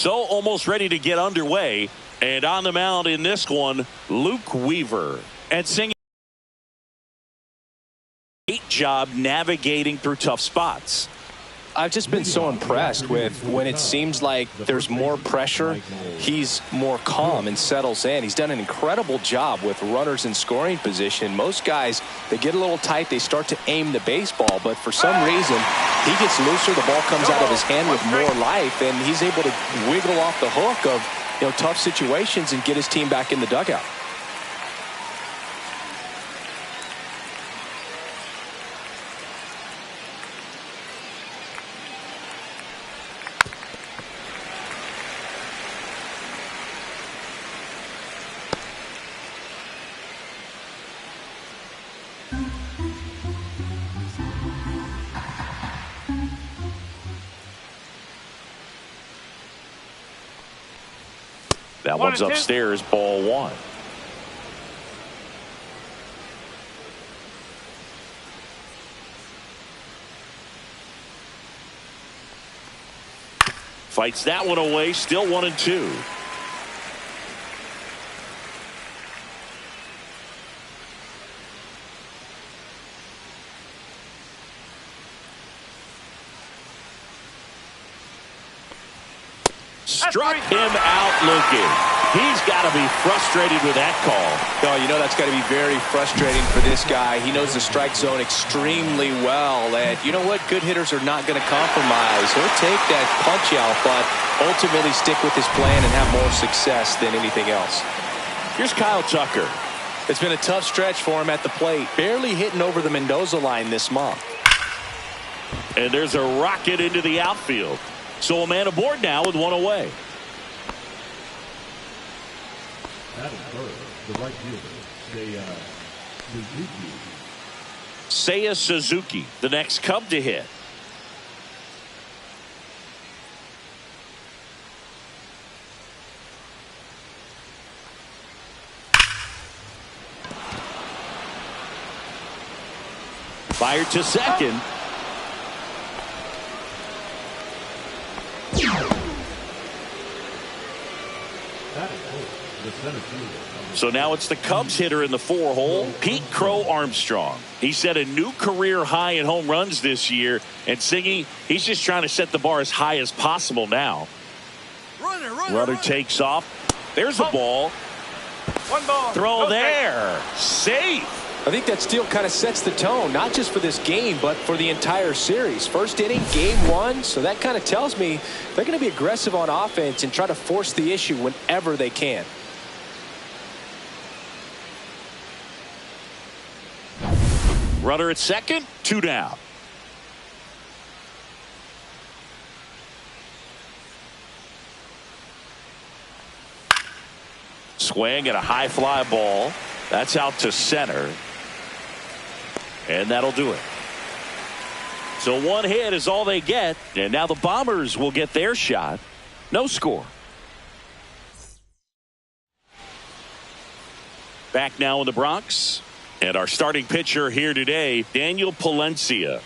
So almost ready to get underway. And on the mound in this one, Luke Weaver. And singing. Great job navigating through tough spots. I've just been so impressed with when it seems like there's more pressure, he's more calm and settles in. He's done an incredible job with runners in scoring position. Most guys, they get a little tight, they start to aim the baseball, but for some reason, he gets looser, the ball comes out of his hand with more life, and he's able to wiggle off the hook of tough situations and get his team back in the dugout. That one's upstairs, ball one. Fights that one away, still 1-2. Struck him out looking. He's got to be frustrated with that call. Oh, that's got to be very frustrating for this guy. He knows the strike zone extremely well. And you know what? Good hitters are not going to compromise. He'll take that punch out, but ultimately stick with his plan and have more success than anything else. Here's Kyle Tucker. It's been a tough stretch for him at the plate. Barely hitting over the Mendoza line this month. And there's a rocket into the outfield. So a man aboard now with one away. The right fielder, Seiya Suzuki, the next Cub to hit. Fired to second. So now it's the Cubs hitter in the 4-hole, Pete Crow Armstrong. He set a new career high in home runs this year, and Singy, he's just trying to set the bar as high as possible now. Runner takes off. There's a ball. One ball. Throw there. Safe. I think that steal kind of sets the tone, not just for this game, but for the entire series. First inning, game one, so that kind of tells me they're going to be aggressive on offense and try to force the issue whenever they can. Runner at second, 2 down. Swing and a high fly ball. That's out to center. And that'll do it. So one hit is all they get. And now the Bombers will get their shot. No score. Back now in the Bronx. And our starting pitcher here today, Daniel Palencia.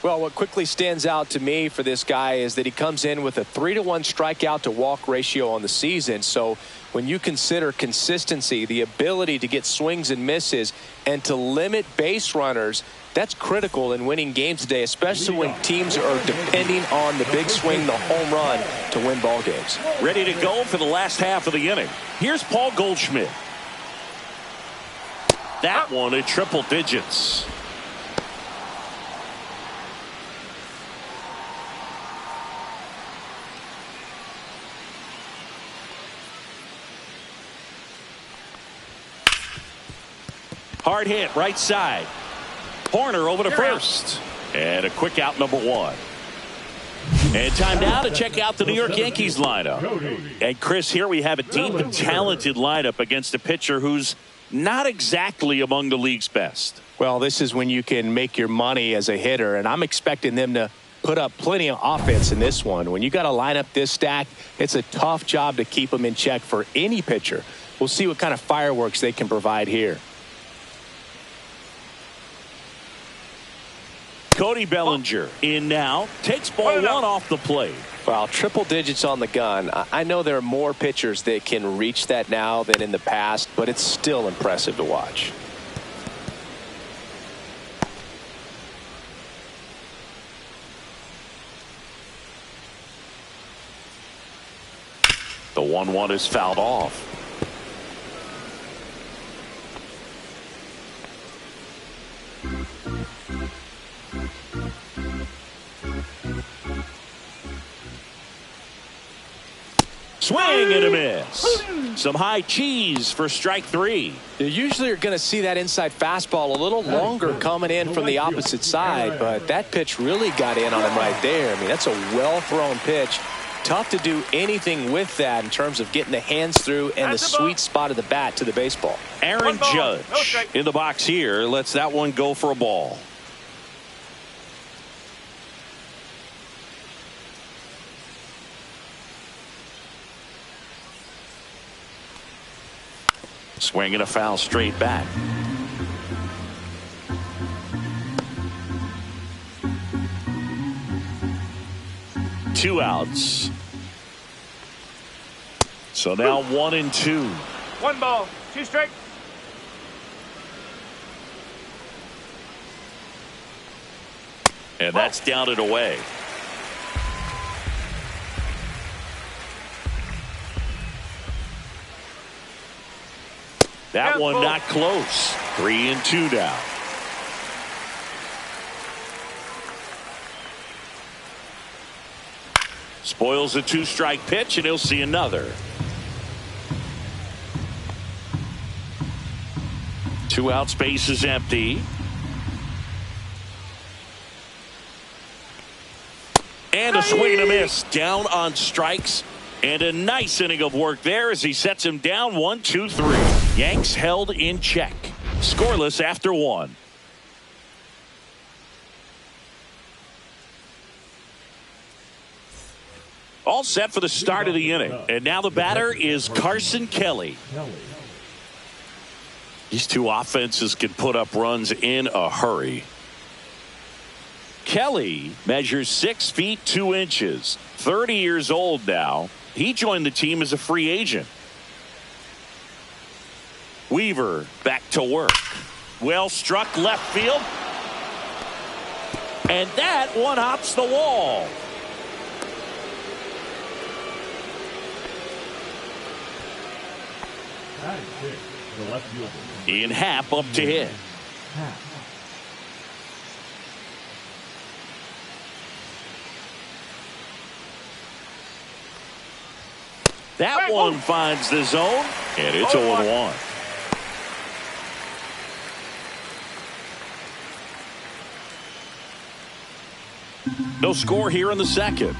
Well, what quickly stands out to me for this guy is that he comes in with a 3-to-1 strikeout to walk ratio on the season. So when you consider consistency, the ability to get swings and misses and to limit base runners, that's critical in winning games today, especially when teams are depending on the big swing, the home run to win ball games. Ready to go for the last half of the inning. Here's Paul Goldschmidt. That one at triple digits. Hard hit right side. Horner over to first. And a quick out, number 1. And time now to check out the New York Yankees lineup. And Chris, here we have a deep and talented lineup against a pitcher who's not exactly among the league's best. Well, this is when you can make your money as a hitter, and I'm expecting them to put up plenty of offense in this one. When you got to line up this stack, it's a tough job to keep them in check for any pitcher. We'll see what kind of fireworks they can provide here. Cody Bellinger in now, takes ball 1 off the plate. Well, triple digits on the gun. I know there are more pitchers that can reach that now than in the past, but it's still impressive to watch. The 1-1 is fouled off. Swing and a miss. Some high cheese for strike 3. You usually are going to see that inside fastball a little longer coming in from the opposite side, but that pitch really got in on him right there. I mean, that's a well-thrown pitch. Tough to do anything with that in terms of getting the hands through and the sweet spot of the bat to the baseball. Aaron Judge in the box here lets that one go for a ball. Swing and a foul straight back. Two outs. So now 1-2. 1 ball, 2 strikes. And that's down and away. That one not close. 3-2 now. Spoils a 2-strike pitch, and he'll see another. 2 out, space is empty. And a swing and a miss. Down on strikes. And a nice inning of work there as he sets him down 1-2-3. Yanks held in check. Scoreless after 1. All set for the start of the inning. And now the batter is Carson Kelly. These two offenses can put up runs in a hurry. Kelly measures 6 feet 2 inches. 30 years old now. He joined the team as a free agent. Weaver back to work. Well struck left field. And that one hops the wall. The left fielder. Ian Happ up to hit. That one finds the zone, and it's 0-1. No score here in the second.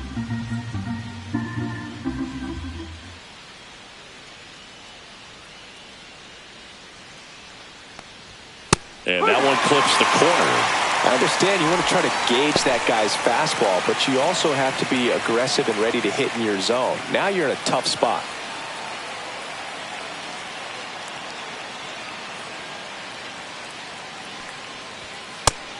And that one clips the corner. I understand you want to try to gauge that guy's fastball, but you also have to be aggressive and ready to hit in your zone. Now you're in a tough spot.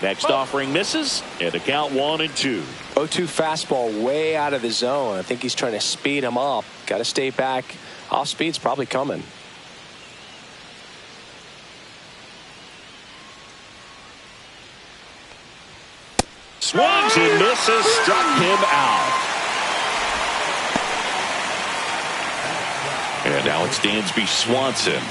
Next offering misses, and the count 1-2. 0-2 fastball way out of the zone. I think he's trying to speed him up. Got to stay back. Off speed's probably coming. Swings and misses, struck him out. And now it's Dansby Swanson.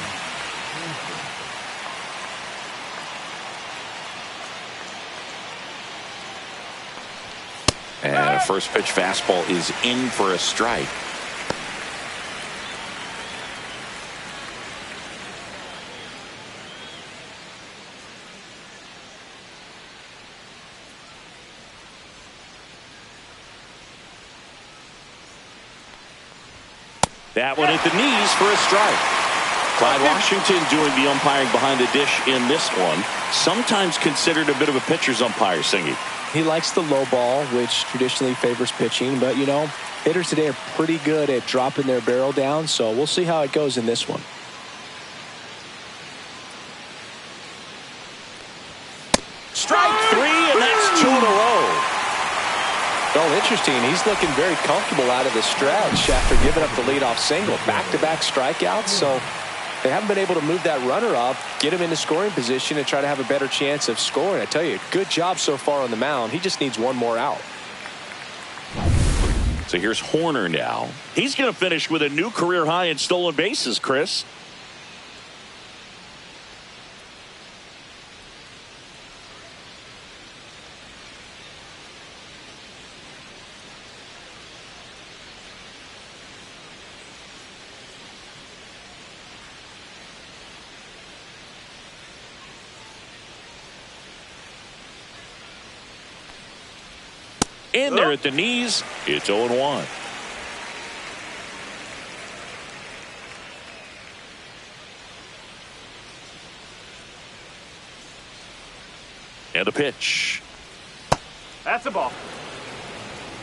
And a first pitch fastball is in for a strike. That one at the knees for a strike. Clyde Washington doing the umpiring behind the dish in this one. Sometimes considered a bit of a pitcher's umpire, Singy. He likes the low ball, which traditionally favors pitching. But, you know, hitters today are pretty good at dropping their barrel down. So we'll see how it goes in this one. Strike 3, and that's 2 in a row. The Well, interesting. He's looking very comfortable out of the stretch after giving up the leadoff single. Back-to-back strikeouts, so they haven't been able to move that runner up, get him into scoring position, and try to have a better chance of scoring. I tell you, good job so far on the mound. He just needs one more out. So here's Horner now. He's going to finish with a new career high in stolen bases, Chris. In there at the knees, it's 0-1. And a pitch. That's a ball.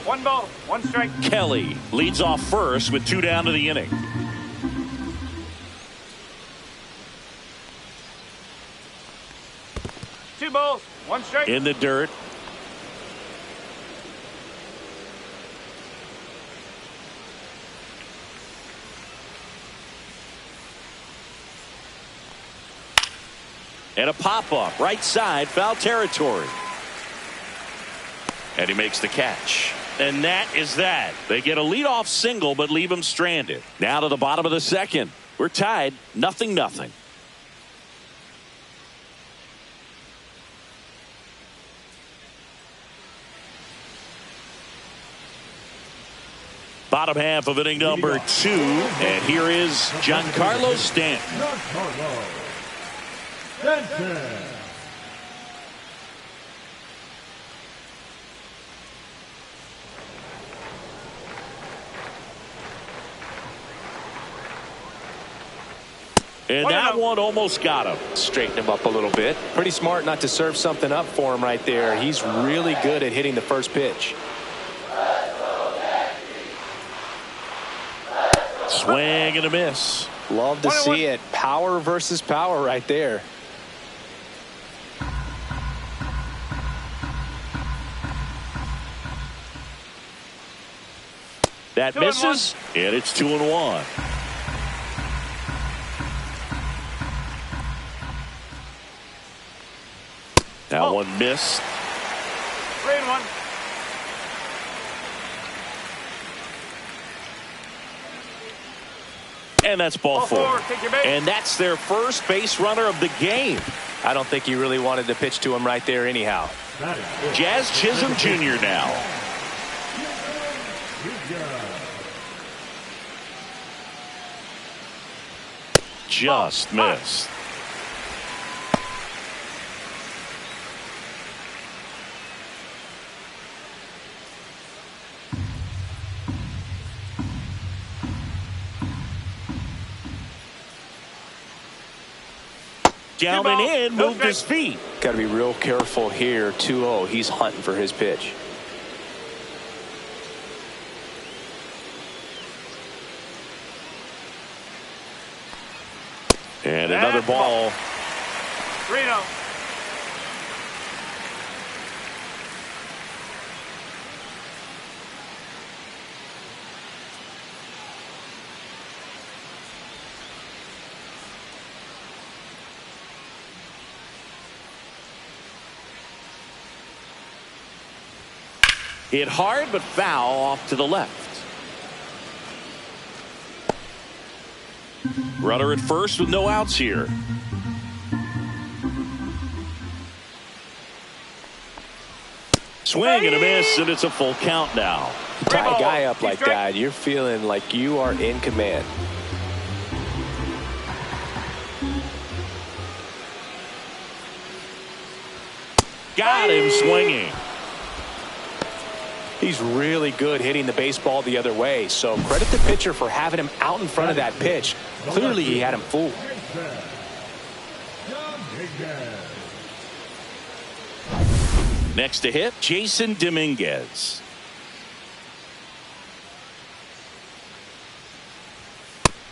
1 ball, 1 strike. Kelly leads off first with 2 down to the inning. Two balls, 1 strike. In the dirt. And a pop-up, right side, foul territory. And he makes the catch. And that is that. They get a leadoff single, but leave him stranded. Now to the bottom of the second. We're tied, 0-0. Bottom half of inning number 2. And here is Giancarlo Stanton. And that one almost got him. Straighten him up a little bit. Pretty smart not to serve something up for him right there. He's really good at hitting the first pitch. Swing and a miss. Love to see it. Power versus power right there. That misses, and it's 2-1. That one missed. 3-1. And that's ball 4. And that's their first base runner of the game. I don't think he really wanted to pitch to him right there anyhow. Jazz Chisholm Jr. now. Just missed. Down and in, moved his feet. Got to be real careful here. 2-0. He's hunting for his pitch. And another ball. 3-0. Hit hard but foul off to the left. Runner at first with no outs here. Swing and a miss, and it's a full count now. Tie a guy up like that, you're feeling like you are in command. Got him swinging. He's really good hitting the baseball the other way, so credit the pitcher for having him out in front of that pitch. Clearly he had him fooled. Next to hit, Jason Dominguez.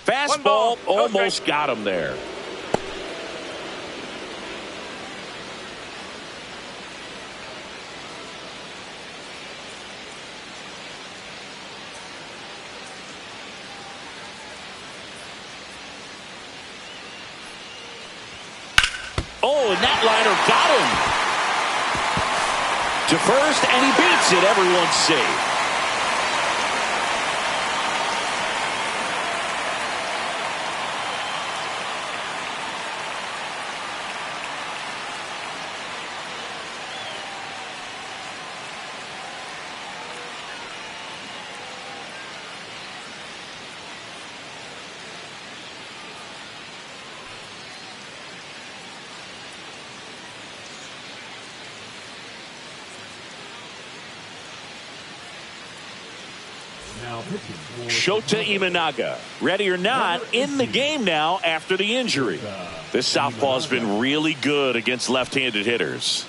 Fastball almost got him there. Oh, and that liner got him to first, and he beats it. Everyone's safe. Shota Imanaga, ready or not, in the game now after the injury. This southpaw has been really good against left-handed hitters.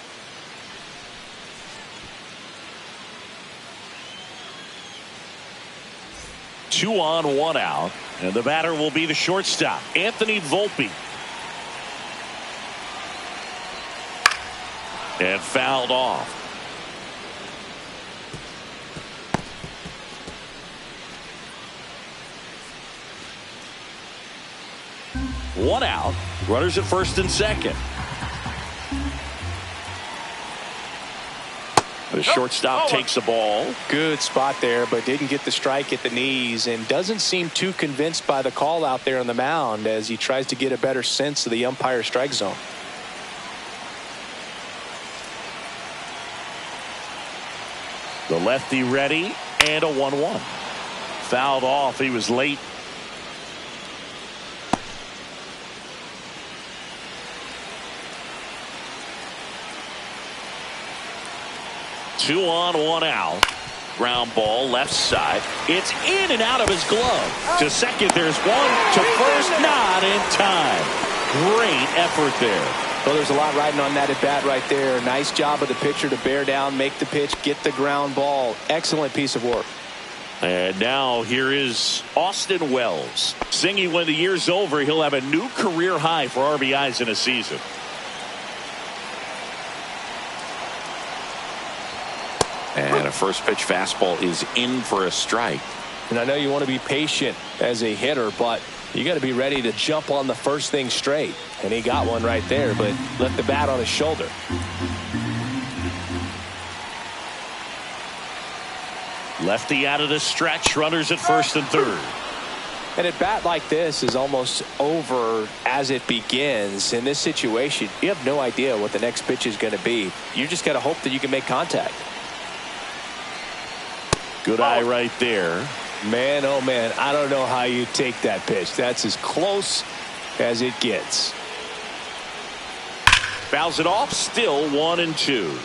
Two on, one out, and the batter will be the shortstop, Anthony Volpe. And fouled off. One out, runners at first and second. The shortstop takes the ball. Good spot there, but didn't get the strike at the knees and doesn't seem too convinced by the call out there on the mound as he tries to get a better sense of the umpire strike zone. The lefty ready, and a 1-1. Fouled off. He was late. Two on, one out. Ground ball, left side. It's in and out of his glove. To second, there's one. To first, not in time. Great effort there. Well, there's a lot riding on that at bat right there. Nice job of the pitcher to bear down, make the pitch, get the ground ball. Excellent piece of work. And now here is Austin Wells. Singing when the year's over, he'll have a new career high for RBIs in a season. And a first pitch fastball is in for a strike. And I know you want to be patient as a hitter, but you got to be ready to jump on the first thing straight. And he got one right there, but left the bat on his shoulder. Lefty out of the stretch, runners at first and third. And a bat like this is almost over as it begins. In this situation, you have no idea what the next pitch is going to be. You just got to hope that you can make contact. Good eye right there. Man, oh man, I don't know how you take that pitch. That's as close as it gets. Fouls it off, still 1-2.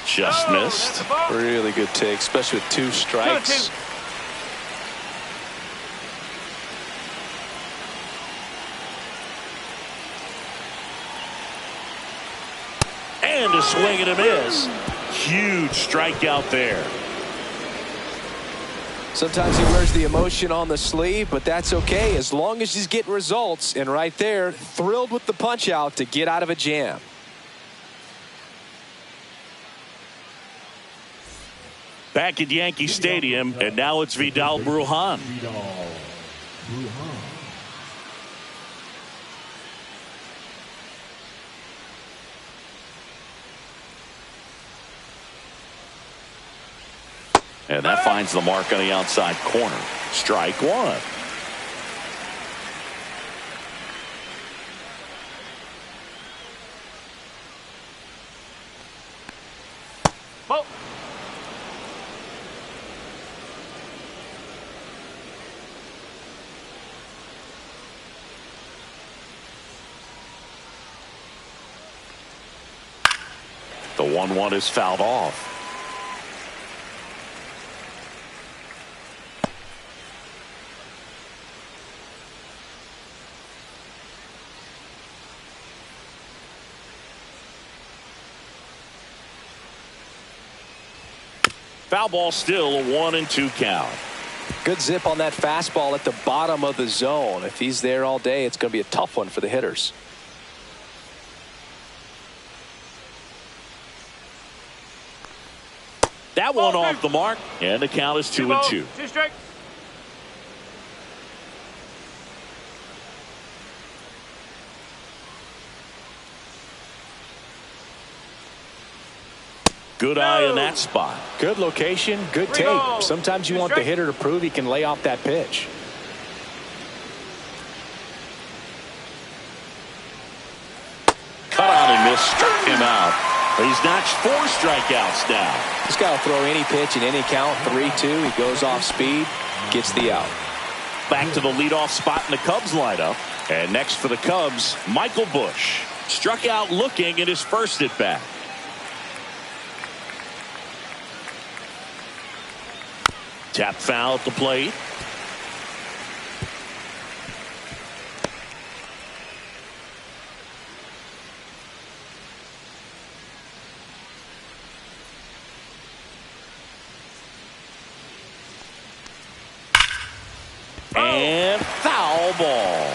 Just missed. Really good take, especially with two strikes. And a swing and a miss. Huge strikeout there. Sometimes he wears the emotion on the sleeve, but that's okay as long as he's getting results. And right there, thrilled with the punch out to get out of a jam. Back at Yankee Stadium, and now it's Vidal Brujan. And that finds the mark on the outside corner. Strike one. Ball. The 1-1 is fouled off. Foul ball, still a 1-2 count. Good zip on that fastball at the bottom of the zone. If he's there all day, it's going to be a tough one for the hitters. That one off the mark, and the count is 2-2. 2 strikes. Good eye in that spot. Good location, good tape. Sometimes you want the hitter to prove he can lay off that pitch. Cut on and missed, struck him out. He's notched 4 strikeouts now. This guy will throw any pitch in any count. 3-2. He goes off speed, gets the out. Back to the leadoff spot in the Cubs lineup. And next for the Cubs, Michael Busch. Struck out looking in his first at bat. Tap foul at the plate. And foul ball.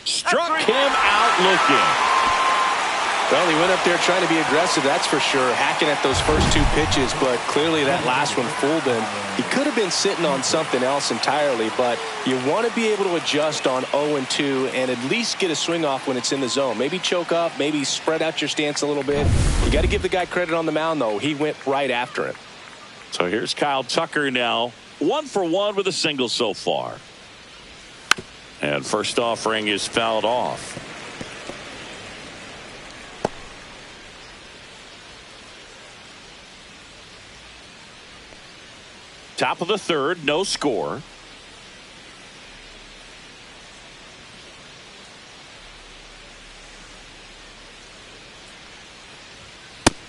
Struck him out looking. Well, he went up there trying to be aggressive, that's for sure, hacking at those first 2 pitches, but clearly that last one fooled him. He could have been sitting on something else entirely, but you want to be able to adjust on 0-2 and at least get a swing off when it's in the zone. Maybe choke up, maybe spread out your stance a little bit. You got to give the guy credit on the mound, though. He went right after him. So here's Kyle Tucker now, 1 for 1 with a single so far. And first offering is fouled off. Top of the third, no score.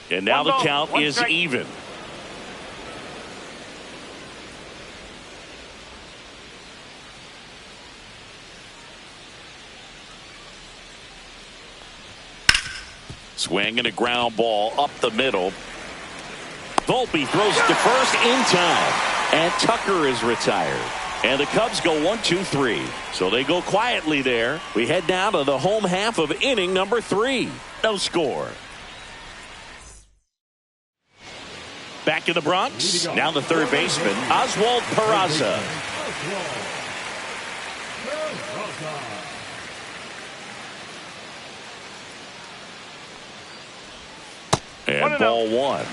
And now the count is even. Swing and a ground ball up the middle. Volpe throws to first in time. And Tucker is retired. And the Cubs go 1-2-3. So they go quietly there. We head down to the home half of inning number 3. No score. Back in the Bronx. Now the third baseman, Oswald Peraza. And ball 1.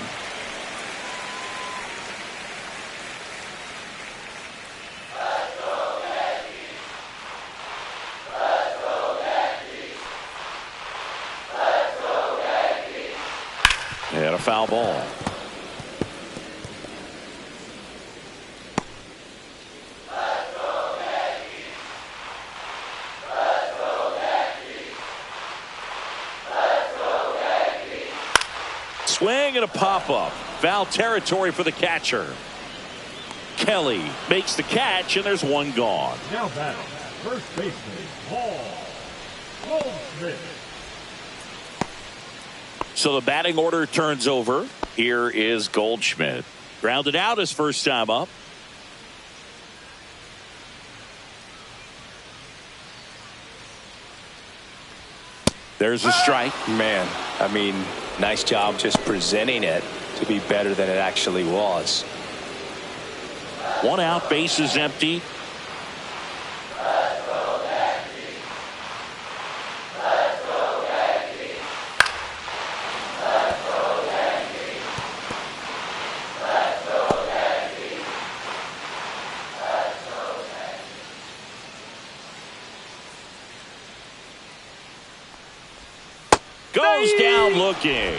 And a foul ball. Swing and a pop-up. Foul territory for the catcher. Kelly makes the catch, and there's one gone. Now batting, first baseman, Paul Goldschmidt. So the batting order turns over. Here is Goldschmidt. Grounded out his first time up. There's a strike. Man, I mean, nice job just presenting it to be better than it actually was. 1 out, bases empty. Goes down looking.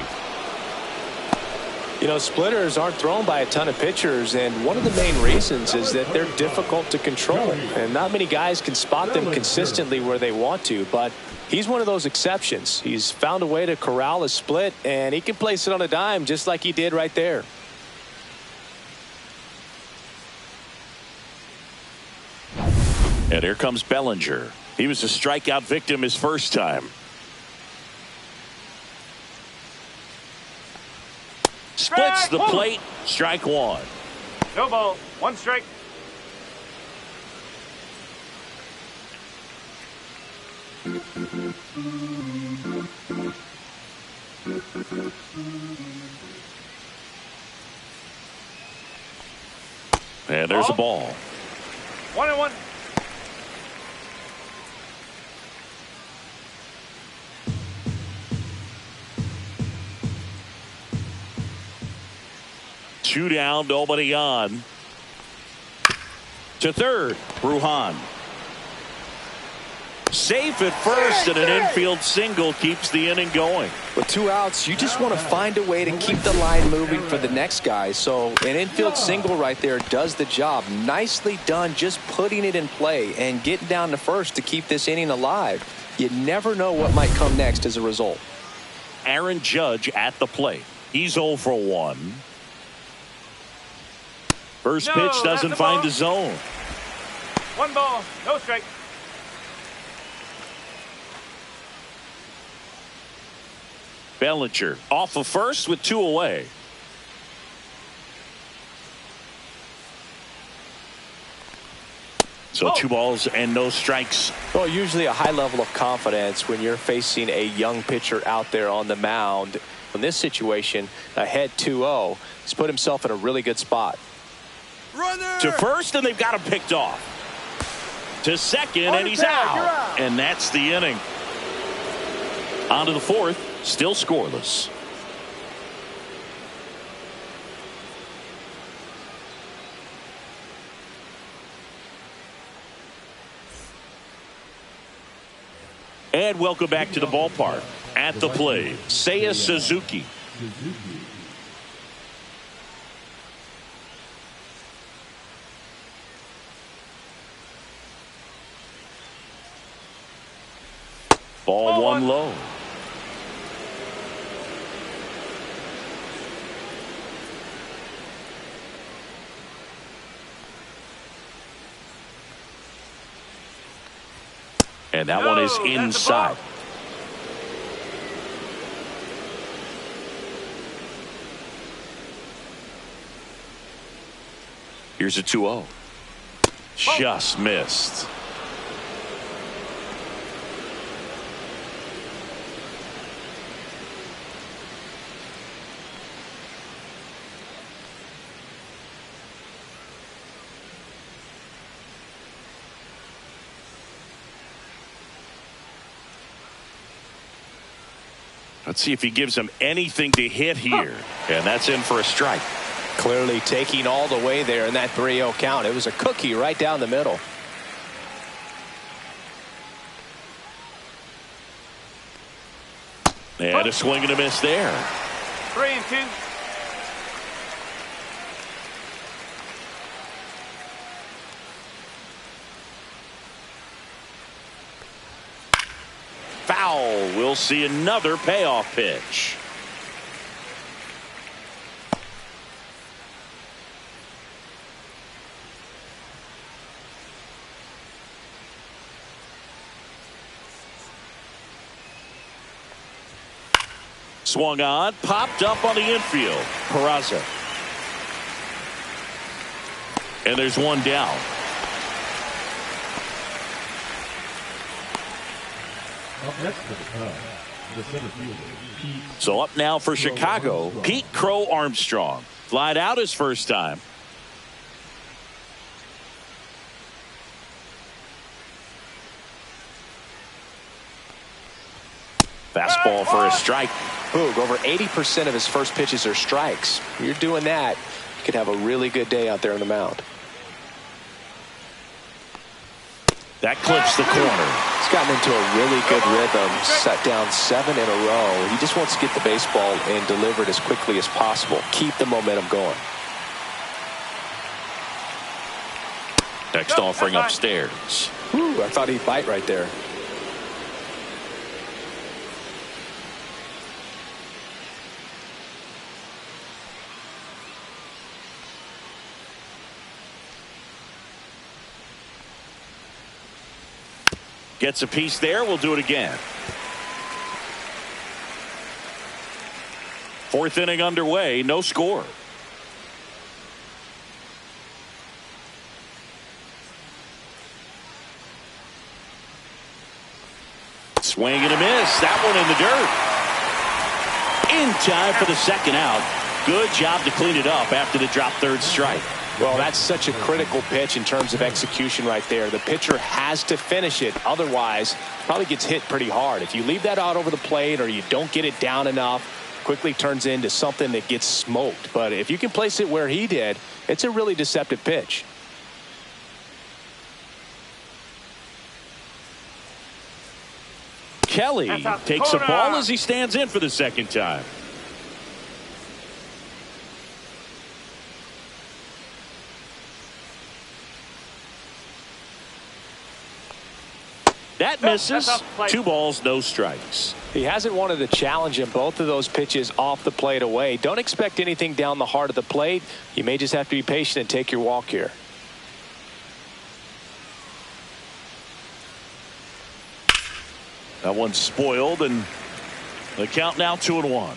You know, splitters aren't thrown by a ton of pitchers, and one of the main reasons is that they're difficult to control, and not many guys can spot them consistently where they want to, but he's one of those exceptions. He's found a way to corral a split, and he can place it on a dime just like he did right there. And here comes Bellinger. He was a strikeout victim his first time. Splits the plate. Strike 1. No ball. 1 strike. And there's a ball. 1-1. Two down, nobody on. To third, Bruhan. Safe at first, and an infield single keeps the inning going. With 2 outs, you just want to find a way to keep the line moving for the next guy. So an infield single right there does the job. Nicely done, just putting it in play and getting down to first to keep this inning alive. You never know what might come next as a result. Aaron Judge at the plate. He's 0 for 1. First pitch doesn't find the zone. 1 ball, no strike. Bellinger off of first with 2 away. So 2 balls and no strikes. Well, usually a high level of confidence when you're facing a young pitcher out there on the mound. In this situation, ahead 2-0, he's put himself in a really good spot. Runner! To first, and they've got him picked off. To second, and he's out. And that's the inning. On to the fourth. Still scoreless. And welcome back to the ballpark. At the plate, Seiya Suzuki. Ball 1 low. And that one is inside. Here's a 2-0. Just missed. Let's see if he gives him anything to hit here. And that's in for a strike. Clearly taking all the way there in that 3-0 count. It was a cookie right down the middle. And a swing and a miss there. 3-2. Foul. We'll see another payoff pitch. Swung on, popped up on the infield. Peraza. And there's one down. So up now for Chicago, Pete Crow Armstrong. Flied out his first time. Fastball for a strike. Boog, over 80% of his first pitches are strikes. When you're doing that, you could have a really good day out there on the mound. That clips the corner. He's gotten into a really good rhythm, set down 7 in a row. He just wants to get the baseball and deliver it as quickly as possible. Keep the momentum going. Next offering upstairs. Whew, I thought he'd bite right there. Gets a piece there. We'll do it again. Fourth inning underway. No score. Swing and a miss. That one in the dirt. In time for the second out. Good job to clean it up after the drop third strike. Well, that's such a critical pitch in terms of execution right there. The pitcher has to finish it. Otherwise, probably gets hit pretty hard. If you leave that out over the plate or you don't get it down enough, quickly turns into something that gets smoked. But if you can place it where he did, it's a really deceptive pitch. Kelly takes a ball as he stands in for the second time. That misses. 2 balls, no strikes. He hasn't wanted to challenge him. Both of those pitches off the plate away. Don't expect anything down the heart of the plate. You may just have to be patient and take your walk here. That one's spoiled, and the count now 2-1.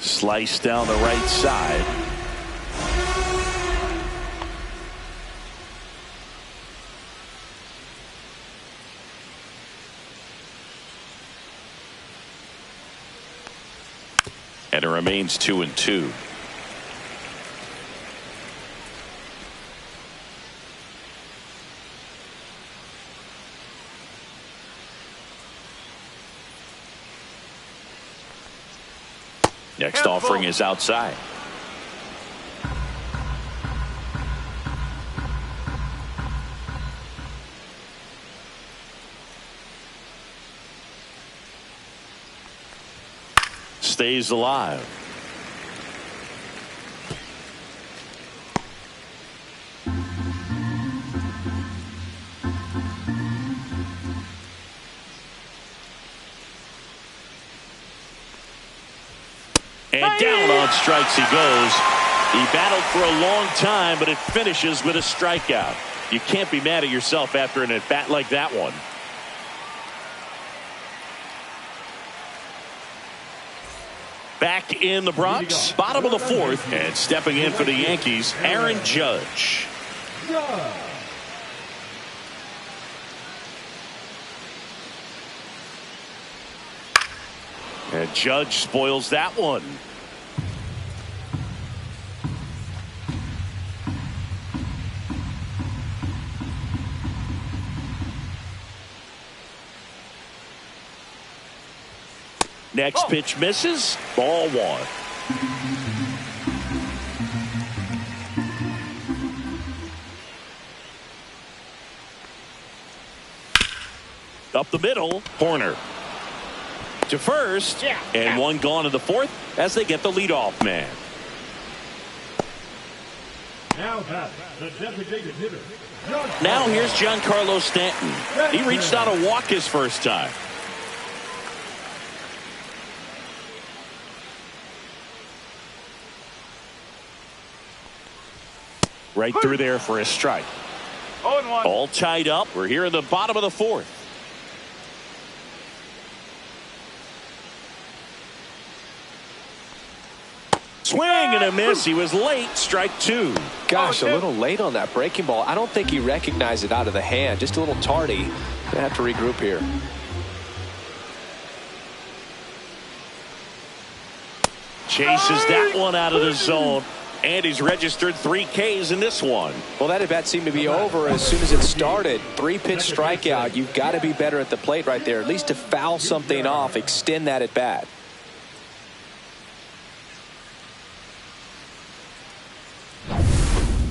Slice down the right side. And it remains 2-2. Next offering is outside. Stays alive. And down on strikes he goes. He battled for a long time, but it finishes with a strikeout. You can't be mad at yourself after an at-bat like that one. Back in the Bronx, bottom of the fourth, and stepping in for the Yankees, Aaron Judge. And Judge spoils that one. Next pitch misses. Ball 1. Up the middle, Horner to first, and one gone in the fourth as they get the leadoff man. Now the designated hitter. Now here's Giancarlo Stanton. He reached out a walk his first time. Right through there for a strike. 0-1. All tied up. We're here in the bottom of the fourth. Swing and a miss. He was late. Strike 2. Gosh, a little late on that breaking ball. I don't think he recognized it out of the hand. Just a little tardy. Gonna have to regroup here. Chases that one out of the zone. And he's registered 3 Ks in this one. Well, that at bat seemed to be over as soon as it started. 3-pitch strikeout. You've got to be better at the plate right there. At least to foul something off, extend that at bat.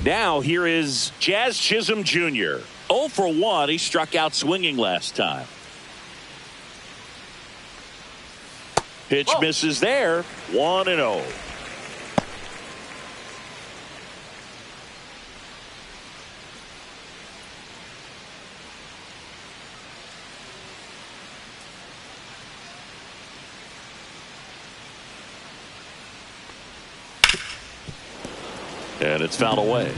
Now here is Jazz Chisholm Jr. 0 for 1. He struck out swinging last time. Pitch misses there. 1-0. And it's fouled away.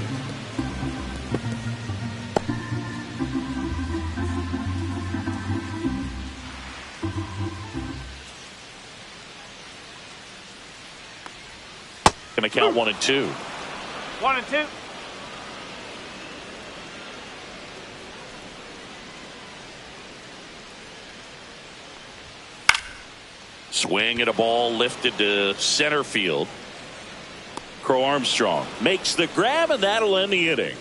Going to count 1 and 2. 1 and 2. Swing and a ball lifted to center field. Crow Armstrong makes the grab, and that'll end the inning.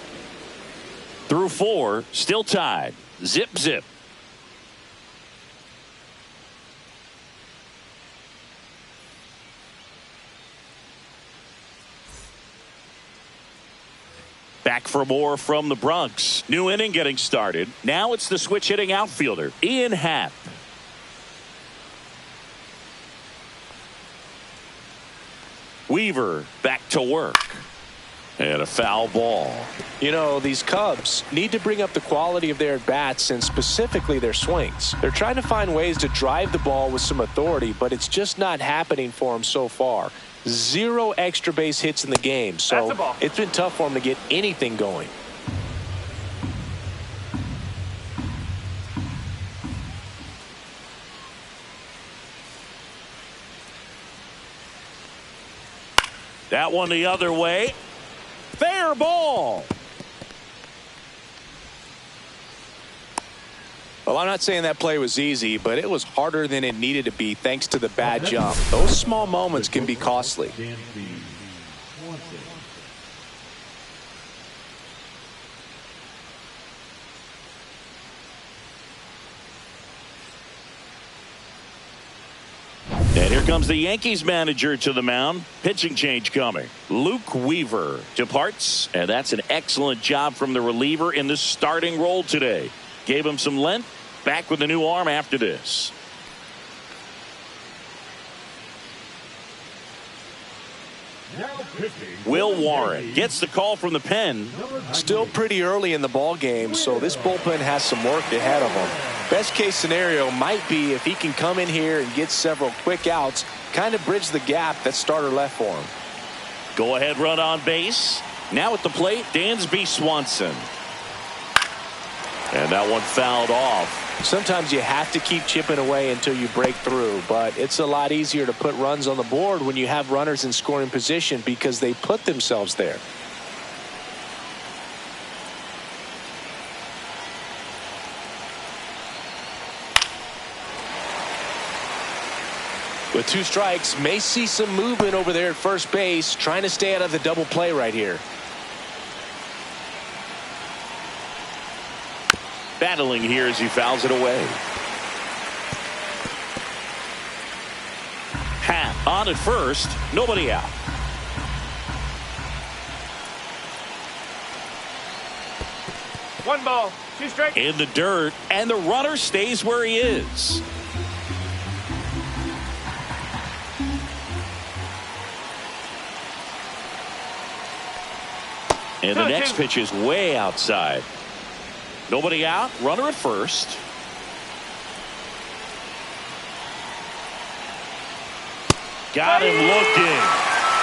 Through 4, still tied. Zip, zip. Back for more from the Bronx. New inning getting started. Now it's the switch hitting outfielder, Ian Happ. Weaver back to work. And a foul ball. You know, these Cubs need to bring up the quality of their at-bats and specifically their swings. They're trying to find ways to drive the ball with some authority, but it's just not happening for them so far. 0 extra base hits in the game, so it's been tough for them to get anything going. That one the other way. Fair ball. Well, I'm not saying that play was easy, but it was harder than it needed to be thanks to the bad jump. Those small moments can be costly. And here comes the Yankees manager to the mound. Pitching change coming. Luke Weaver departs, and that's an excellent job from the reliever in the starting role today. Gave him some length. Back with a new arm after this. Will Warren gets the call from the pen. Still pretty early in the ball game, so this bullpen has some work ahead of him. Best case scenario might be if he can come in here and get several quick outs, kind of bridge the gap that starter left for him. Go ahead run on base. Now at the plate, Dansby Swanson. And that one fouled off. Sometimes you have to keep chipping away until you break through, but it's a lot easier to put runs on the board when you have runners in scoring position because they put themselves there. With 2 strikes, may see some movement over there at first base, trying to stay out of the double play right here. Battling here as he fouls it away. Happ on at first, nobody out. One ball, 2 strikes. In the dirt, and the runner stays where he is. And the next pitch is way outside. Nobody out, runner at first. Got him looking.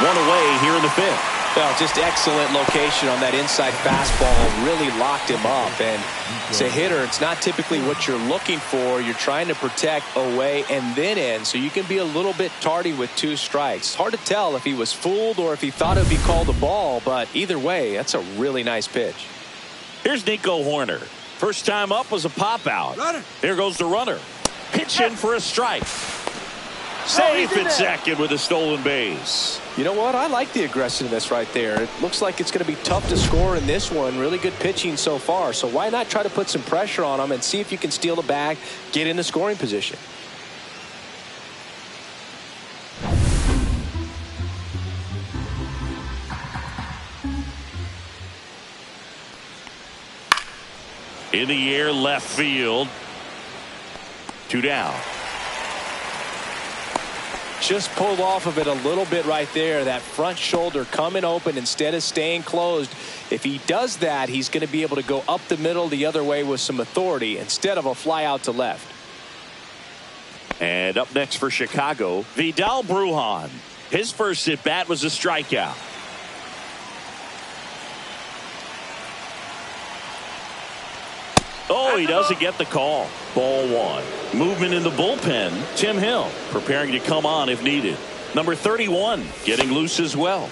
One away here in the 5th. Well, just excellent location on that inside fastball. Really locked him up. And as a hitter, it's not typically what you're looking for. You're trying to protect away and then in, so you can be a little bit tardy with 2 strikes. It's hard to tell if he was fooled or if he thought it would be called a ball, but either way, that's a really nice pitch. Here's Nico Hoerner. First time up was a pop out. Here goes the runner. Pitching for a strike. Safe at second with a stolen base. You know what? I like the aggressiveness right there. It looks like it's going to be tough to score in this one. Really good pitching so far. So why not try to put some pressure on him and see if you can steal the bag, get in the scoring position. In the air, left field. 2 down. Just pulled off of it a little bit right there. That front shoulder coming open instead of staying closed. If he does that, he's going to be able to go up the middle the other way with some authority instead of a fly out to left. And up next for Chicago, Vidal Brujan. His first at bat was a strikeout. Oh, he doesn't get the call. Ball 1. Movement in the bullpen. Tim Hill preparing to come on if needed. Number 31 getting loose as well.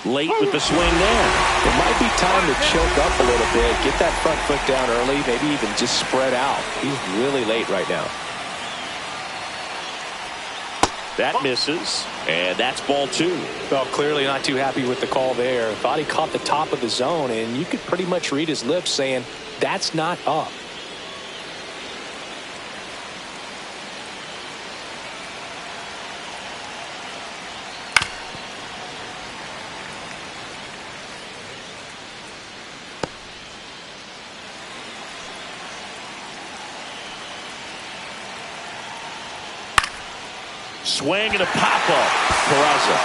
late with the swing there. It might be time to choke up a little bit, get that front foot down early, maybe even just spread out. He's really late right now. That misses, and that's ball 2. Well, clearly not too happy with the call there. Thought he caught the top of the zone, and you could pretty much read his lips saying, that's not up. Swing and a pop-up. Peraza.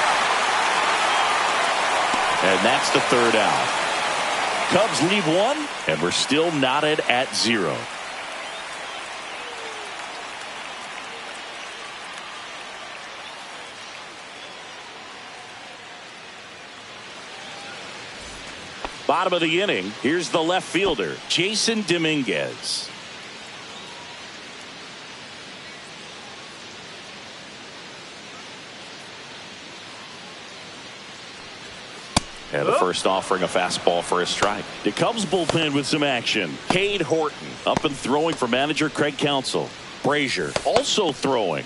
And that's the 3rd out. Cubs leave 1, and we're still knotted at 0. Bottom of the inning, here's the left fielder, Jason Dominguez. And the first offering a fastball for a strike. The Cubs bullpen with some action. Cade Horton up and throwing for manager Craig Counsell. Brazier also throwing.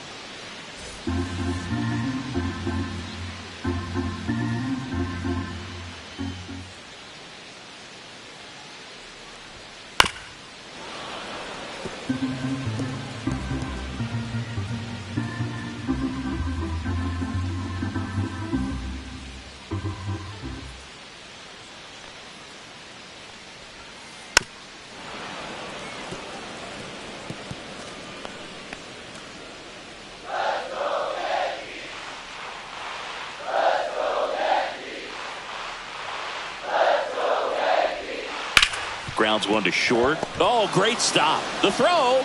Grounds one to short. Oh, great stop. The throw.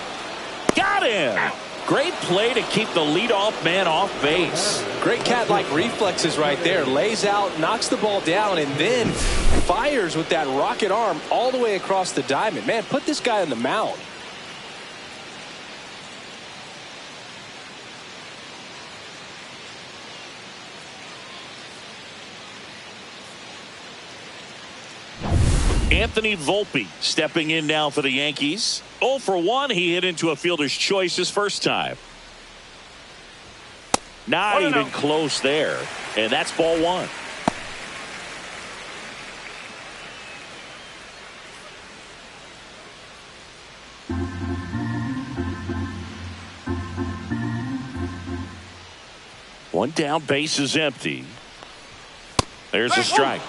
Got him. Great play to keep the leadoff man off base. Great cat-like reflexes right there. Lays out, knocks the ball down, and then fires with that rocket arm all the way across the diamond. Man, put this guy on the mound. Anthony Volpe stepping in now for the Yankees. 0 for 1. He hit into a fielder's choice his first time. Not even close there. And that's ball 1. One down, base is empty. There's a strike.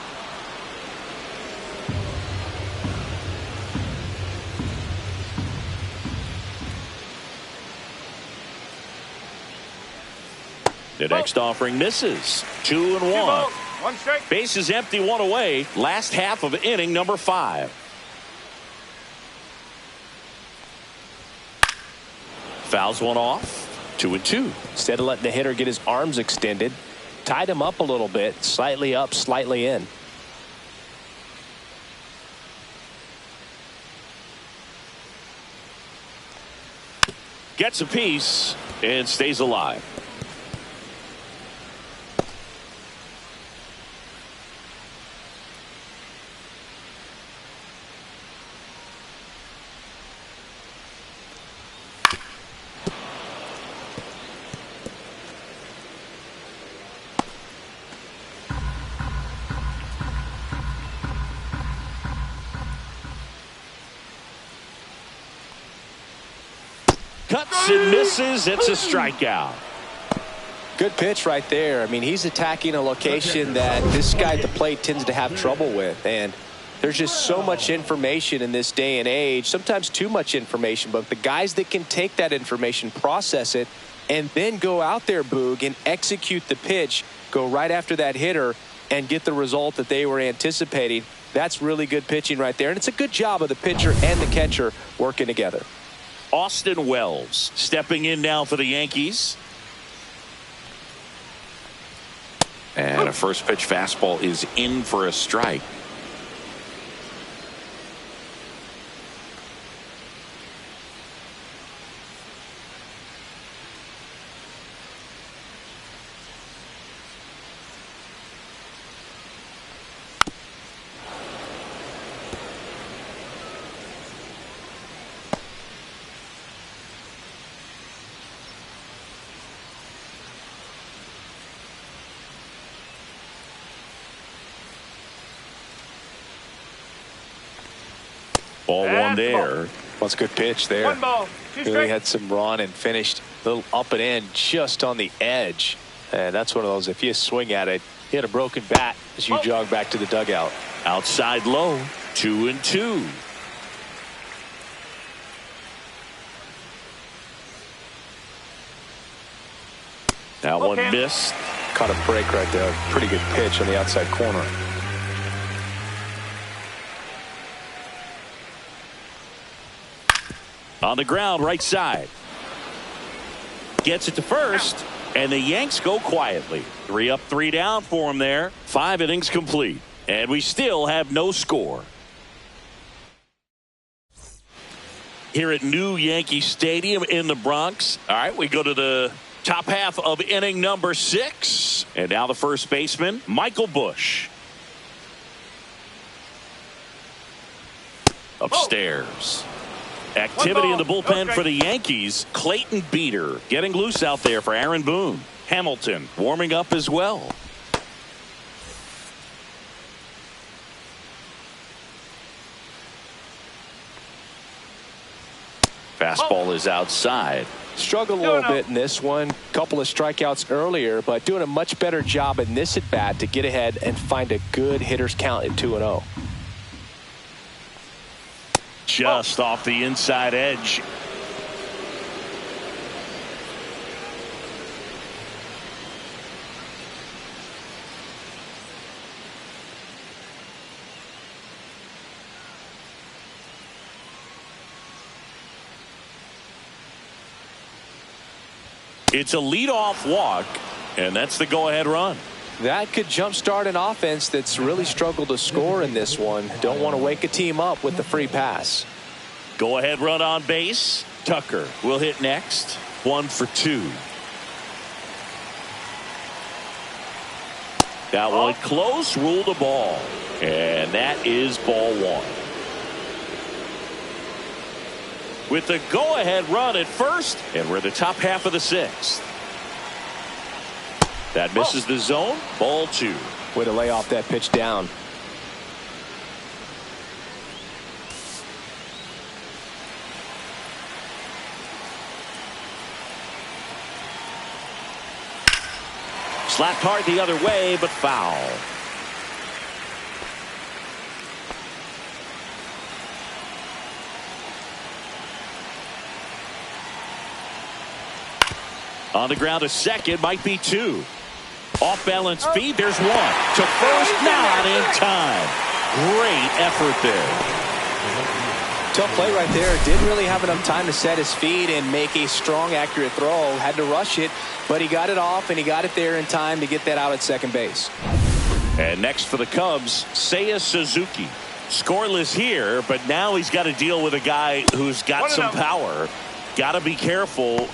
The next offering misses. 2 and 1. 1 strike. Base is empty, 1 away. Last half of inning number 5. Fouls one off. 2 and 2. Instead of letting the hitter get his arms extended, tied him up a little bit. Slightly up, slightly in. Gets a piece and stays alive. Cuts and misses. It's a strikeout. Good pitch right there. I mean, he's attacking a location that this guy at the plate tends to have trouble with. And there's just so much information in this day and age, sometimes too much information. But the guys that can take that information, process it, and then go out there, Boog, and execute the pitch, go right after that hitter, and get the result that they were anticipating, that's really good pitching right there. And it's a good job of the pitcher and the catcher working together. Austin Wells stepping in now for the Yankees. And a first pitch fastball is in for a strike. Ball one there. Well, it's a good pitch there. 1 ball, 2 Really strikes. had some run and finished a little up and in just on the edge. And that's one of those, if you swing at it, you had a broken bat as you jog back to the dugout. Outside low, 2-2. That one missed. Caught a break right there. Pretty good pitch on the outside corner. On the ground, right side. Gets it to first, and the Yanks go quietly. 3 up, 3 down for him there. 5 innings complete, and we still have no score. Here at New Yankee Stadium in the Bronx. All right, we go to the top half of inning number 6. And now the first baseman, Michael Busch. Upstairs. Activity in the bullpen for the Yankees. Clayton Beeter getting loose out there for Aaron Boone. Hamilton warming up as well. Fastball is outside. Struggled a little bit in this one. Couple of strikeouts earlier, but doing a much better job in this at bat to get ahead and find a good hitter's count at 2-0. Just off the inside edge. It's a leadoff walk, and that's the go-ahead run. That could jumpstart an offense that's really struggled to score in this one. Don't want to wake a team up with the free pass. Go-ahead run on base. Tucker will hit next. 1 for 2. That one close, ruled a ball. And that is ball 1. With the go-ahead run at first, and we're the top half of the 6th. That misses the zone. Ball 2. Way to lay off that pitch down. Slapped hard the other way, but foul. On the ground, a second, might be 2. Off balance feed, there's 1. To first, not in time. Great effort there. Tough play right there. Didn't really have enough time to set his feet and make a strong, accurate throw. Had to rush it, but he got it off and he got it there in time to get that out at second base. And next for the Cubs, Seiya Suzuki. Scoreless here, but now he's got to deal with a guy who's got some power. Got to be careful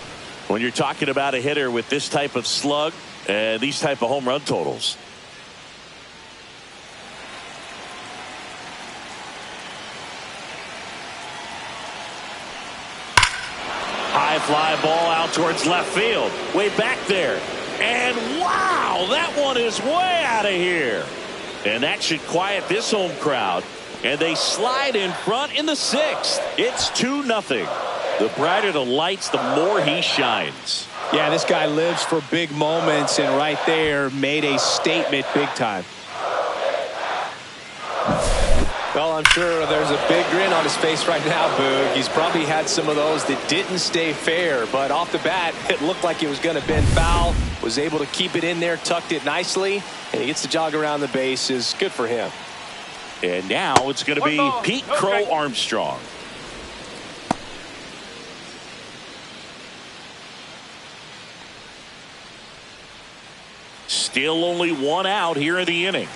when you're talking about a hitter with this type of slug and these type of home run totals. High fly ball out towards left field. Way back there. And wow, that one is way out of here. And that should quiet this home crowd. And they slide in front in the 6th. It's 2-0. The brighter the lights, the more he shines. Yeah, this guy lives for big moments, and right there made a statement big time. Well, I'm sure there's a big grin on his face right now, Boog. He's probably had some of those that didn't stay fair, but off the bat, it looked like it was going to bend foul. Was able to keep it in there, tucked it nicely, and he gets to jog around the bases. Good for him. And now it's going to be Pete Crow Armstrong. Still only 1 out here in the inning.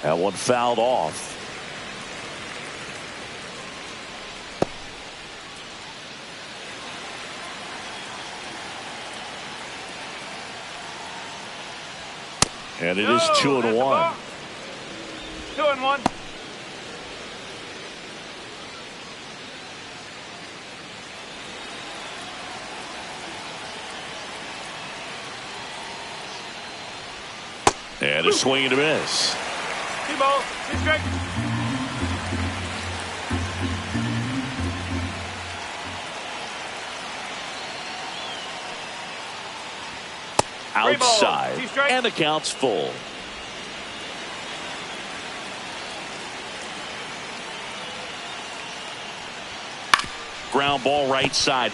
That one fouled off. And it is 2-1. 2-1. And a swing and a miss. 2 balls, 2 strikes. Outside, and the count's full. Ground ball right side.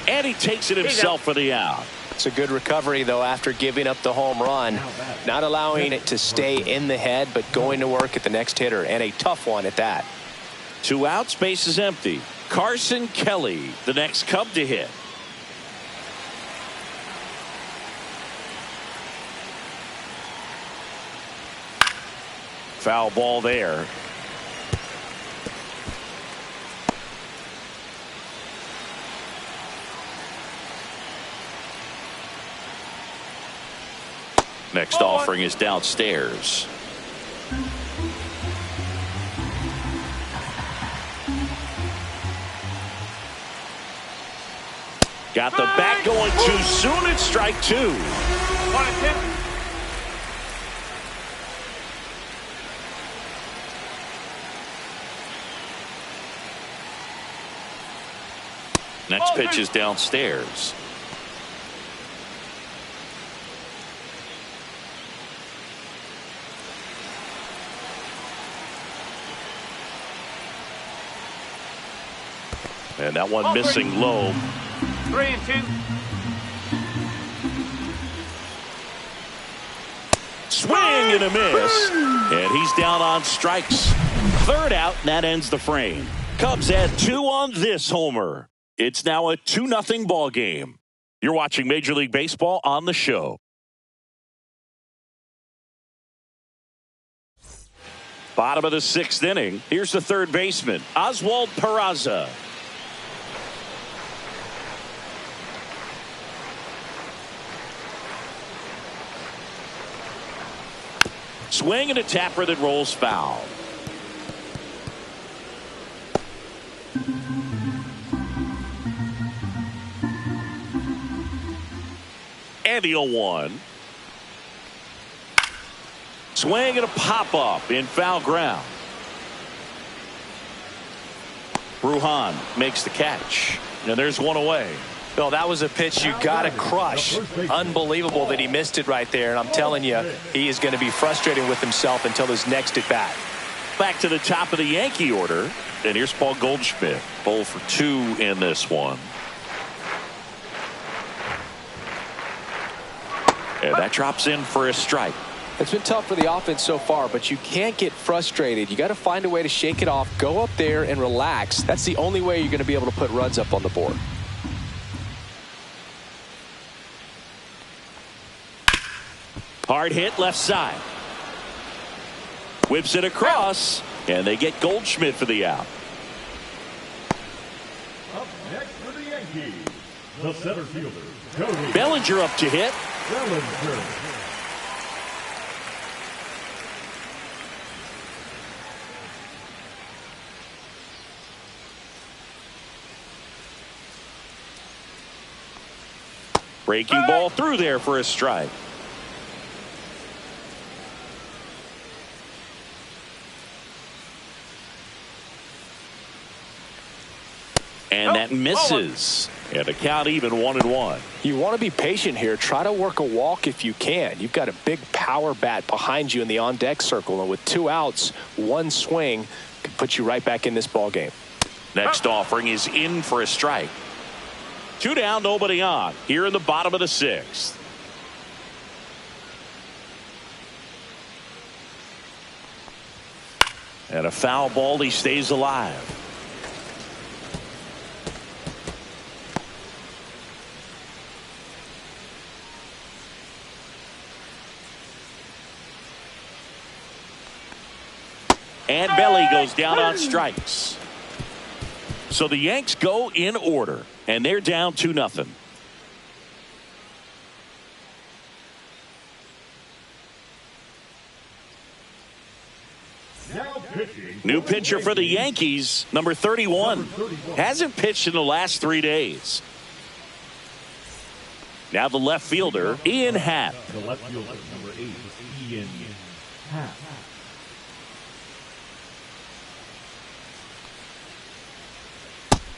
And he takes it himself for the out. It's a good recovery, though, after giving up the home run. Not allowing it to stay in the head, but going to work at the next hitter, and a tough one at that. 2 outs, base is empty. Carson Kelly, the next Cub to hit. Foul ball there. Next offering is downstairs. Got the bat going too soon. It's strike 2. 1-2. Next pitch is downstairs. And that one missing low. 3-2. Swing and a miss. And he's down on strikes. 3rd out, and that ends the frame. Cubs add 2 on this homer. It's now a 2-0 ball game. You're watching Major League Baseball on the show. Bottom of the 6th inning. Here's the third baseman, Oswald Peraza. Swing and a tapper that rolls foul. And the 0-1. Swing and a pop-up in foul ground. Bruhan makes the catch. And there's one away. No, that was a pitch you got to crush. Unbelievable that he missed it right there. And I'm telling you, he is going to be frustrated with himself until his next at bat. Back to the top of the Yankee order. And here's Paul Goldschmidt. 0 for 2 in this one. And that drops in for a strike. It's been tough for the offense so far, but you can't get frustrated. You got to find a way to shake it off, go up there and relax. That's the only way you're going to be able to put runs up on the board. Hard hit left side. Whips it across, and they get Goldschmidt for the out. Up next for the Yankees, the center fielder, Cody Bellinger up to hit. Bellinger. Breaking ball through there for a strike. And that misses. And the count even 1-1. You want to be patient here. Try to work a walk if you can. You've got a big power bat behind you in the on-deck circle. And with 2 outs, 1 swing can put you right back in this ball game. Next offering is in for a strike. 2 down, nobody on. Here in the bottom of the 6th. And a foul ball. He stays alive. And Belly goes down on strikes. So the Yanks go in order, and they're down 2-0. New pitcher for the Yankees, number 31. Hasn't pitched in the last 3 days. Now the left fielder, Ian Happ. The left fielder, number 8, Ian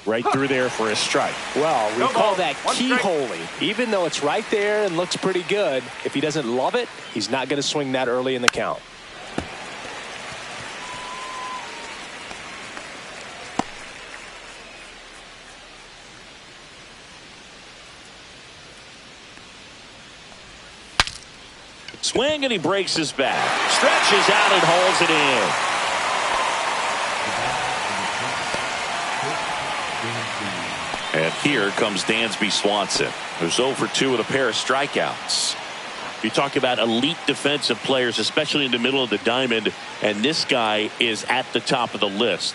Right through there for a strike. Well, we No call ball. that One strike. keyholing. Even though it's right there and looks pretty good, if he doesn't love it, he's not going to swing that early in the count. Swing, and he breaks his back. Stretches out and hauls it in. And here comes Dansby Swanson, who's 0 for 2 with a pair of strikeouts. You talk about elite defensive players, especially in the middle of the diamond, and this guy is at the top of the list.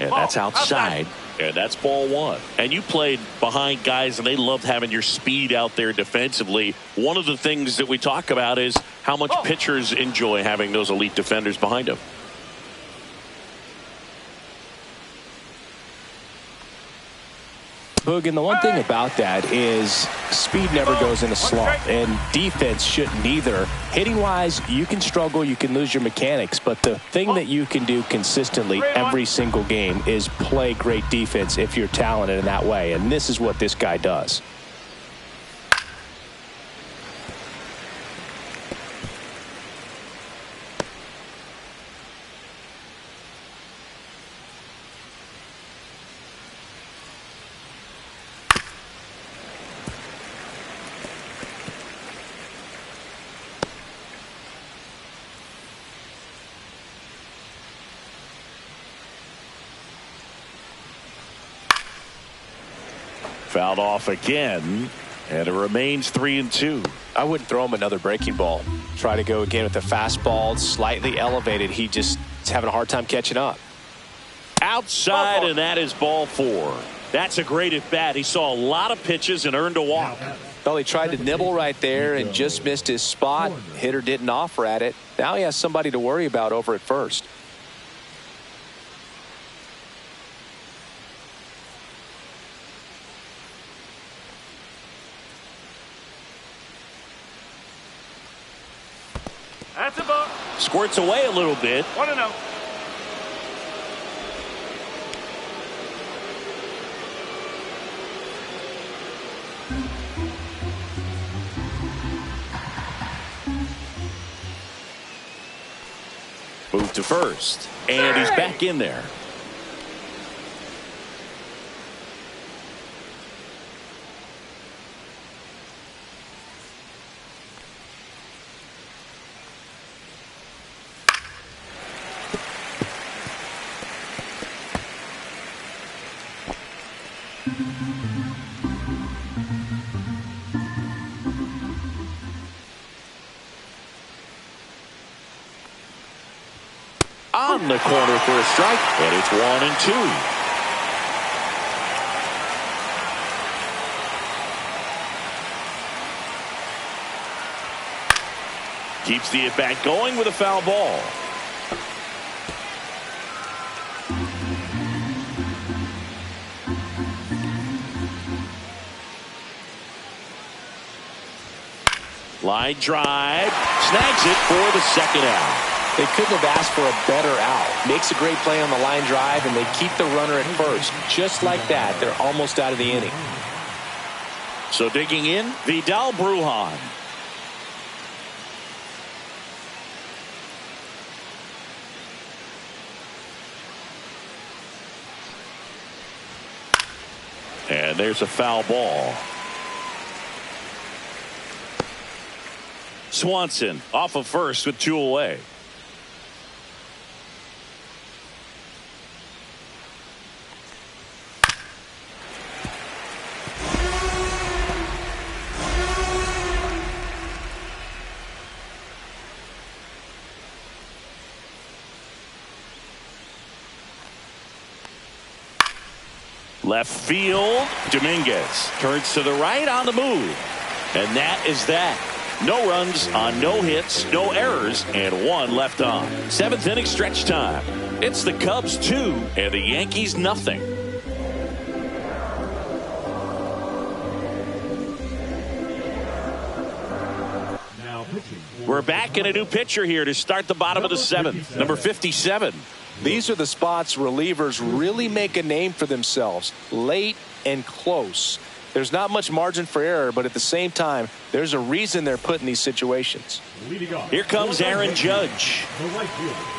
And that's outside. And that's ball one. And you played behind guys, and they loved having your speed out there defensively. One of the things that we talk about is how much pitchers enjoy having those elite defenders behind them. Boog, and the one thing about that is speed never goes in a slump, and defense shouldn't either. Hitting wise, you can struggle, you can lose your mechanics, but the thing that you can do consistently every single game is play great defense if you're talented in that way, and this is what this guy does. Fouled off again, and it remains 3-2. I wouldn't throw him another breaking ball. Try to go again with the fastball, slightly elevated. He just is having a hard time catching up. Outside, and that is ball 4. That's a great at bat. He saw a lot of pitches and earned a walk. Well, he tried to nibble right there and just missed his spot. Hitter didn't offer at it. Now he has somebody to worry about over at first. That's a ball. Squirts away a little bit. 1-0. Move to first, and he's back in there. On the corner for a strike, and it's 1-2. Keeps the at bat going with a foul ball. Line drive, snags it for the second out. They couldn't have asked for a better out. Makes a great play on the line drive, and they keep the runner at first. Just like that, they're almost out of the inning. So digging in, Vidal Brujan. And there's a foul ball. Swanson off of first with 2 away. Left field, Dominguez turns to the right on the move. And that is that. No runs on no hits, no errors, and 1 left on. 7th inning stretch time. It's the Cubs 2 and the Yankees nothing. We're back in a new pitcher here to start the bottom of the seventh. Number 57. These are the spots relievers really make a name for themselves. Late and close. There's not much margin for error, but at the same time, there's a reason they're put in these situations. Here comes Aaron Judge.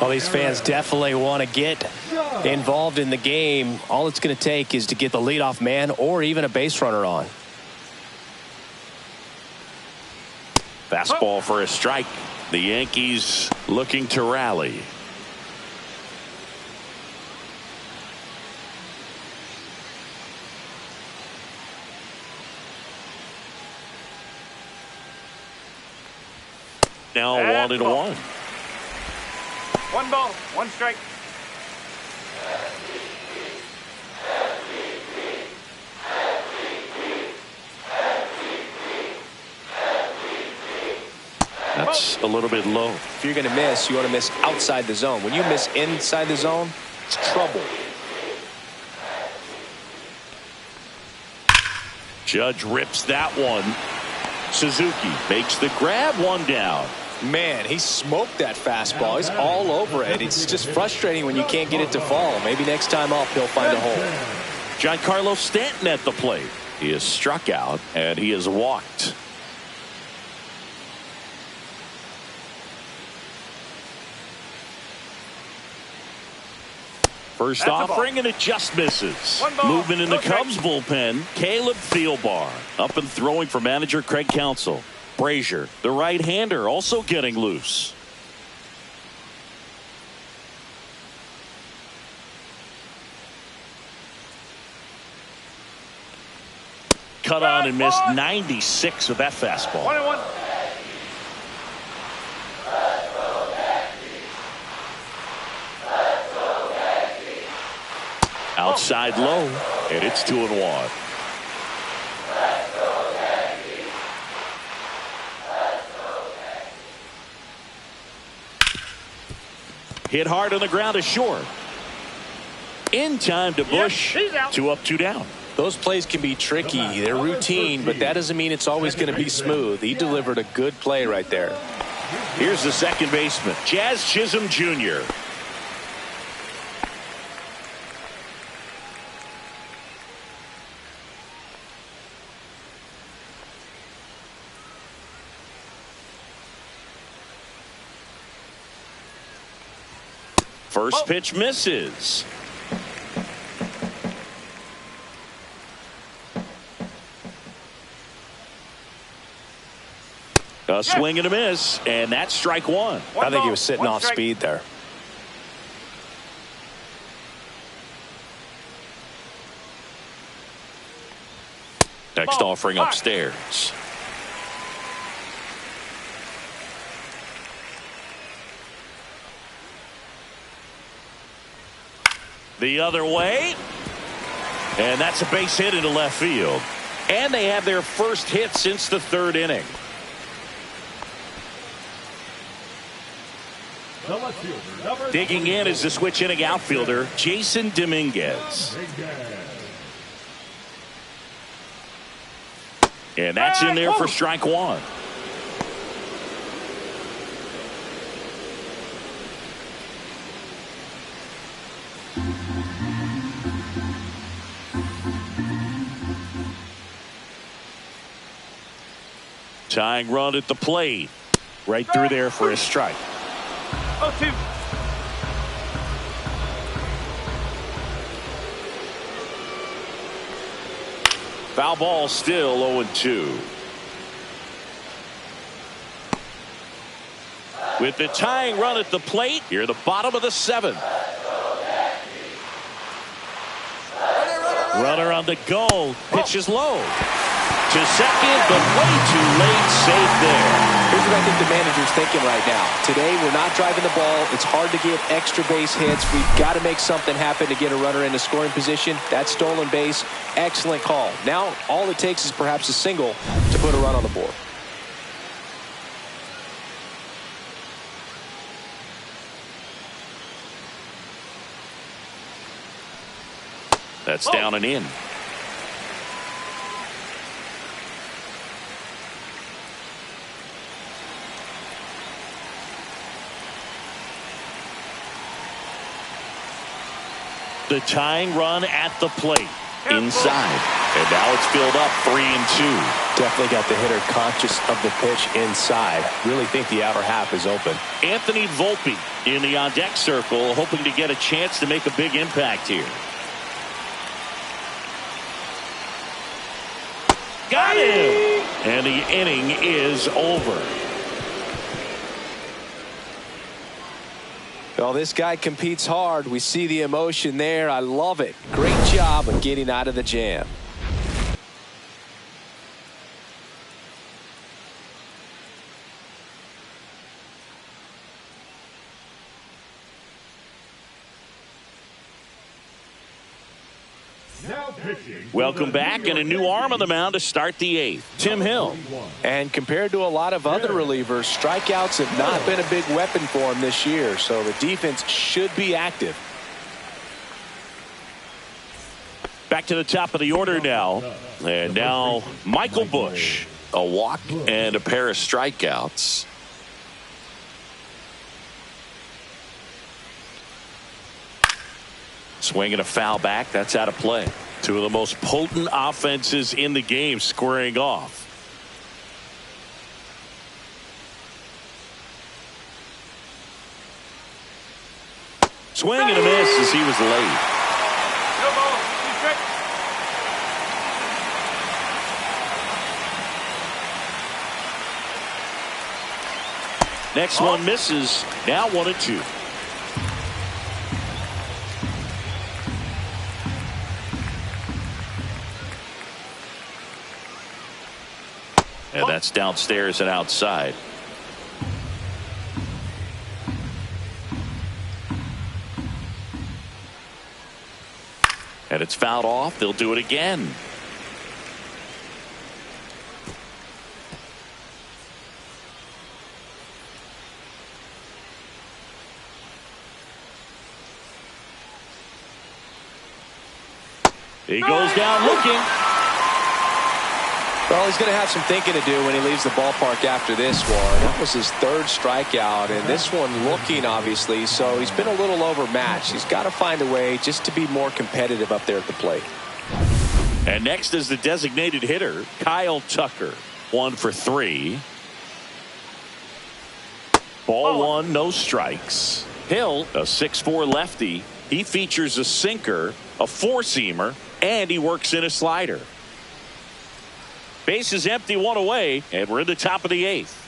Well, these fans definitely want to get involved in the game. All it's going to take is to get the leadoff man or even a base runner on. Fastball for a strike. The Yankees looking to rally. Now 1-1. 1 ball, 1 strike. That's a little bit low. If you're going to miss, you want to miss outside the zone. When you miss inside the zone, it's trouble. Judge rips that one. Suzuki makes the grab, 1 down. Man, he smoked that fastball. He's all over it. It's just frustrating when you can't get it to fall. Maybe next time up he'll find a hole. Giancarlo Stanton at the plate. He is struck out and he is walked. First offering, and it just misses. Movement in the Cubs bullpen. Caleb Thielbar up and throwing for manager Craig Counsell. Brazier, the right-hander, also getting loose. Cut on and missed 96 of that fastball. 1-1. Outside low, and it's 2-1. Hit hard on the ground is short. In time to Bush. Yep, 2 up, 2 down. Those plays can be tricky. They're routine, but that doesn't mean it's always going to be smooth. He delivered a good play right there. Here's the second baseman, Jazz Chisholm Jr. First pitch misses. A swing and a miss, and that's strike 1. I think he was sitting off speed there. Next offering upstairs. The other way. And that's a base hit into left field. And they have their first hit since the 3rd inning. Digging in is the switch inning outfielder, Jason Dominguez. And that's in there for strike 1. Tying run at the plate. Right through there for a strike. 0-2. Foul ball, still 0-2. With the tying run at the plate, here at the bottom of the 7th. Runner on the go. Pitch is low. To second, but way too late. Safe there. Here's what I think the manager's thinking right now. Today, we're not driving the ball. It's hard to get extra base hits. We've got to make something happen to get a runner into scoring position. That stolen base, excellent call. Now, all it takes is perhaps a single to put a run on the board. That's down and in. The tying run at the plate. Inside. And now it's filled up 3-2. Definitely got the hitter conscious of the pitch inside. Really think the outer half is open. Anthony Volpe in the on-deck circle, hoping to get a chance to make a big impact here. Got him! And the inning is over. Well, this guy competes hard. We see the emotion there. I love it. Great job of getting out of the jam. Welcome back, and a new arm on the mound to start the eighth. Tim Hill. And compared to a lot of other relievers, strikeouts have not been a big weapon for him this year, so the defense should be active. Back to the top of the order now. And now Michael Busch. A walk and a pair of strikeouts. Swinging a foul back. That's out of play. Two of the most potent offenses in the game squaring off. Swing and a miss as he was late. Next one misses. Now 1-2. And that's downstairs and outside. And it's fouled off. They'll do it again. He goes down looking. Well, he's going to have some thinking to do when he leaves the ballpark after this one. That was his third strikeout, and this one looking, obviously, so he's been a little overmatched. He's got to find a way just to be more competitive up there at the plate. And next is the designated hitter, Kyle Tucker. 1 for 3. Ball one, no strikes. Hill, a 6'4" lefty. He features a sinker, a four-seamer, and he works in a slider. Base is empty, one away, and we're in the top of the eighth.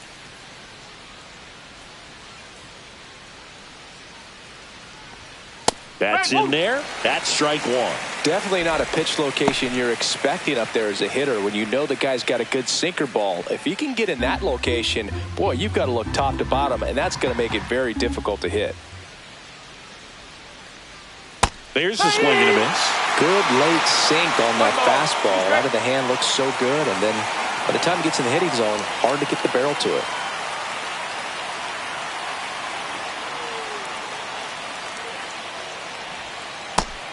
That's in there. That's strike one. Definitely not a pitch location you're expecting up there as a hitter when you know the guy's got a good sinker ball. If he can get in that location, boy, you've got to look top to bottom, and that's going to make it very difficult to hit. There's the swing and a miss. Good late sink on that fastball. Out of the hand looks so good, and then by the time it gets in the hitting zone, hard to get the barrel to it.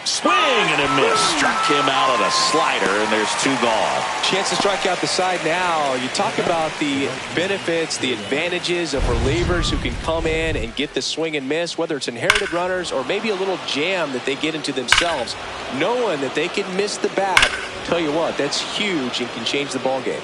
Swing and a miss. Struck him out on a slider, and there's 2 gone. Chance to strike out the side now. You talk about the benefits, the advantages of relievers who can come in and get the swing and miss, whether it's inherited runners or maybe a little jam that they get into themselves, knowing that they can miss the bat. Tell you what, that's huge and can change the ball game.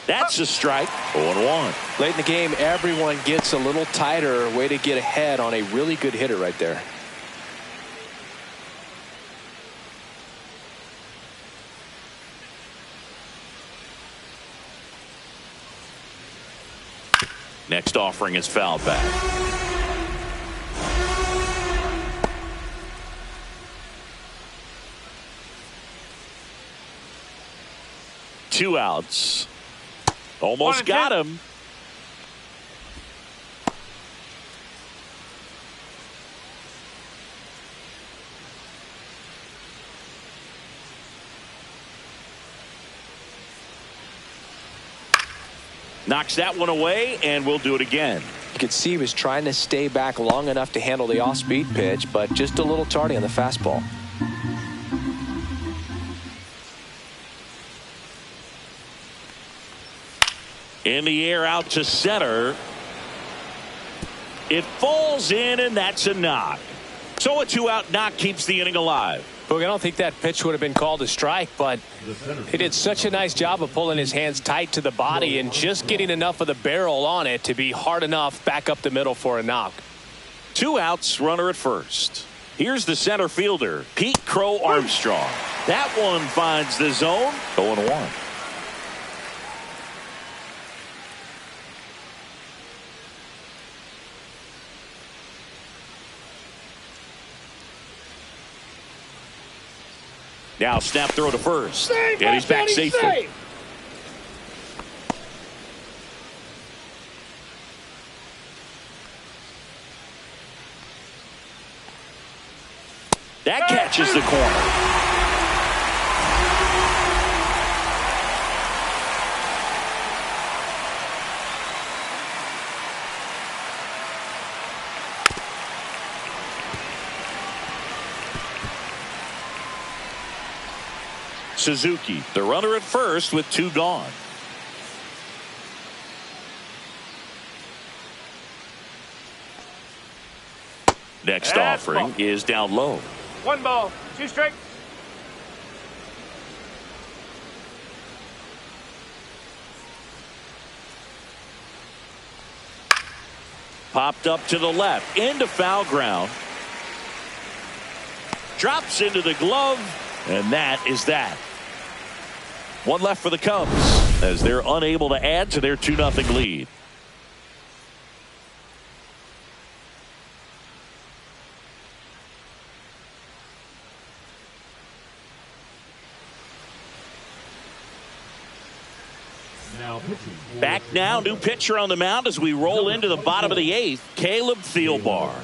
That's a strike. 0-1. Late in the game, everyone gets a little tighter. Way to get ahead on a really good hitter right there. Next offering is fouled back. Two outs. Almost got him. Knocks that one away, and we'll do it again. You could see he was trying to stay back long enough to handle the off-speed pitch, but just a little tardy on the fastball. In the air out to center. It falls in, and that's a knock. So a 2-out knock keeps the inning alive. Look, I don't think that pitch would have been called a strike, but he did such a nice job of pulling his hands tight to the body and just getting enough of the barrel on it to be hard enough back up the middle for a knock. 2 outs, runner at first. Here's the center fielder, Pete Crow Armstrong. That one finds the zone. 0-1. Now snap throw to first. And he's back safely. That catches the corner. Suzuki, the runner at first with 2 gone. Next offering is down low. 1 ball, 2 strikes. Popped up to the left, into foul ground. Drops into the glove, and that is that. 1 left for the Cubs as they're unable to add to their 2-0 lead. Back now, new pitcher on the mound as we roll into the bottom of the 8th, Caleb Thielbar.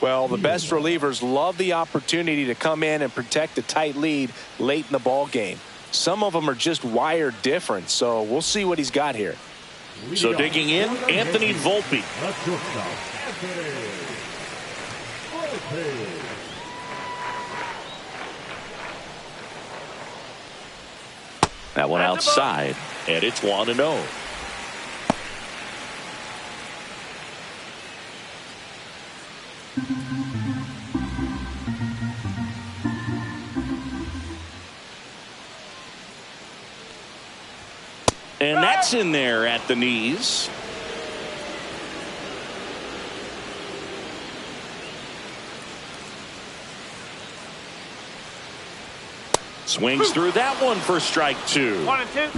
Well, the best relievers love the opportunity to come in and protect a tight lead late in the ball game. Some of them are just wired different, so we'll see what he's got here. So digging in, Anthony Volpe. That one outside, and it's 1-0. And that's in there at the knees. Swings through that one for strike 2. 1-2.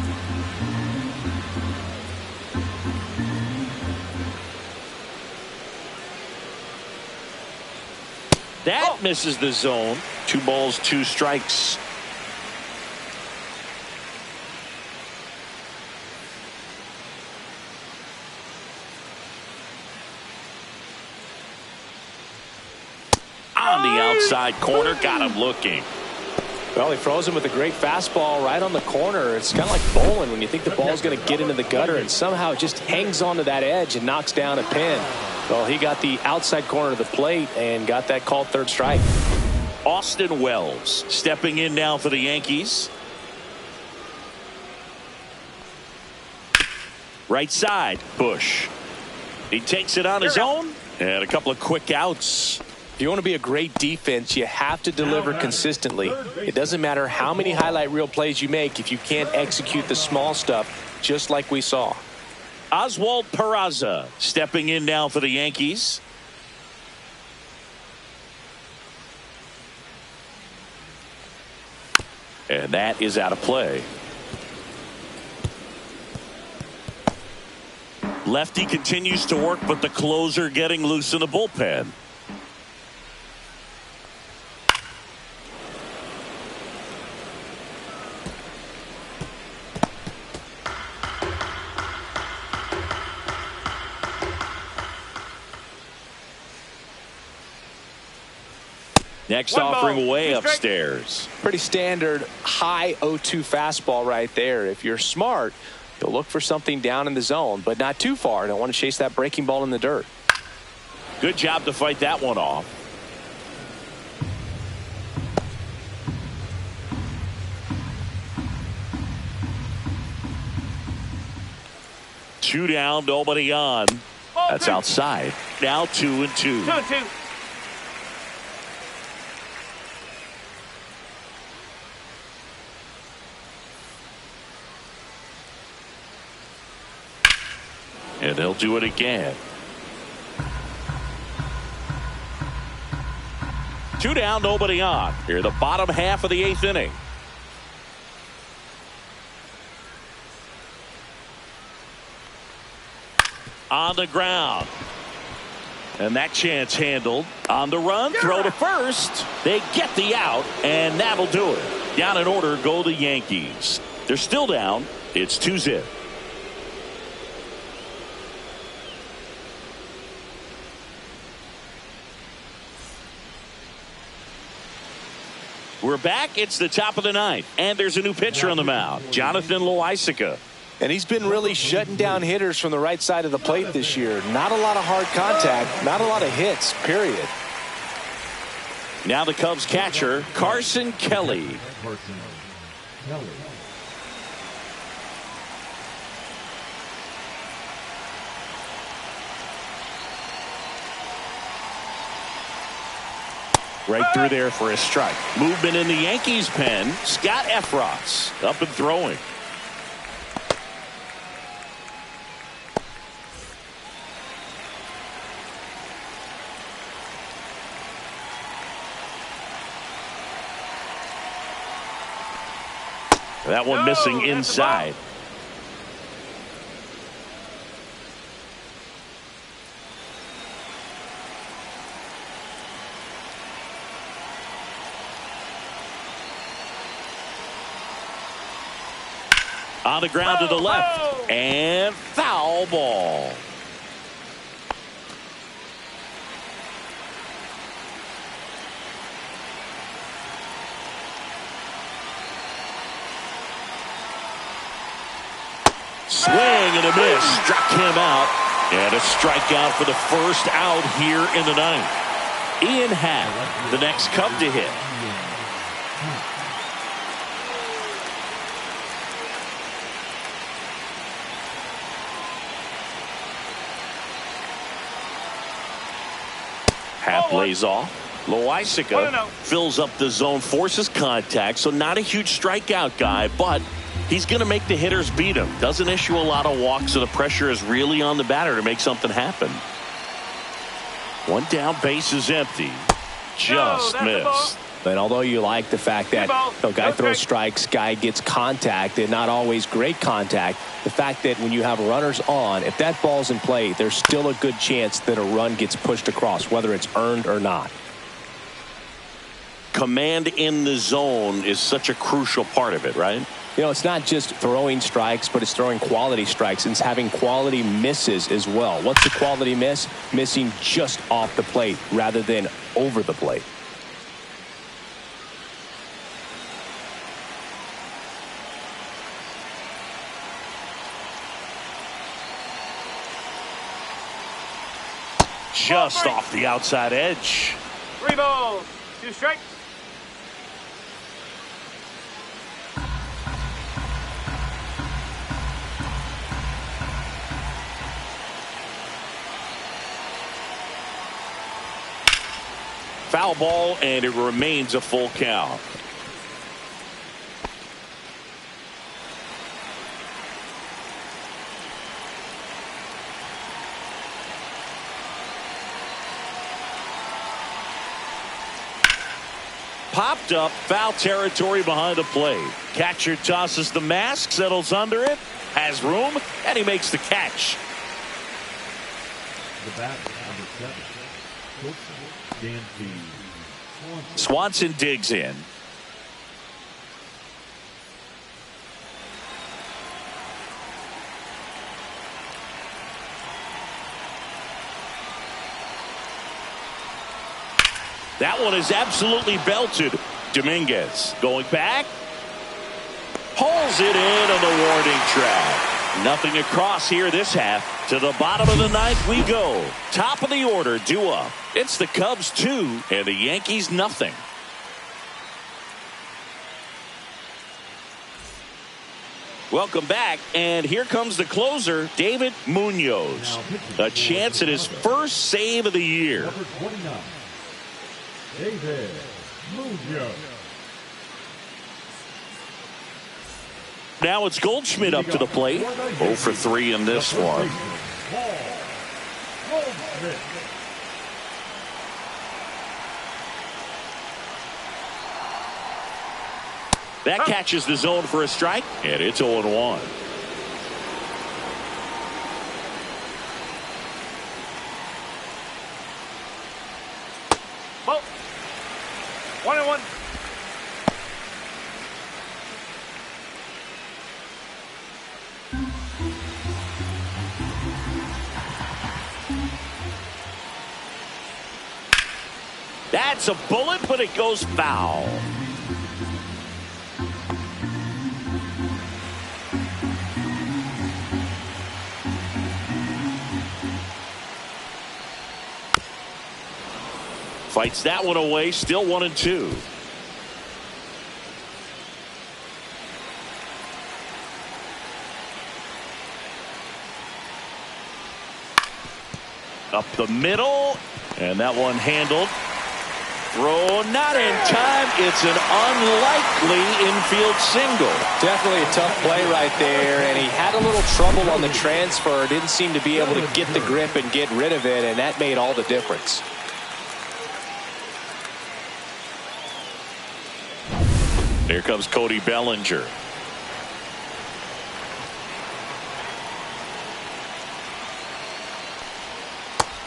That misses the zone. 2 balls, 2 strikes. On the outside corner, got him looking. Well, he froze him with a great fastball right on the corner. It's kind of like bowling when you think the ball's going to get into the gutter and somehow it just hangs onto that edge and knocks down a pin. Well, he got the outside corner of the plate and got that called 3rd strike. Austin Wells stepping in now for the Yankees. Right side, Bush. He takes it on his own, and a couple of quick outs. If you want to be a great defense, you have to deliver consistently. It doesn't matter how many highlight reel plays you make if you can't execute the small stuff, just like we saw. Oswald Peraza stepping in now for the Yankees. And that is out of play. Lefty continues to work, but the closer getting loose in the bullpen. Next offering way upstairs. Pretty standard high 0-2 fastball right there. If you're smart, you'll look for something down in the zone, but not too far. Don't want to chase that breaking ball in the dirt. Good job to fight that one off. 2 down, nobody on. That's outside. Now 2-2. 2-2. And they'll do it again. 2 down, nobody on. Here, the bottom half of the 8th inning. On the ground. And that chance handled. On the run, throw to first. They get the out, and that'll do it. Down in order go the Yankees. They're still down. It's 2-0. We're back. It's the top of the 9th, and there's a new pitcher on the mound, Jonathan Loaisiga. And he's been really shutting down hitters from the right side of the plate this year. Not a lot of hard contact, not a lot of hits, period. Now the Cubs catcher, Carson Kelly. Right through there for a strike. Movement in the Yankees pen. Scott Efros up and throwing. That one missing inside. On the ground to the left. And foul ball. Swing and a miss. Struck him out. And a strikeout for the first out here in the 9th. Ian Happ, the next Cub to hit. Happ lays off. Loaisiga fills up the zone, forces contact, so not a huge strikeout guy, but he's going to make the hitters beat him. Doesn't issue a lot of walks, so the pressure is really on the batter to make something happen. 1 down, base is empty. Just missed. And although you like the fact that guy throws strikes, guy gets contact, and not always great contact, the fact that when you have runners on, if that ball's in play, there's still a good chance that a run gets pushed across, whether it's earned or not. Command in the zone is such a crucial part of it, right? You know, it's not just throwing strikes, but it's throwing quality strikes, and it's having quality misses as well. What's the quality miss? Missing just off the plate rather than over the plate. Just off the outside edge. 3 balls, 2 strikes. Foul ball, and it remains a full count. Popped up, foul territory behind the plate. Catcher tosses the mask, settles under it, has room, and he makes the catch. The bat, number 7, Swanson digs in. That one is absolutely belted. Dominguez going back. Pulls it in on the warning track. Nothing across here this half. To the bottom of the 9th we go. Top of the order due up. It's the Cubs 2 and the Yankees nothing. Welcome back, and here comes the closer, David Munoz. A chance at his first save of the year. Number 29, David Munoz. Now it's Goldschmidt up to the plate. 0 for 3 in this one. That catches the zone for a strike, and it's 0-1. Ball. 1-1. That's a bullet, but it goes foul. Fights that one away, still 1-2. Up the middle, and that one handled. Throw not in time. It's an unlikely infield single. Definitely a tough play right there, and he had a little trouble on the transfer. Didn't seem to be able to get the grip and get rid of it, and that made all the difference. Here comes Cody Bellinger.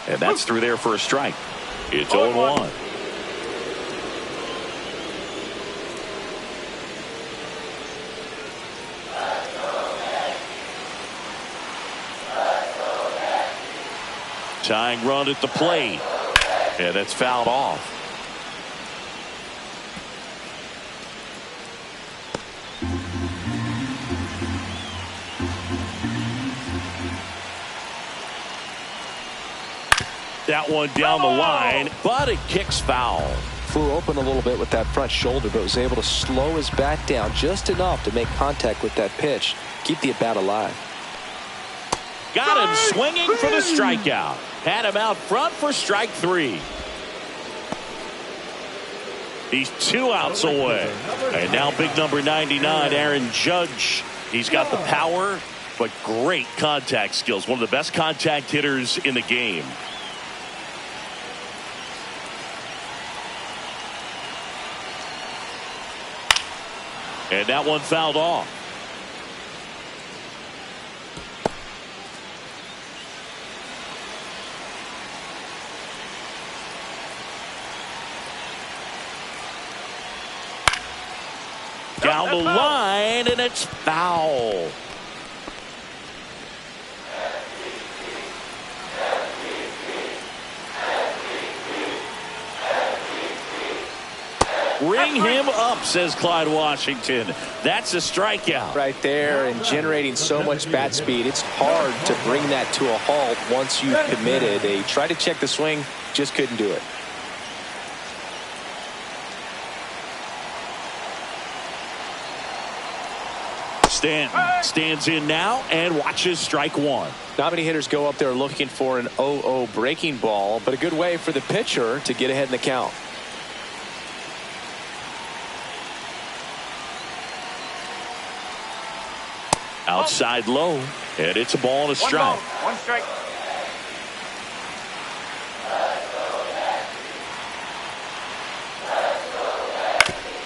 And that's through there for a strike. It's 0-1. Tying run at the plate. And that's fouled off. That one down the line, but it kicks foul. Flew open a little bit with that front shoulder, but was able to slow his bat down just enough to make contact with that pitch. Keep the at-bat alive. Got him swinging for the strikeout. Had him out front for strike 3. He's 2 outs away. And now big number 99, Aaron Judge. He's got the power, but great contact skills. One of the best contact hitters in the game. And that one fouled off. Down the line, and it's foul. Ring him up, says Clyde Washington. That's a strikeout. Right there, and generating so much bat speed, it's hard to bring that to a halt once you've committed. They tried to check the swing, just couldn't do it. Stanton stands in now and watches strike 1. Not many hitters go up there looking for an 0-0 breaking ball, but a good way for the pitcher to get ahead in the count. Outside low, and it's a ball and a strike. 1 strike.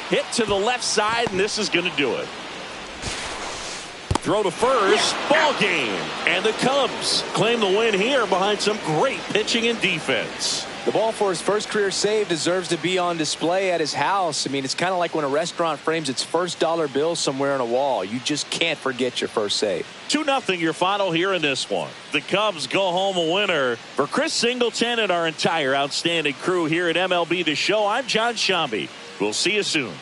Hit to the left side, and this is going to do it. Throw to first, ball game. And the Cubs claim the win here behind some great pitching and defense. The ball for his first career save deserves to be on display at his house. I mean, it's kind of like when a restaurant frames its first dollar bill somewhere on a wall. You just can't forget your first save. 2-0 your final here in this one. The Cubs go home a winner. For Chris Singleton and our entire outstanding crew here at MLB The Show, I'm John Shambi. We'll see you soon.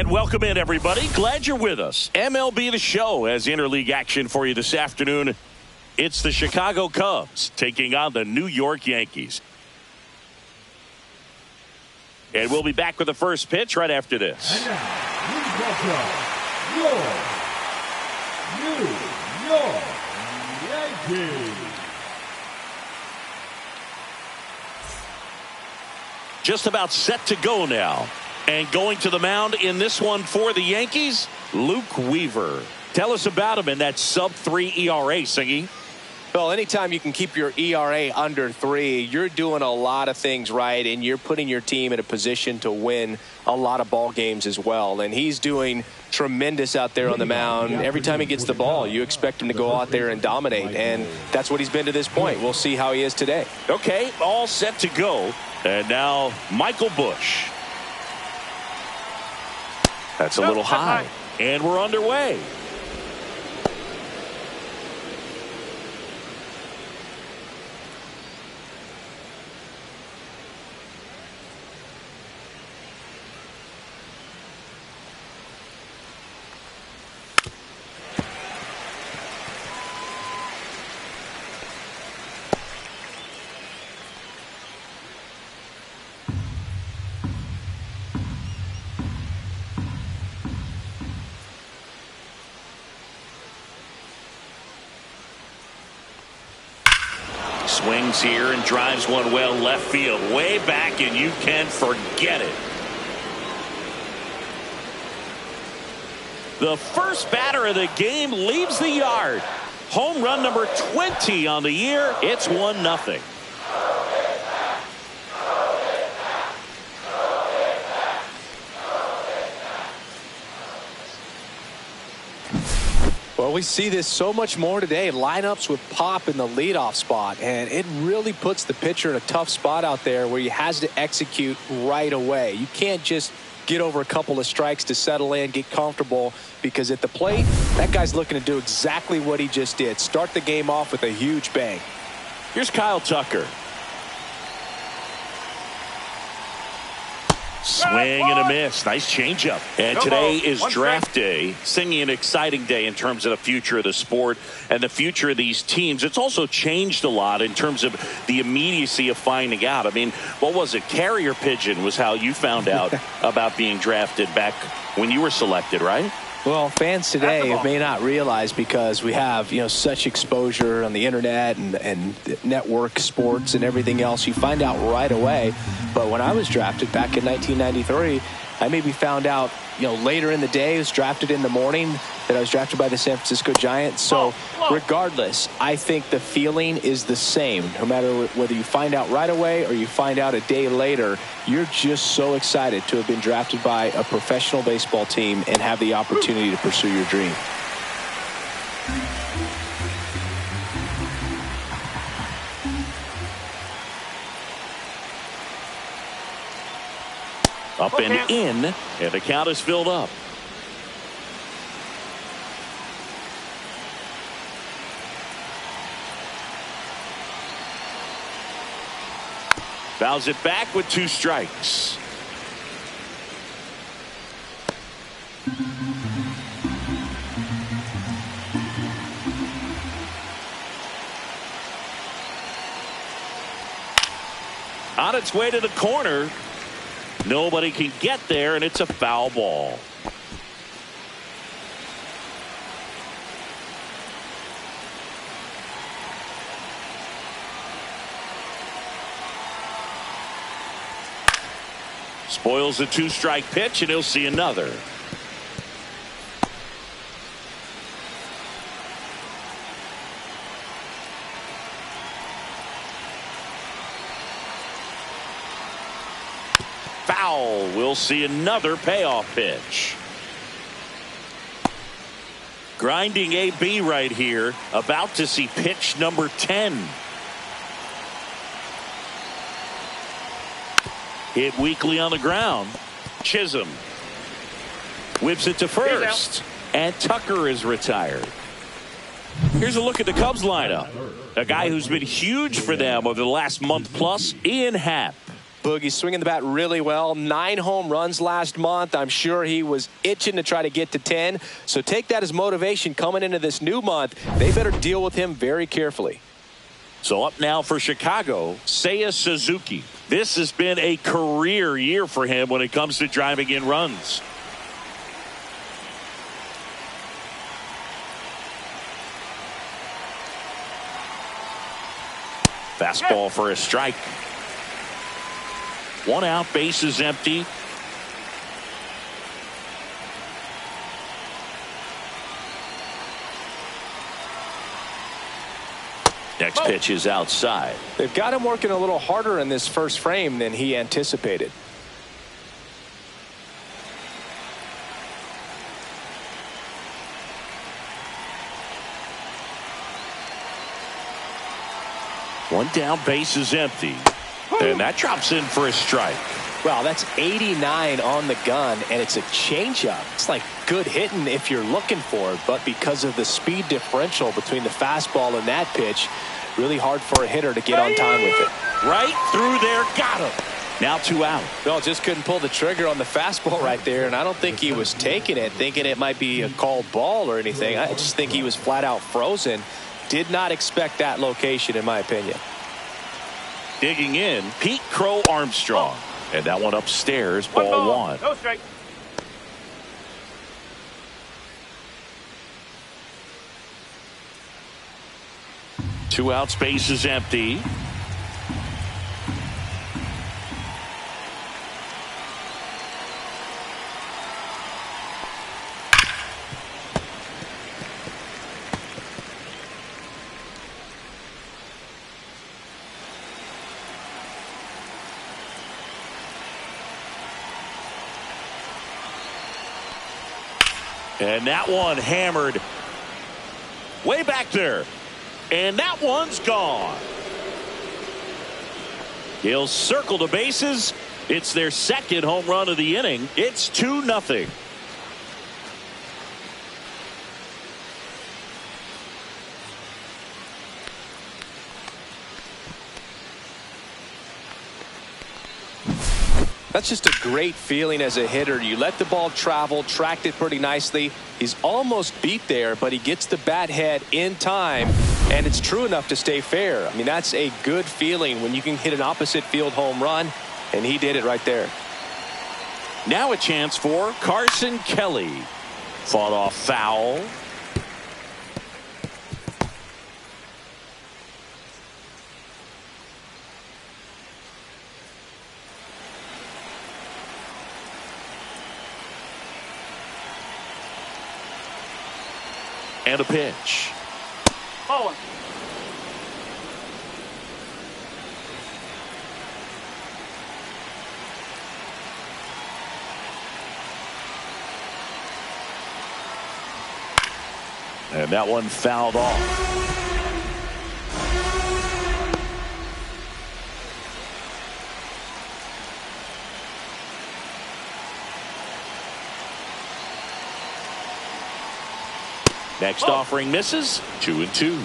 And welcome in, everybody. Glad you're with us. MLB The Show has interleague action for you this afternoon. It's the Chicago Cubs taking on the New York Yankees. And we'll be back with the first pitch right after this. And now, your New York Yankees. Just about set to go now. And going to the mound in this one for the Yankees, Luke Weaver. Tell us about him in that sub-3 ERA, Singy. Well, anytime you can keep your ERA under 3, you're doing a lot of things right, and you're putting your team in a position to win a lot of ball games as well. And he's doing tremendous out there on the mound. Every time he gets the ball, you expect him to go out there and dominate, and that's what he's been to this point. We'll see how he is today. Okay, all set to go. And now Michael Busch. That's a little high. And we're underway. Swings here and drives one well left field, way back, and you can forget it. The first batter of the game leaves the yard. Home run number 20 on the year. It's 1-0. Well, we see this so much more today. Lineups with pop in the leadoff spot, and it really puts the pitcher in a tough spot out there where he has to execute right away. You can't just get over a couple of strikes to settle in, get comfortable, because at the plate, that guy's looking to do exactly what he just did. Start the game off with a huge bang. Here's Kyle Tucker. Swing and a miss. Nice changeup. And today is draft day. Singing an exciting day in terms of the future of the sport and the future of these teams. It's also changed a lot in terms of the immediacy of finding out. I mean, what was it? Carrier pigeon was how you found out about being drafted back when you were selected, right? Well, fans today may not realize, because we have, such exposure on the internet and network sports and everything else. You find out right away. But when I was drafted back in 1993, I maybe found out, later in the day. I was drafted in the morning that I was drafted by the San Francisco Giants. So regardless, I think the feeling is the same. No matter whether you find out right away or you find out a day later, you're just so excited to have been drafted by a professional baseball team and have the opportunity to pursue your dream. Up and in, and the count is filled up. Fouls it back with 2 strikes. On its way to the corner. Nobody can get there, and it's a foul ball. Spoils the 2-strike pitch, and he'll see another. Foul. We'll see another payoff pitch. Grinding AB right here. About to see pitch number 10. Hit weakly on the ground. Chisholm whips it to first. And Tucker is retired. Here's a look at the Cubs lineup. A guy who's been huge for them over the last month plus, Ian Happ. Boogie swinging the bat really well. 9 home runs last month. I'm sure he was itching to try to get to 10. So take that as motivation coming into this new month. They better deal with him very carefully. So up now for Chicago, Seiya Suzuki. This has been a career year for him when it comes to driving in runs. Fastball for a strike. 1 out, base is empty. Next pitch is outside. They've got him working a little harder in this first frame than he anticipated. One down, base is empty. And that drops in for a strike. Wow, that's 89 on the gun, and it's a changeup. It's like good hitting if you're looking for it, but because of the speed differential between the fastball and that pitch, really hard for a hitter to get on time with it. Right through there, got him. Now 2 out. Well, just couldn't pull the trigger on the fastball right there, and I don't think he was taking it, thinking it might be a called ball or anything. I just think he was flat out frozen. Did not expect that location, in my opinion. Digging in, Pete Crow Armstrong. And that one upstairs, ball 1. No strike. Two outs, base is empty. And that one hammered way back there. And that one's gone. He'll circle the bases. It's their second home run of the inning. It's 2-0. That's just a great feeling as a hitter. You let the ball travel, tracked it pretty nicely. He's almost beat there, but he gets the bat head in time, and it's true enough to stay fair. I mean, that's a good feeling when you can hit an opposite field home run, and he did it right there. Now a chance for Carson Kelly. Fought off foul. And a pitch. Ball 1. And that one fouled off. Next offering misses. 2-2.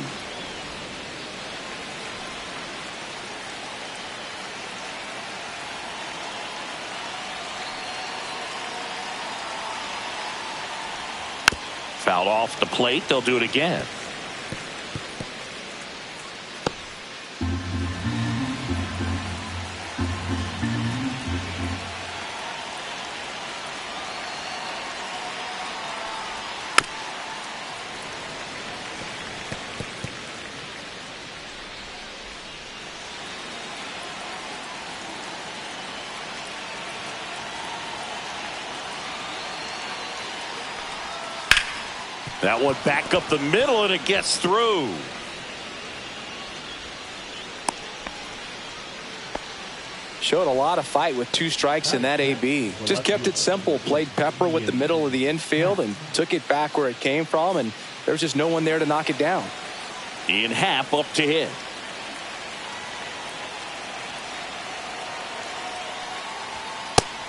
Fouled off the plate. They'll do it again. That one back up the middle, and it gets through. Showed a lot of fight with 2 strikes in that AB. Just kept it simple. Played pepper with the middle of the infield and took it back where it came from, and there was just no one there to knock it down. Ian Happ up to hit.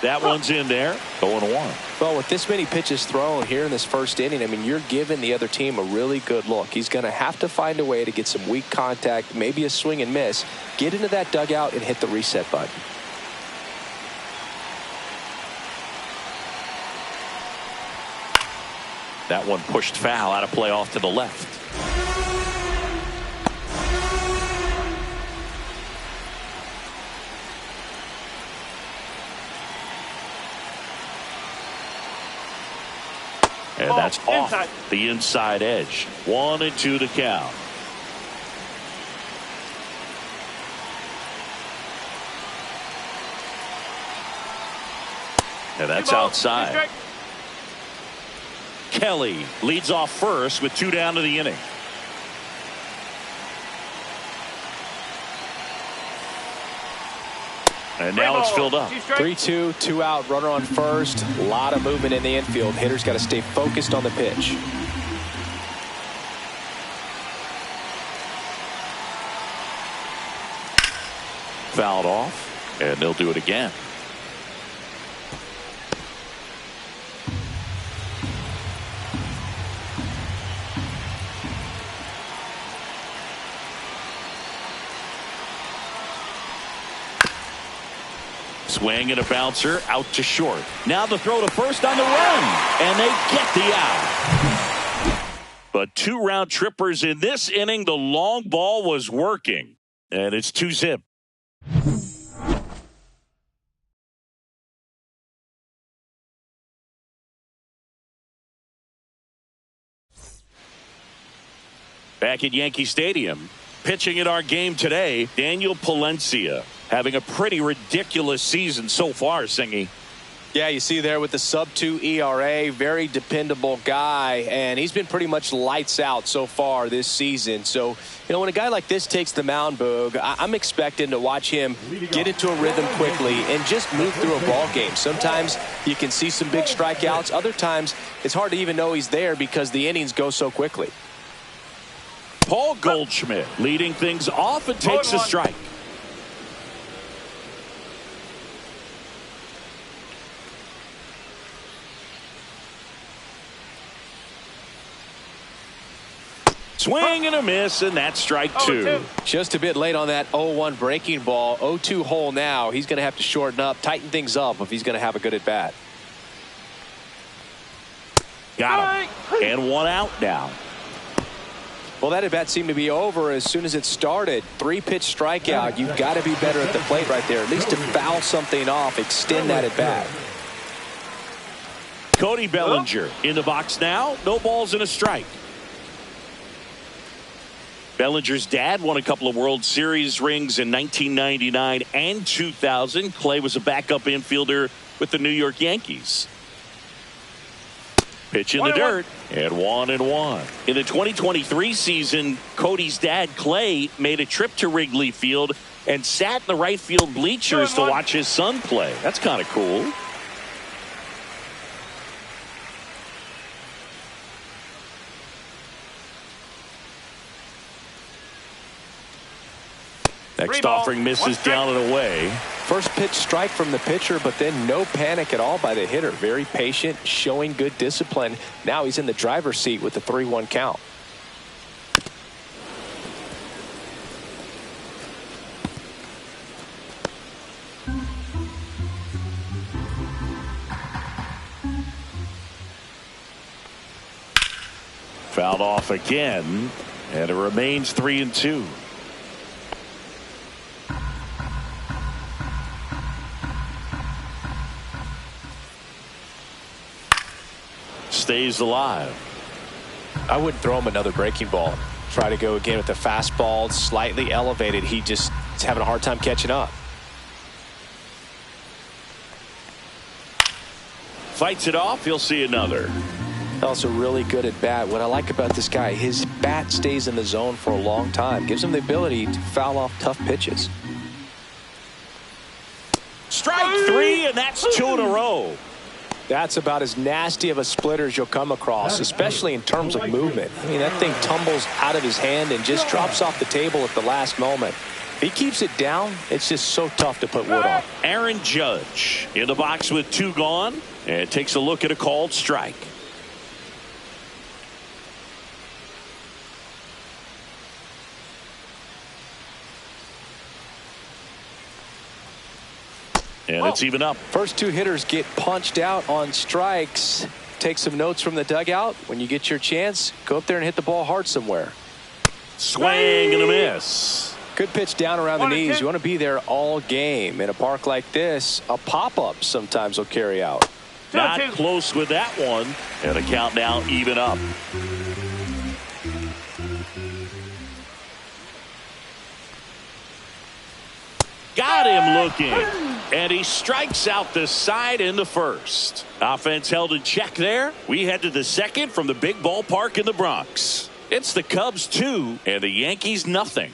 That one's in there. 0-1. Well, with this many pitches thrown here in this first inning, I mean, you're giving the other team a really good look. He's going to have to find a way to get some weak contact, maybe a swing and miss, get into that dugout and hit the reset button. That one pushed foul, out of play off to the left. And that's off the inside edge. 1-2 to count. And that's outside. Kelly leads off first with 2 down to the inning. And now it's filled up. 3-2, 2 out, runner on first. A lot of movement in the infield. Hitters got to stay focused on the pitch. Fouled off, and they'll do it again. Swing and a bouncer out to short. Now the throw to first on the run, and they get the out. But 2 round trippers in this inning. The long ball was working, and it's 2-zip. Back at Yankee Stadium, pitching in our game today, Daniel Palencia, having a pretty ridiculous season so far, Singy. Yeah, you see there with the sub-2 ERA, very dependable guy, and he's been pretty much lights out so far this season. So, you know, when a guy like this takes the mound, Boog, I'm expecting to watch him get into a rhythm quickly and just move through a ball game. Sometimes you can see some big strikeouts. Other times it's hard to even know he's there because the innings go so quickly. Paul Goldschmidt leading things off and takes a strike. Swing and a miss, and that's strike 2. Just a bit late on that 0-1 breaking ball. 0-2 hole now. He's going to have to shorten up, tighten things up if he's going to have a good at bat. Got him. And 1 out now. Well, that at bat seemed to be over as soon as it started. 3-pitch strikeout. You've got to be better at the plate right there, at least to foul something off, extend that at bat. Cody Bellinger in the box now. No balls and a strike. Bellinger's dad won a couple of World Series rings in 1999 and 2000. Clay was a backup infielder with the New York Yankees. Pitch in the dirt, and 1-1. In the 2023 season, Cody's dad, Clay, made a trip to Wrigley Field and sat in the right field bleachers to watch his son play. That's kind of cool. Next offering misses down and away. First pitch strike from the pitcher, but then no panic at all by the hitter. Very patient, showing good discipline. Now he's in the driver's seat with the 3-1 count. Fouled off again, and it remains 3-2. Stays alive. I wouldn't throw him another breaking ball. Try to go again with the fastball, slightly elevated. He just is having a hard time catching up. Fights it off. He'll see another. Also really good at bat. What I like about this guy, his bat stays in the zone for a long time. Gives him the ability to foul off tough pitches. Strike 3, and that's 2 in a row. That's about as nasty of a splitter as you'll come across, especially in terms of movement. I mean, that thing tumbles out of his hand and just drops off the table at the last moment. If he keeps it down, it's just so tough to put wood on. Aaron Judge in the box with 2 gone, and takes a look at a called strike. And it's even up. First 2 hitters get punched out on strikes. take some notes from the dugout. When you get your chance, go up there and hit the ball hard somewhere. Swing and a miss. Good pitch down around the knees. You want to be there all game. In a park like this, a pop-up sometimes will carry out. Not close with that one. And the count now even up. Got him looking. And he strikes out the side in the first. Offense held in check there. We head to the second from the big ballpark in the Bronx. It's the Cubs 2 and the Yankees nothing.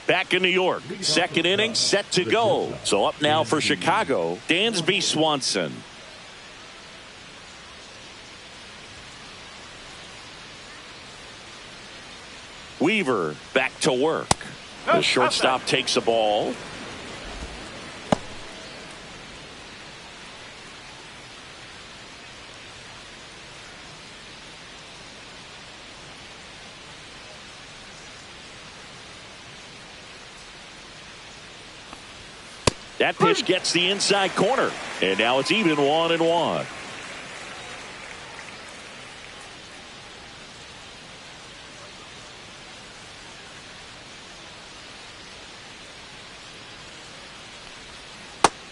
Back in New York, second inning set to go. So up now for Chicago, Dansby Swanson. Weaver back to work. The shortstop takes a ball. That pitch gets the inside corner. And now it's even 1-1.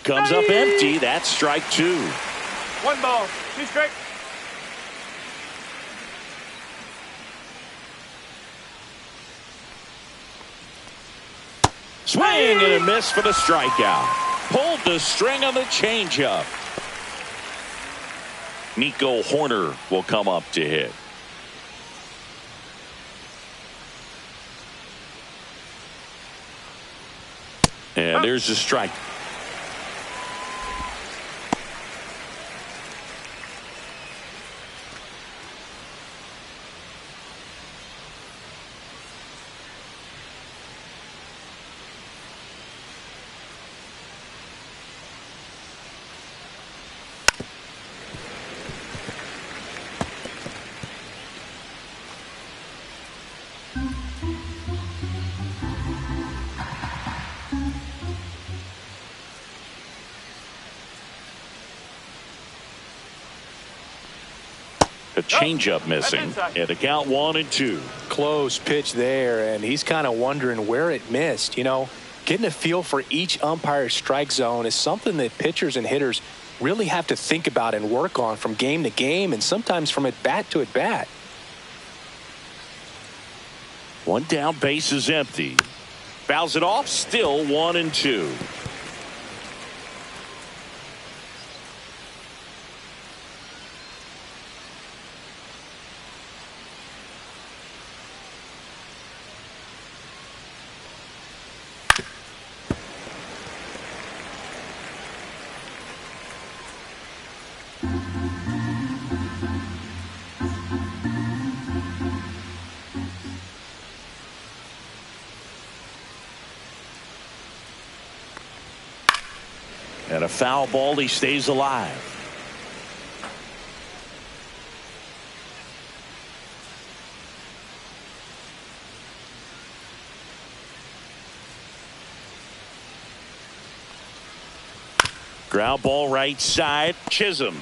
Comes up empty. That's strike 2. 1 ball, 2 strikes. Swing and a miss for the strikeout. Pulled the string on the changeup. Nico Horner will come up to hit. And there's the strike. A changeup missing, and the count 1-2. Close pitch there, and he's kind of wondering where it missed. You know, getting a feel for each umpire's strike zone is something that pitchers and hitters really have to think about and work on from game to game, and sometimes from at bat to at bat. One down, base is empty. Fouls it off, still 1-2. And a foul ball, he stays alive. Ground ball right side, Chisholm.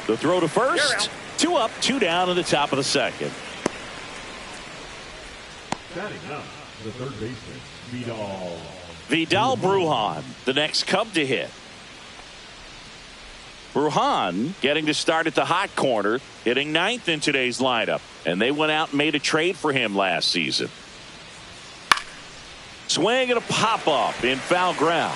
The throw to first. 2 up, 2 down in the top of the second. Standing up, the third baseman, Vidal Brujan, the next Cub to hit. Brujan getting to start at the hot corner, hitting 9th in today's lineup. And they went out and made a trade for him last season. Swing and a pop-up in foul ground.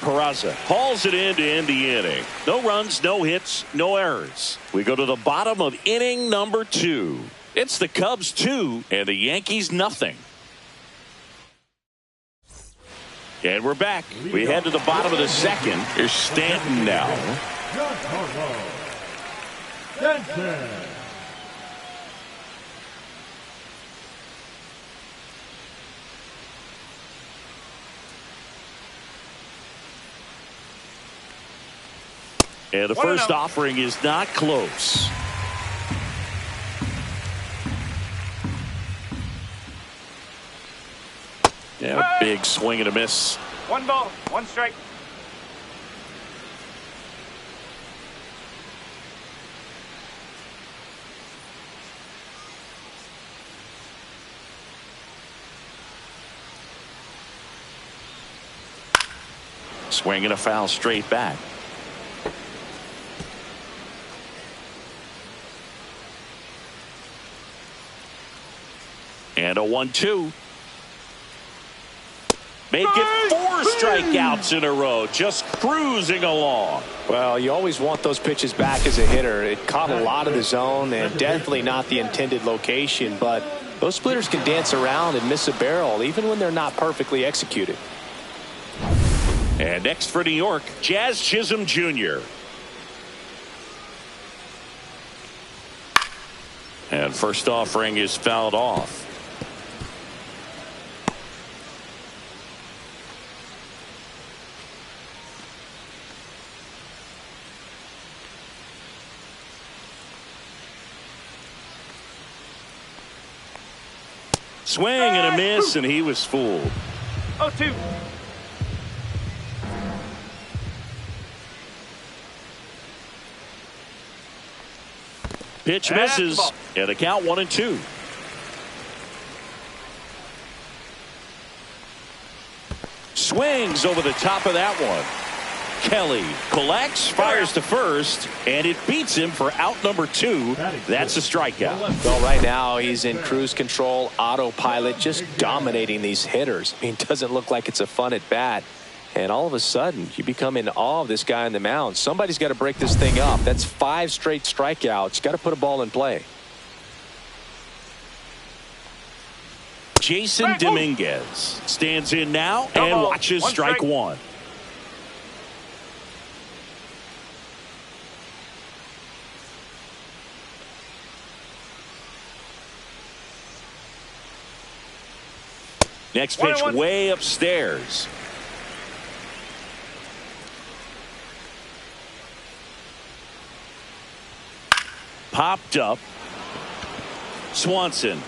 Peraza hauls it in to end the inning. No runs, no hits, no errors. We go to the bottom of inning number 2. It's the Cubs 2 and the Yankees nothing. And we're back. We head to the bottom of the second. Here's Stanton now. And the first offering is not close. Yeah, big swing and a miss. 1 ball, 1 strike. Swing and a foul straight back. And a 1-2. Make it 4 strikeouts in a row, just cruising along. Well, you always want those pitches back as a hitter. It caught a lot of the zone and definitely not the intended location, but those splitters can dance around and miss a barrel even when they're not perfectly executed. And next for New York, Jazz Chisholm Jr. And first offering is fouled off. Swing and a miss, and he was fooled. 0-2. Pitch misses, and the count 1-2. Swings over the top of that one. Kelly collects, fires to first, and it beats him for out number 2. That's a strikeout. Well, right now he's in cruise control, autopilot, just dominating these hitters. I mean, it doesn't look like it's a fun at bat. And all of a sudden, you become in awe of this guy on the mound. Somebody's got to break this thing up. That's 5 straight strikeouts. Got to put a ball in play. Jason Dominguez stands in now and watches strike 1. Next pitch way upstairs. Popped up. Swanson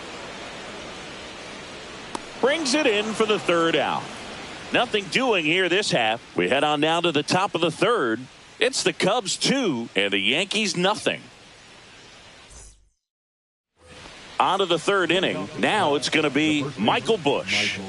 brings it in for the 3rd out. Nothing doing here this half. We head on down to the top of the 3rd. It's the Cubs 2 and the Yankees nothing. On to the 3rd inning. Now it's going to be Michael Busch.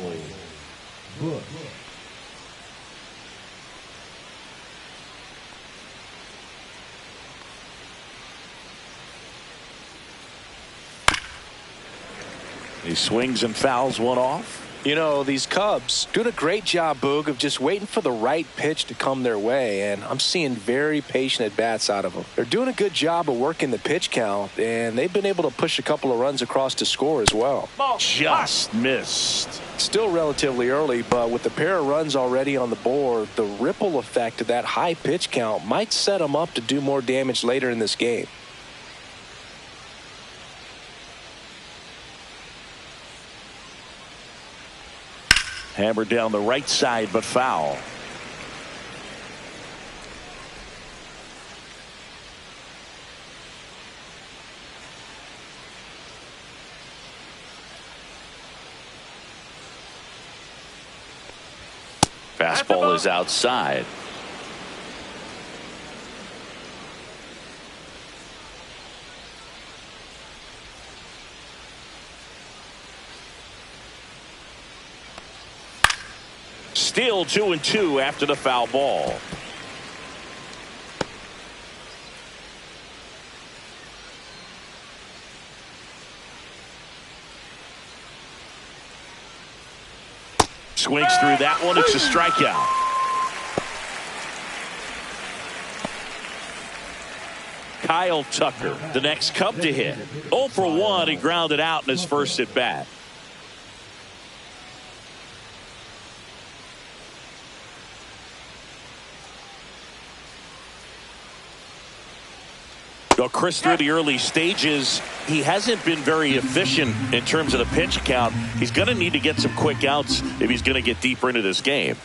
He swings and fouls one off. You know, these Cubs doing a great job, Boog, of just waiting for the right pitch to come their way, and I'm seeing very patient at-bats out of them. They're doing a good job of working the pitch count, and they've been able to push a couple of runs across to score as well. Just missed. Still relatively early, but with the pair of runs already on the board, the ripple effect of that high pitch count might set them up to do more damage later in this game. Hammered down the right side, but foul. Fastball is outside. Still 2-2 after the foul ball. Swings through that one. It's a strikeout. Kyle Tucker, the next Cub to hit. 0 for 1. He grounded out in his first at bat. Well, Chris, through the early stages, he hasn't been very efficient in terms of the pitch count. He's going to need to get some quick outs if he's going to get deeper into this game.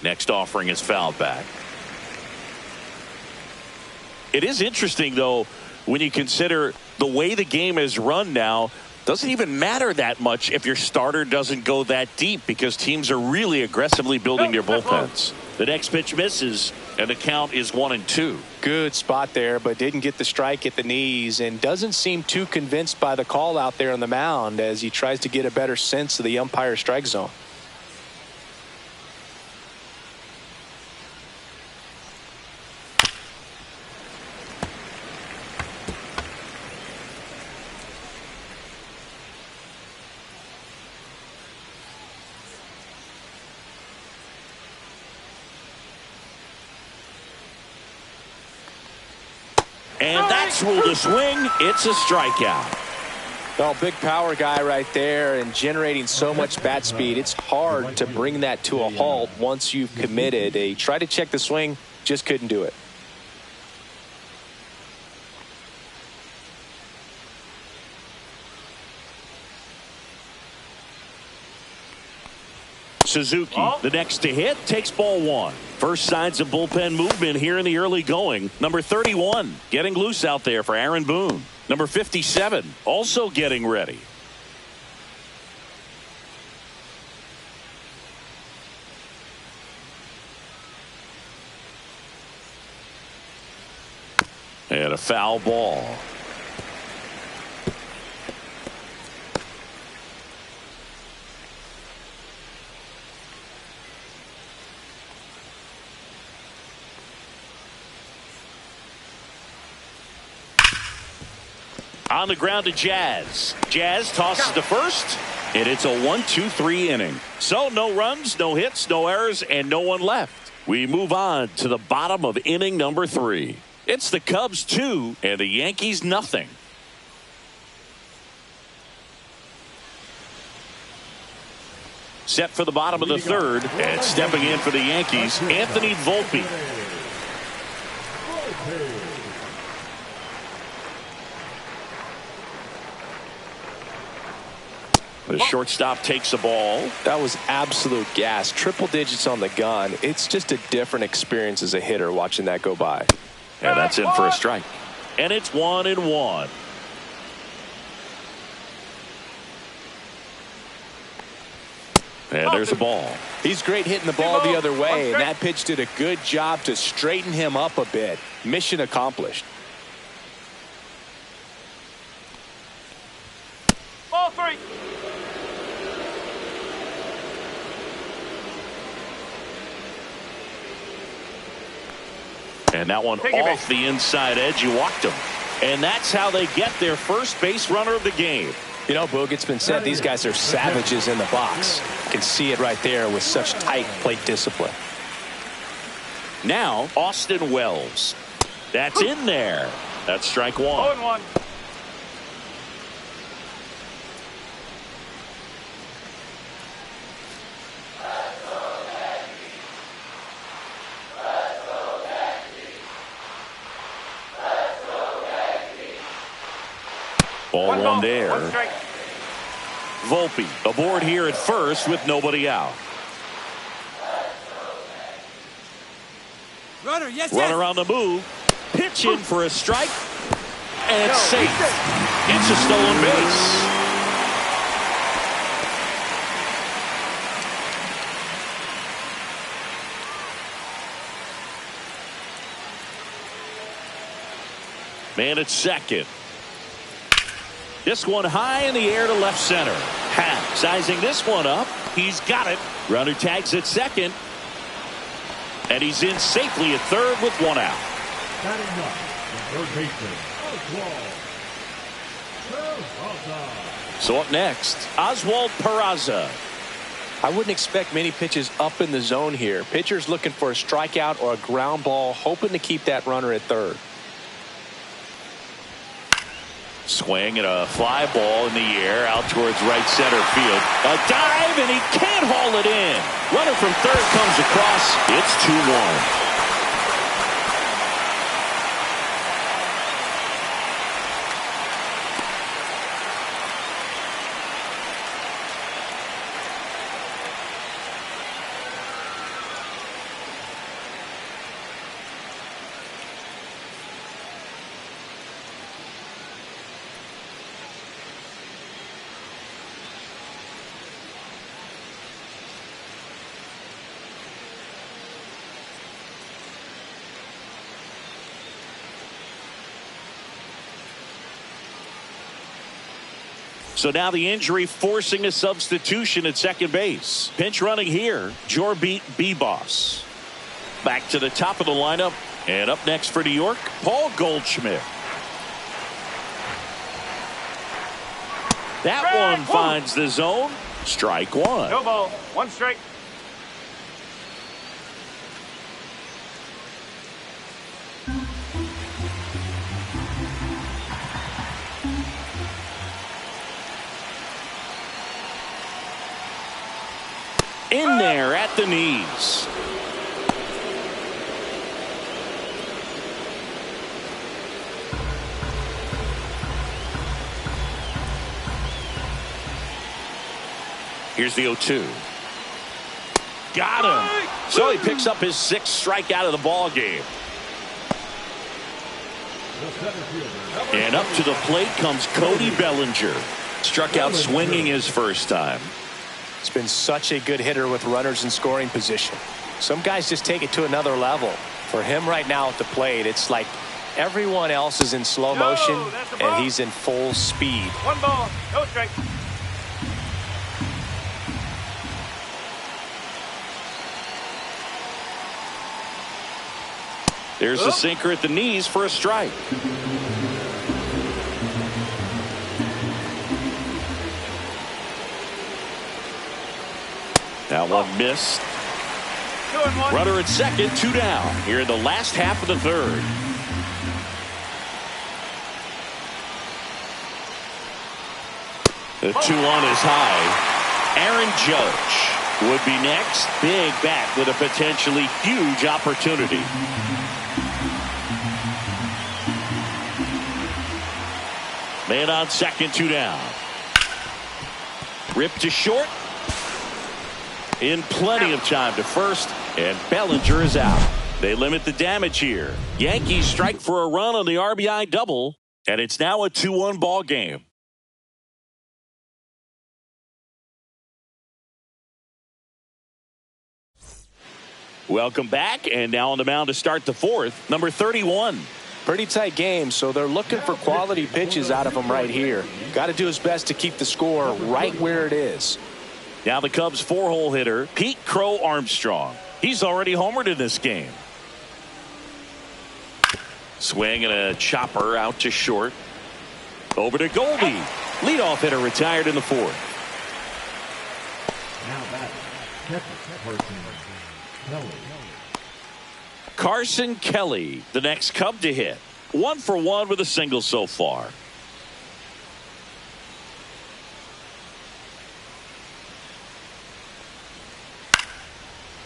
Next offering is fouled back. It is interesting, though, when you consider the way the game is run now. Doesn't even matter that much if your starter doesn't go that deep because teams are really aggressively building their bullpens. The next pitch misses, and the count is 1-2. Good spot there, but didn't get the strike at the knees and doesn't seem too convinced by the call out there on the mound as he tries to get a better sense of the umpire strike zone. And that's ruled a swing. It's a strikeout. Well, big power guy right there and generating so much bat speed. It's hard to bring that to a halt once you've committed. They tried to check the swing, just couldn't do it. Suzuki, the next to hit, takes ball one. First signs of bullpen movement here in the early going. Number 31 getting loose out there for Aaron Boone. Number 57 also getting ready. And a foul ball. On the ground to Jazz. Jazz tosses to first, and it's a 1-2-3 inning. So no runs, no hits, no errors, and no one left. We move on to the bottom of inning number 3. It's the Cubs 2 and the Yankees nothing. Set for the bottom of the third, and stepping in for the Yankees, Anthony Volpe. The shortstop takes the ball. That was absolute gas. Triple digits on the gun. It's just a different experience as a hitter watching that go by. And that's in for a strike. And it's 1-1. And there's the ball. He's great hitting the ball the other way, and that pitch did a good job to straighten him up a bit. Mission accomplished. Ball 3. And that one off the inside edge. You walked him. And that's how they get their first base runner of the game. You know, Boog, it's been said these guys are savages in the box. You can see it right there with such tight plate discipline. Now, Austin Wells. That's in there. That's strike one. 0-1. Ball one there. One strike. Volpe aboard here at first with nobody out. Runner on the move. Pitching for a strike. And it's safe. It's a stolen base. Man at second. This one high in the air to left center. Happ sizing this one up. He's got it. Runner tags at second. And he's in safely at third with one out. Batting up, the third baseman, So up next, Oswald Peraza. I wouldn't expect many pitches up in the zone here. Pitcher's looking for a strikeout or a ground ball, hoping to keep that runner at third. Swing and a fly ball in the air out towards right center field. A dive, and he can't haul it in. Runner from third comes across. It's 2-1. So now the injury forcing a substitution at second base. Pinch running here, Jorbeat Bebos. Back to the top of the lineup. And up next for New York, Paul Goldschmidt. That one finds the zone. Strike one. No ball. One strike. In there at the knees. Here's the 0-2. Got him. So he picks up his 6th strikeout of the ball game. And up to the plate comes Cody Bellinger. Struck out swinging his first time. He's been such a good hitter with runners in scoring position. Some guys just take it to another level. For him right now at the plate, it's like everyone else is in slow motion and he's in full speed. 1 ball, no strike. There's the sinker at the knees for a strike. Now one missed. 2-1. Runner at second, 2 down. Here in the last half of the third. The 2-1 is high. Aaron Judge would be next. Big bat with a potentially huge opportunity. Man on second, 2 down. Ripped to short. In plenty of time to first, and Bellinger is out. They limit the damage here. Yankees strike for a run on the RBI double, and it's now a 2-1 ball game. Welcome back, and now on the mound to start the 4th, number 31. Pretty tight game, so they're looking for quality pitches out of him right here. Got to do his best to keep the score right where it is. Now the Cubs 4-hole hitter, Pete Crow Armstrong. He's already homered in this game. Swing and a chopper out to short. Over to Goldie. Leadoff hitter retired in the 4th. Carson Kelly, the next Cub to hit. 1 for 1 with a single so far.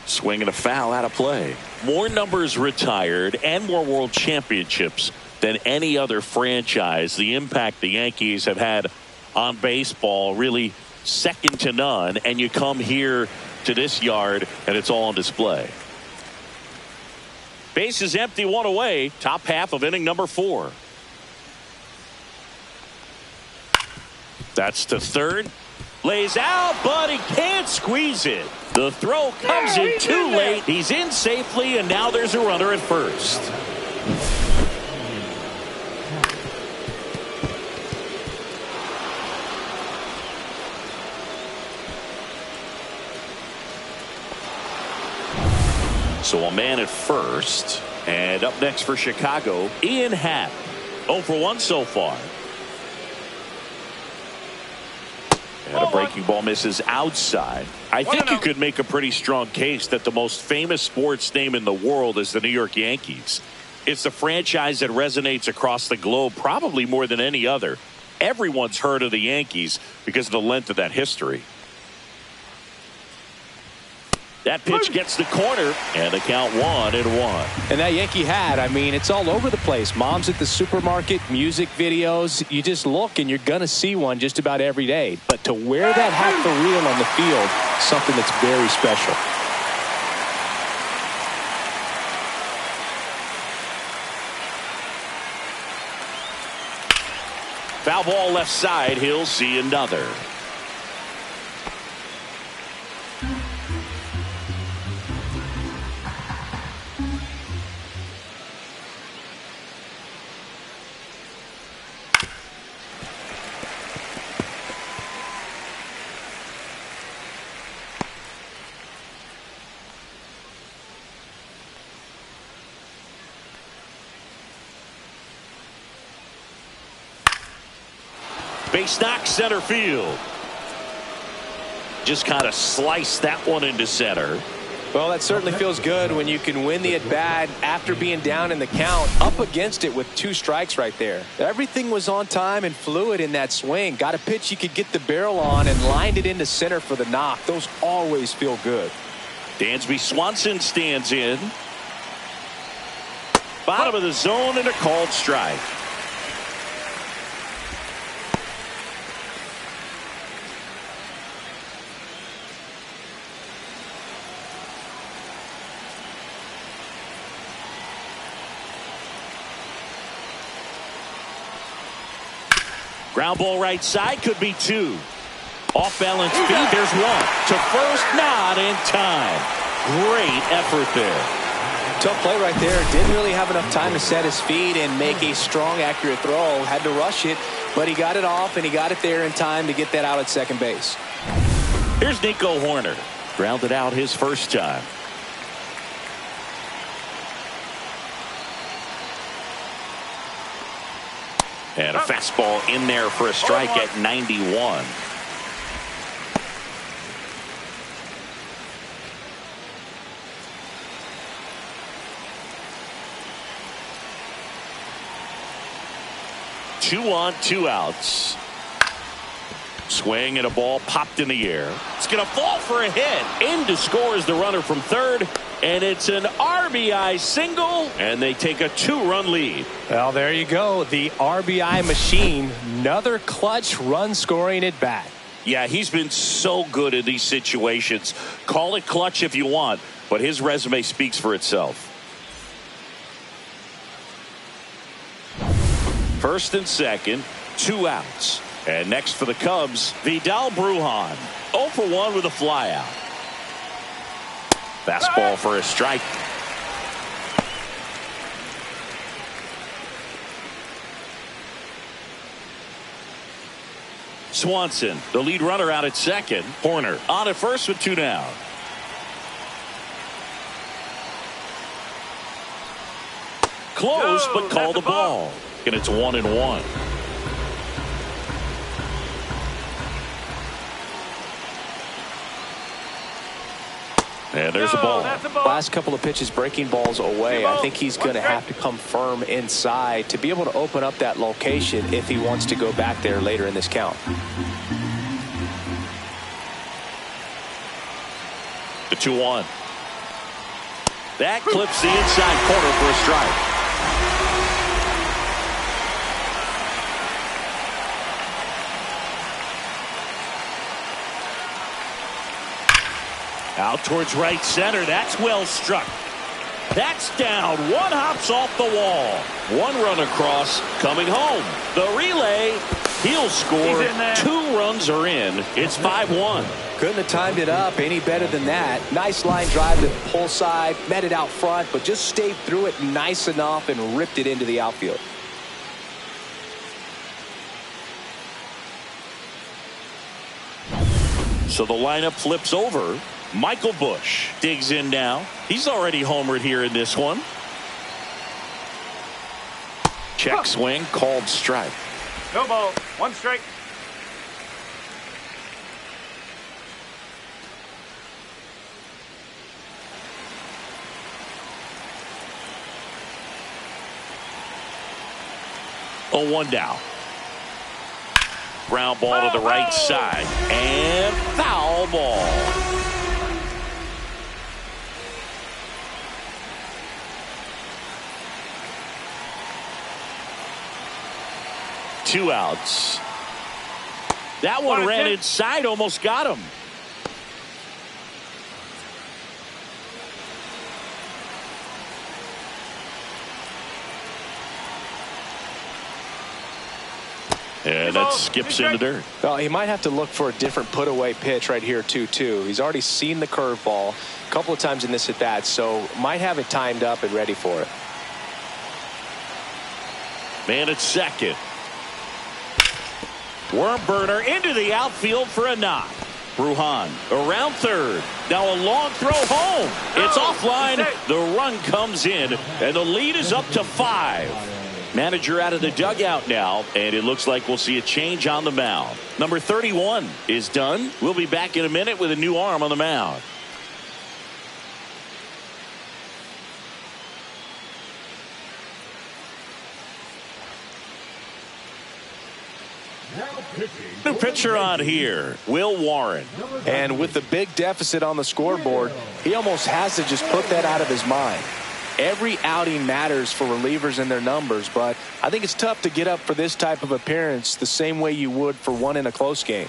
Swing and a foul out of play. More numbers retired and more world championships than any other franchise. The impact the Yankees have had on baseball really second to none. And you come here to this yard and it's all on display. Base is empty, 1 away. Top half of inning number 4. That's to third. Lays out, but he can't squeeze it. The throw comes in too late. He's in safely, and now there's a runner at first. So a man at first. And up next for Chicago, Ian Happ. 0 for 1 so far. And a breaking ball misses outside. I think you could make a pretty strong case that the most famous sports name in the world is the New York Yankees. It's the franchise that resonates across the globe probably more than any other. Everyone's heard of the Yankees because of the length of that history. That pitch gets the corner, and the count 1-1. And that Yankee hat, I mean, it's all over the place. Moms at the supermarket, music videos. You just look, and you're going to see one just about every day. But to wear that hat for real on the field, something that's very special. Foul ball left side. He'll see another. Base knock, center field. Just kind of sliced that one into center. Well, that certainly feels good when you can win the at-bat after being down in the count, up against it with 2 strikes right there. Everything was on time and fluid in that swing. Got a pitch you could get the barrel on and lined it into center for the knock. Those always feel good. Dansby Swanson stands in. Bottom of the zone and a called strike. Ground ball right side, could be 2. Off balance feet, there's 1. To first, not in time. Great effort there. Tough play right there. Didn't really have enough time to set his feet and make a strong, accurate throw. Had to rush it, but he got it off and he got it there in time to get that out at second base. Here's Nico Horner. Grounded out his first time. And a fastball in there for a strike at 91. Two on, 2 outs. Swing and a ball popped in the air. It's going to fall for a hit. In to score is the runner from third. And it's an RBI single, and they take a 2-run lead. Well, there you go. The RBI machine. Another clutch run scoring at bat. Yeah, he's been so good in these situations. Call it clutch if you want, but his resume speaks for itself. First and second, 2 outs. And next for the Cubs, Vidal Brujan. 0 for 1 with a flyout. Fastball for a strike. Swanson, the lead runner, out at second. Horner on at first with 2 down. Close, but call the ball. And it's 1-1. And there's a ball. Last couple of pitches breaking balls away. I think he's going to have to come firm inside to be able to open up that location if he wants to go back there later in this count. The 2-1. That clips the inside corner for a strike. Out towards right center. That's well struck. That's down. 1 hops off the wall. 1 run across, coming home. The relay, he'll score. 2 runs are in. It's 5-1. Couldn't have timed it up any better than that. Nice line drive to the pull side, met it out front, but just stayed through it nice enough and ripped it into the outfield. So the lineup flips over. Michael Busch digs in now. He's already homered here in this one. Check swing, called strike. No ball, 1 strike. Oh, 1 down. Ground ball to the right side. And foul ball. Two outs. That one ran inside, almost got him. And that skips in the dirt. Well, he might have to look for a different put-away pitch right here, 2-2. He's already seen the curveball a couple of times in this at-bat, so might have it timed up and ready for it. Man at second. Worm burner into the outfield for a knock. Brujan around third. Now a long throw home. It's offline. The run comes in, and the lead is up to 5. Manager out of the dugout now, and it looks like we'll see a change on the mound. Number 31 is done. We'll be back in a minute with a new arm on the mound. Now pitching. New pitcher on here, Will Warren. And with the big deficit on the scoreboard, he almost has to just put that out of his mind. Every outing matters for relievers and their numbers, but I think it's tough to get up for this type of appearance the same way you would for one in a close game.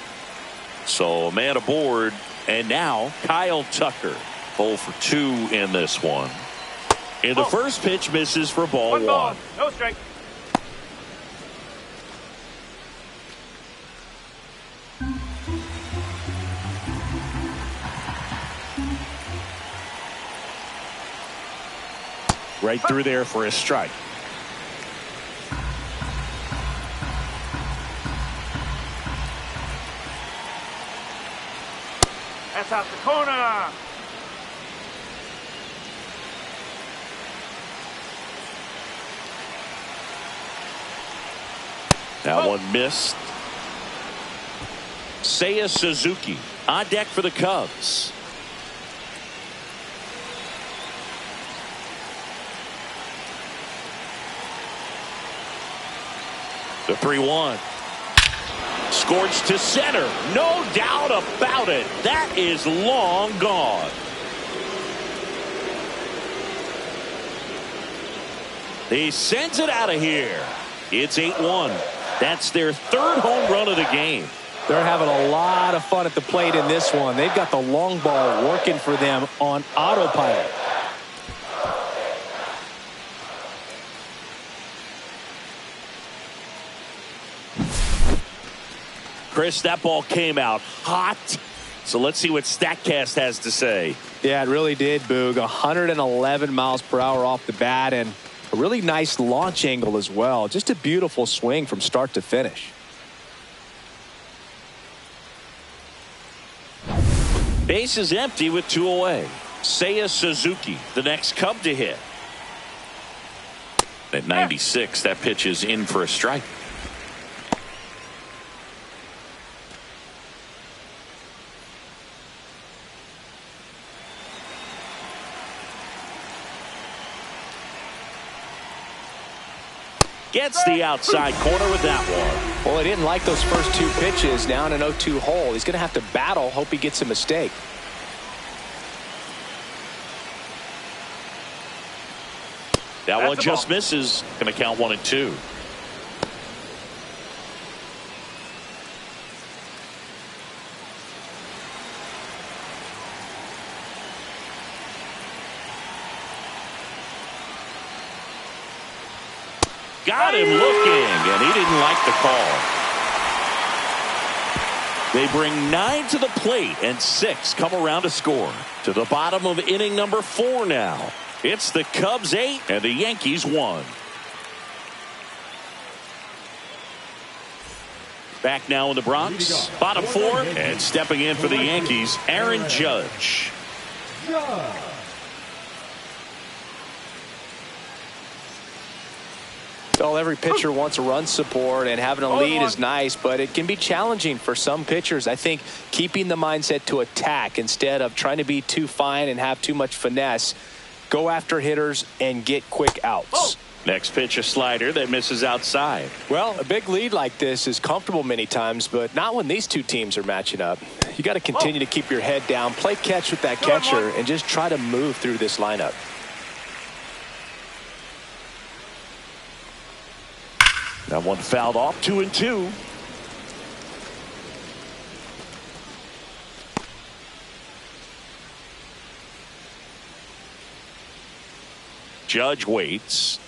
So a man aboard, and now Kyle Tucker. 0 for 2 in this one. And the first pitch misses for ball One ball, one. no strike. Right through there for a strike. That's out the corner. That one missed. Seiya Suzuki on deck for the Cubs. The 3-1. Scorched to center. No doubt about it. That is long gone. He sends it out of here. It's 8-1. That's their third home run of the game. They're having a lot of fun at the plate in this one. They've got the long ball working for them on autopilot. Chris, that ball came out hot. So let's see what StatCast has to say. Yeah, it really did, Boog. 111 miles per hour off the bat and a really nice launch angle as well. Just a beautiful swing from start to finish. Base is empty with 2 away. Seiya Suzuki, the next Cub to hit. At 96, that pitch is in for a strike. Gets the outside corner with that one. Well, he didn't like those first 2 pitches down an 0-2 hole. He's going to have to battle, hope he gets a mistake. That one just misses. Going to count 1-2. Got him looking, and he didn't like the call. They bring 9 to the plate, and 6 come around to score. To the bottom of inning number 4 now. It's the Cubs 8 and the Yankees 1. Back now in the Bronx, bottom 4, and stepping in for the Yankees, Aaron Judge. Well, every pitcher wants a run support, and having a lead is nice, but it can be challenging for some pitchers. I think keeping the mindset to attack instead of trying to be too fine and have too much finesse. Go after hitters and get quick outs. Next pitch, a slider that misses outside. Well, a big lead like this is comfortable many times, but not when these two teams are matching up. You got to continue to keep your head down, play catch with that catcher, and just try to move through this lineup. That one fouled off, 2-2. Judge waits.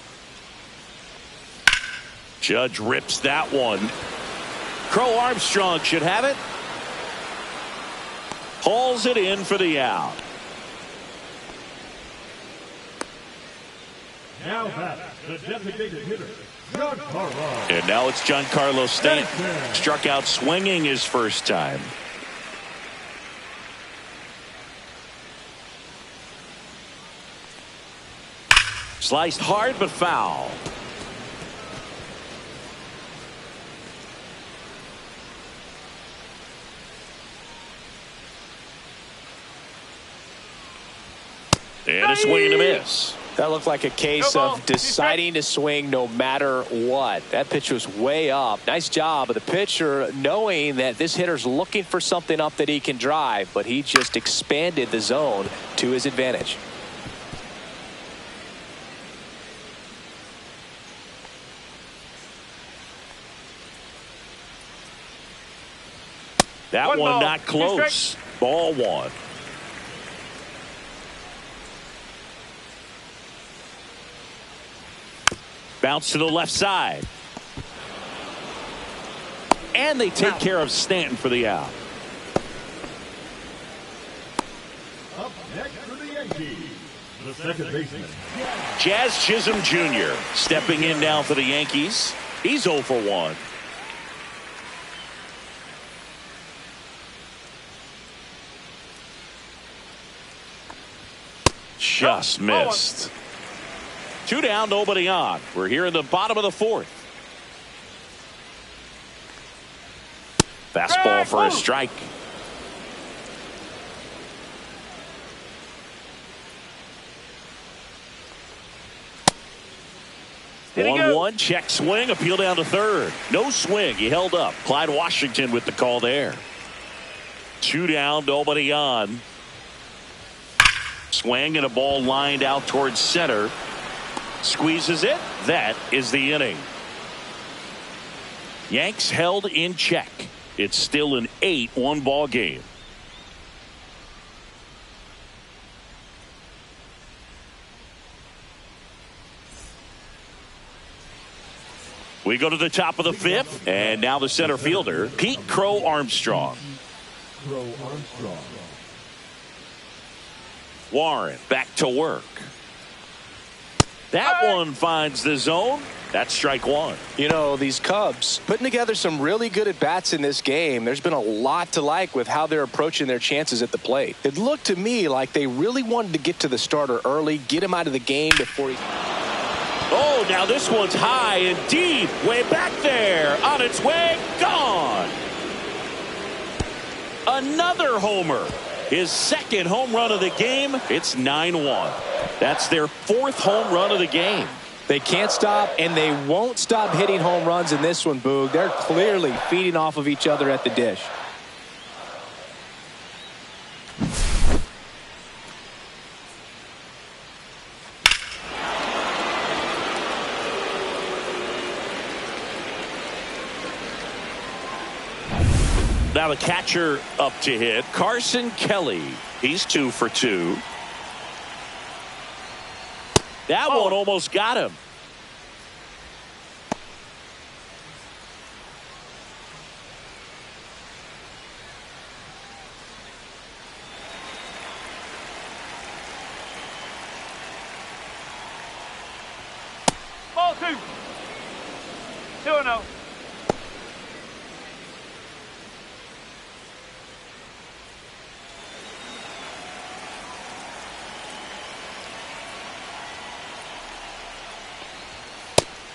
Judge rips that one. Crow Armstrong should have it. Hauls it in for the out. Now that's the designated hitter, Giancarlo. And now it's Giancarlo Stanton. Struck out swinging his first time. Sliced hard but foul. And a swing and a miss. That looked like a case of deciding to swing no matter what. That pitch was way up. Nice job of the pitcher knowing that this hitter's looking for something up that he can drive, but he just expanded the zone to his advantage. That one not close. Ball one. Bounce to the left side. And they take care of Stanton for the out. Up next for the Yankees, the second baseman, Jazz Chisholm Jr. stepping in now for the Yankees. He's 0 for 1. Just missed. 2 down, nobody on. We're here in the bottom of the 4th. Fastball for a strike. Did he 1-1, check swing, appeal down to third. No swing, he held up. Clyde Washington with the call there. 2 down, nobody on. Swing and a ball lined out towards center. Squeezes it. That is the inning. Yanks held in check. It's still an 8-1 ball game. We go to the top of the 5th, and now the center fielder, Pete Crow Armstrong. Warren back to work. That one finds the zone. That's strike one. You know, these Cubs putting together some really good at-bats in this game. There's been a lot to like with how they're approaching their chances at the plate. It looked to me like they really wanted to get to the starter early, get him out of the game before he... Oh, now this one's high and deep. Way back there. On its way. Gone. Another homer. His second home run of the game. It's 9-1. That's their 4th home run of the game. They can't stop, and they won't stop hitting home runs in this one, Boog. They're clearly feeding off of each other at the dish. Now the catcher up to hit, Carson Kelly. He's 2 for 2. That one almost got him. Ball 2. 2-0.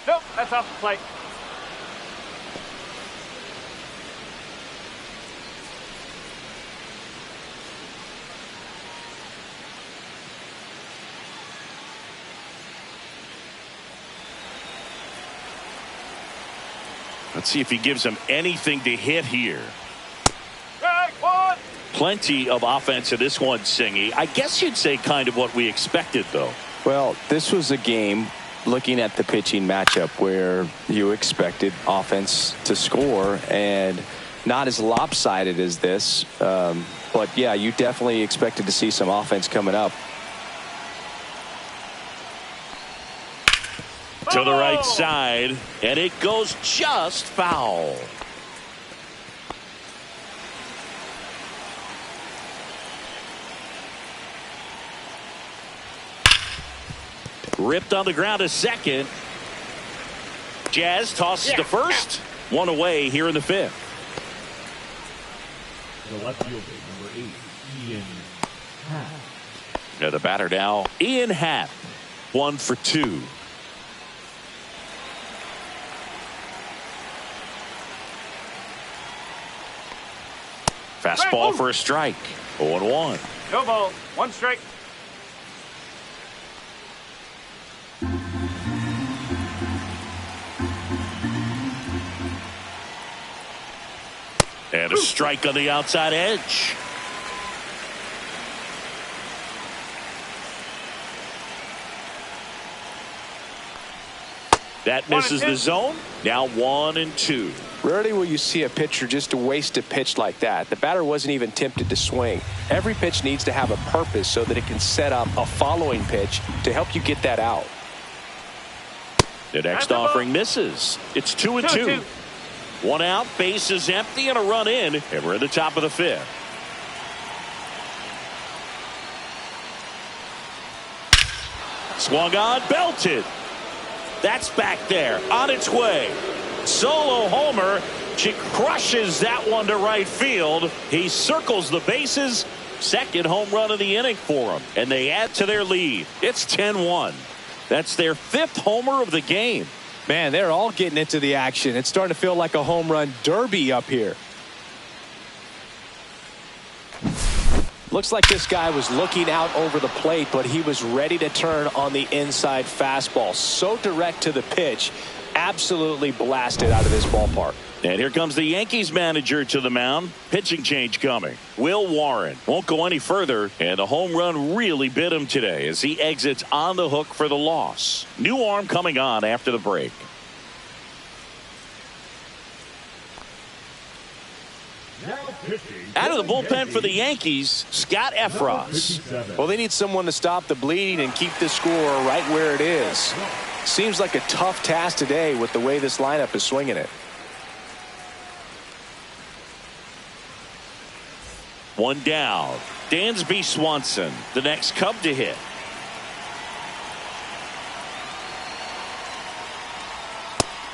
Nope, that's off the plate. Let's see if he gives him anything to hit here. Strike one. Plenty of offense in this one, Singy. I guess you'd say kind of what we expected, though. Well, this was a game, looking at the pitching matchup, where you expected offense to score, and not as lopsided as this. But, yeah, you definitely expected to see some offense coming up. To the right side, and it goes just foul. Ripped on the ground to second. Jazz tosses to first. One away here in the 5th. the left fielder, number 8, Ian Happ. Now the batter now, Ian Happ, 1 for 2. Fastball for a strike. 0-1. No ball. 1 strike. And a strike on the outside edge. That misses the zone. Now 1-2. Rarely will you see a pitcher just to waste a pitch like that. The batter wasn't even tempted to swing. Every pitch needs to have a purpose so that it can set up a following pitch to help you get that out. The next offering misses. It's 2-2. 1 out, base is empty, and a run in, and we're at the top of the 5th. Swung on, belted. That's back there, on its way. Solo homer. She crushes that one to right field. He circles the bases. Second home run of the inning for him. And they add to their lead. It's 10-1. That's their 5th homer of the game. Man, they're all getting into the action. It's starting to feel like a home run derby up here. Looks like this guy was looking out over the plate, but he was ready to turn on the inside fastball. So direct to the pitch. Absolutely blasted out of this ballpark. And here comes the Yankees manager to the mound. Pitching change coming. Will Warren won't go any further, and the home run really bit him today as he exits on the hook for the loss. New arm coming on after the break. Out of the bullpen for the Yankees, Scott Efros. Well, they need someone to stop the bleeding and keep the score right where it is. Seems like a tough task today with the way this lineup is swinging it. 1 down. Dansby Swanson, the next Cub to hit.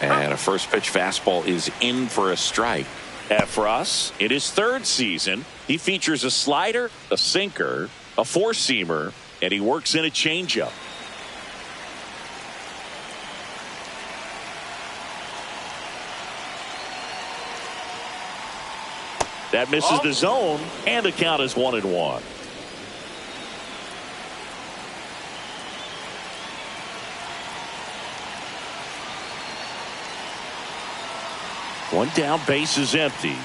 And a first pitch fastball is in for a strike. Efros, in his 3rd season, he features a slider, a sinker, a 4-seamer, and he works in a changeup. That misses the zone, and the count is 1-1. One down, base is empty.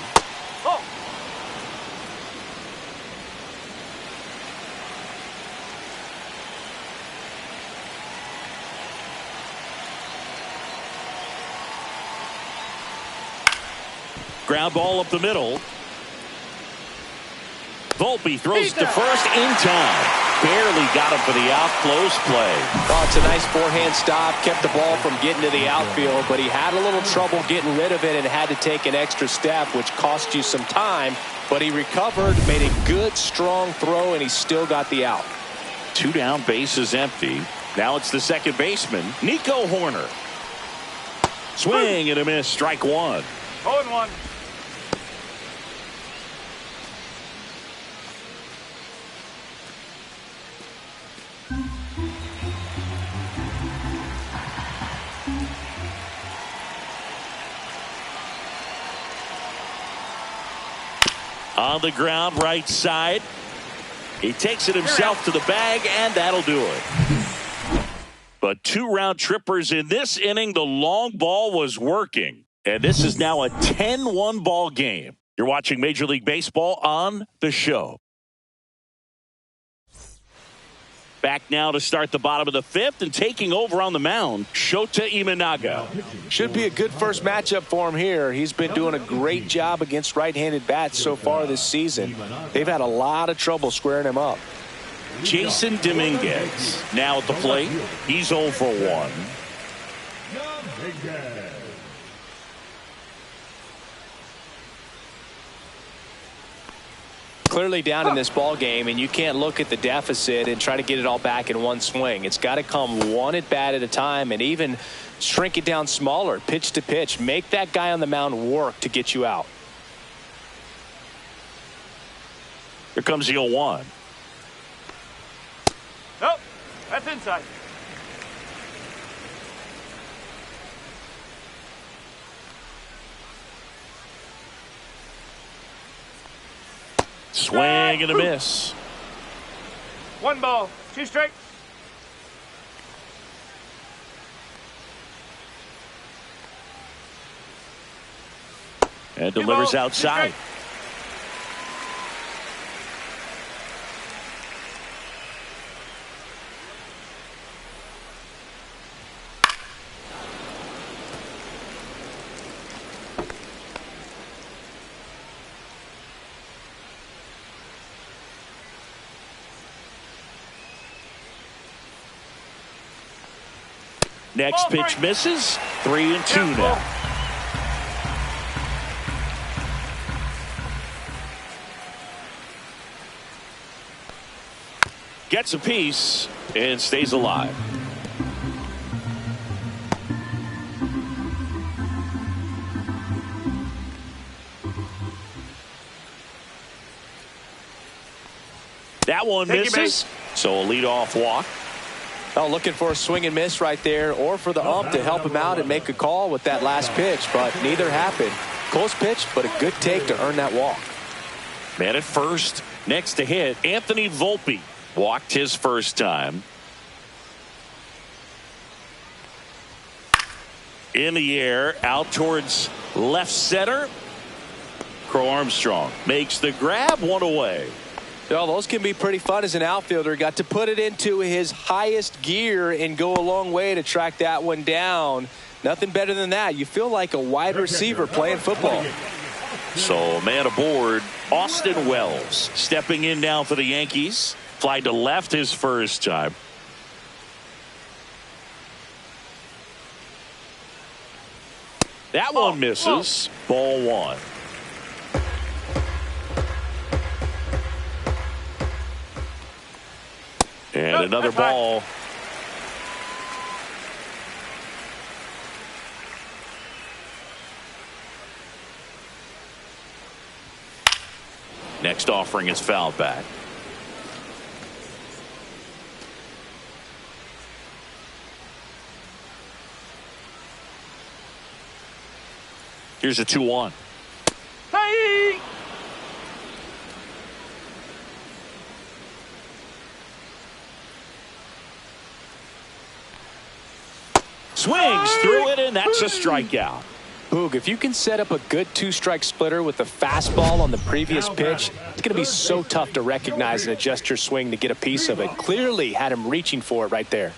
Ground ball up the middle. Volpe throws to first in time. Barely got him for the out. Close play. Oh, it's a nice forehand stop. Kept the ball from getting to the outfield, but he had a little trouble getting rid of it and had to take an extra step, which cost you some time. But he recovered, made a good, strong throw, and he still got the out. 2 down, base is empty. Now it's the second baseman, Nico Horner. Swing and a miss. Strike 1. 0-1. On the ground, right side. He takes it himself to the bag, and that'll do it. But 2 round trippers in this inning. The long ball was working. And this is now a 10-1 ball game. You're watching Major League Baseball on The Show. Back now to start the bottom of the 5th, and taking over on the mound, Shota Imanaga. Should be a good first matchup for him here. He's been doing a great job against right-handed bats so far this season. They've had a lot of trouble squaring him up. Jason Dominguez now at the plate. He's 0 for 1. Clearly down in this ball game, and you can't look at the deficit and try to get it all back in one swing. It's got to come one at bat at a time, and even shrink it down smaller, pitch to pitch. Make that guy on the mound work to get you out. Here comes the 0-1. Nope, that's inside. Swing and a miss. 1 ball, 2 strikes. And delivers outside. Next pitch misses. 3-2 now. Gets a piece and stays alive. That one misses. So a leadoff walk. Oh, looking for a swing and miss right there, or for the ump to help him out and make a call with that last pitch, but neither happened. Close pitch, but a good take to earn that walk. Man at first. Next to hit, Anthony Volpe walked his first time. In the air, out towards left center. Crow Armstrong makes the grab, one away. Well, those can be pretty fun as an outfielder. Got to put it into his highest gear and go a long way to track that one down. Nothing better than that. You feel like a wide receiver playing football. So man aboard, Austin Wells stepping in now for the Yankees. Fly to left his first time. That one misses. Ball one. And another ball. Next offering is fouled back. Here's a 2-1. Hey! Swings through it, and that's a strikeout. Boog, if you can set up a good two-strike splitter with the fastball on the previous pitch, it's going to be so tough to recognize and adjust your swing to get a piece of it. Clearly had him reaching for it right there.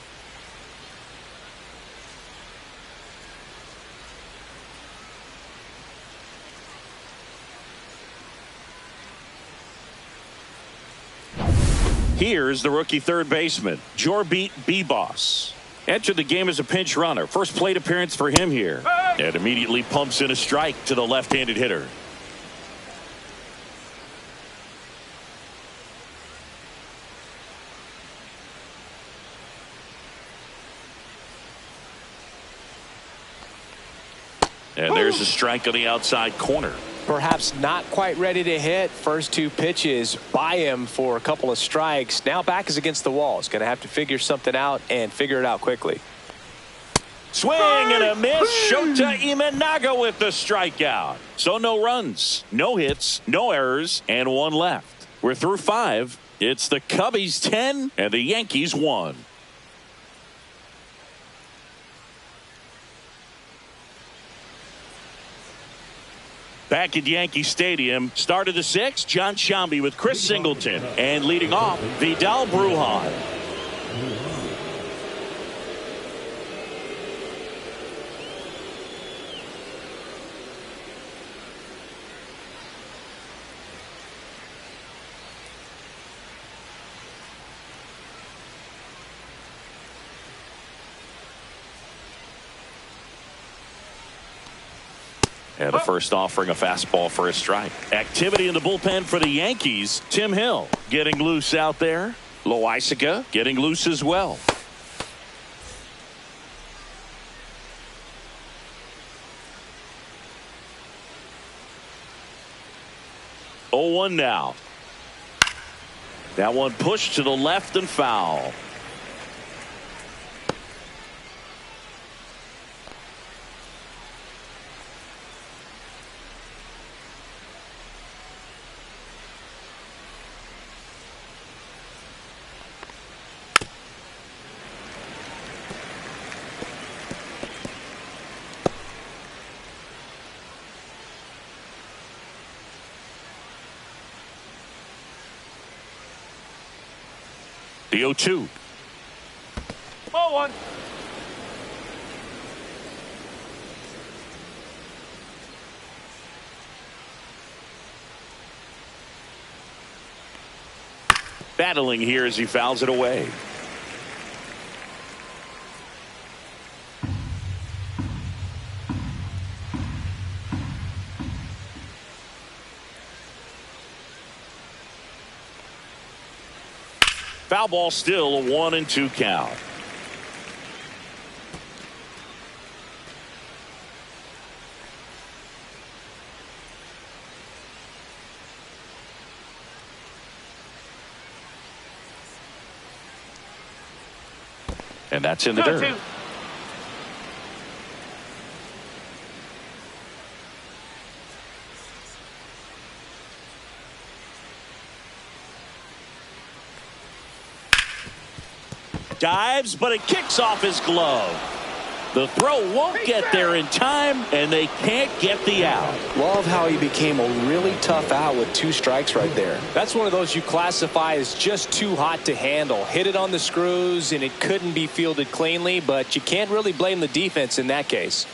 Here's the rookie third baseman, Jorbit Bibas. Entered the game as a pinch runner. First plate appearance for him here. And immediately pumps in a strike to the left-handed hitter. And there's a strike on the outside corner. Perhaps not quite ready to hit. First two pitches by him for a couple of strikes. Now back is against the wall. He's going to have to figure something out and figure it out quickly. Swing and a miss. Shota Imanaga with the strikeout. So no runs, no hits, no errors, and one left. We're through 5. It's the Cubbies 10 and the Yankees 1. Back at Yankee Stadium, start of the 6th, John Sciambi with Chris Singleton. And leading off, Vidal Brujan. And the first offering a fastball for a strike. Activity in the bullpen for the Yankees. Tim Hill getting loose out there. Loaisiga getting loose as well. Oh, 1 now. That one pushed to the left and foul. The 0-2. Ball one. Battling here as he fouls it away. Foul ball, still a 1-2 count. And that's in the dirt. 2-2. Dives, but it kicks off his glove. The throw won't get there in time, and they can't get the out. Love how he became a really tough out with 2 strikes right there. That's one of those you classify as just too hot to handle. Hit it on the screws, and it couldn't be fielded cleanly, but you can't really blame the defense in that case.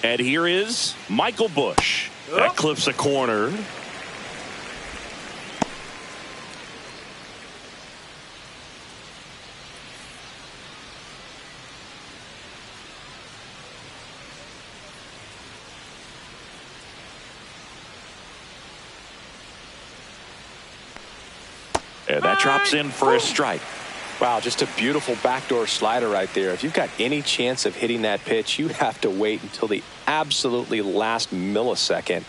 And here is Michael Busch. That clips a corner. And that drops in for a strike. Wow, just a beautiful backdoor slider right there. If you've got any chance of hitting that pitch, you have to wait until the absolutely last millisecond.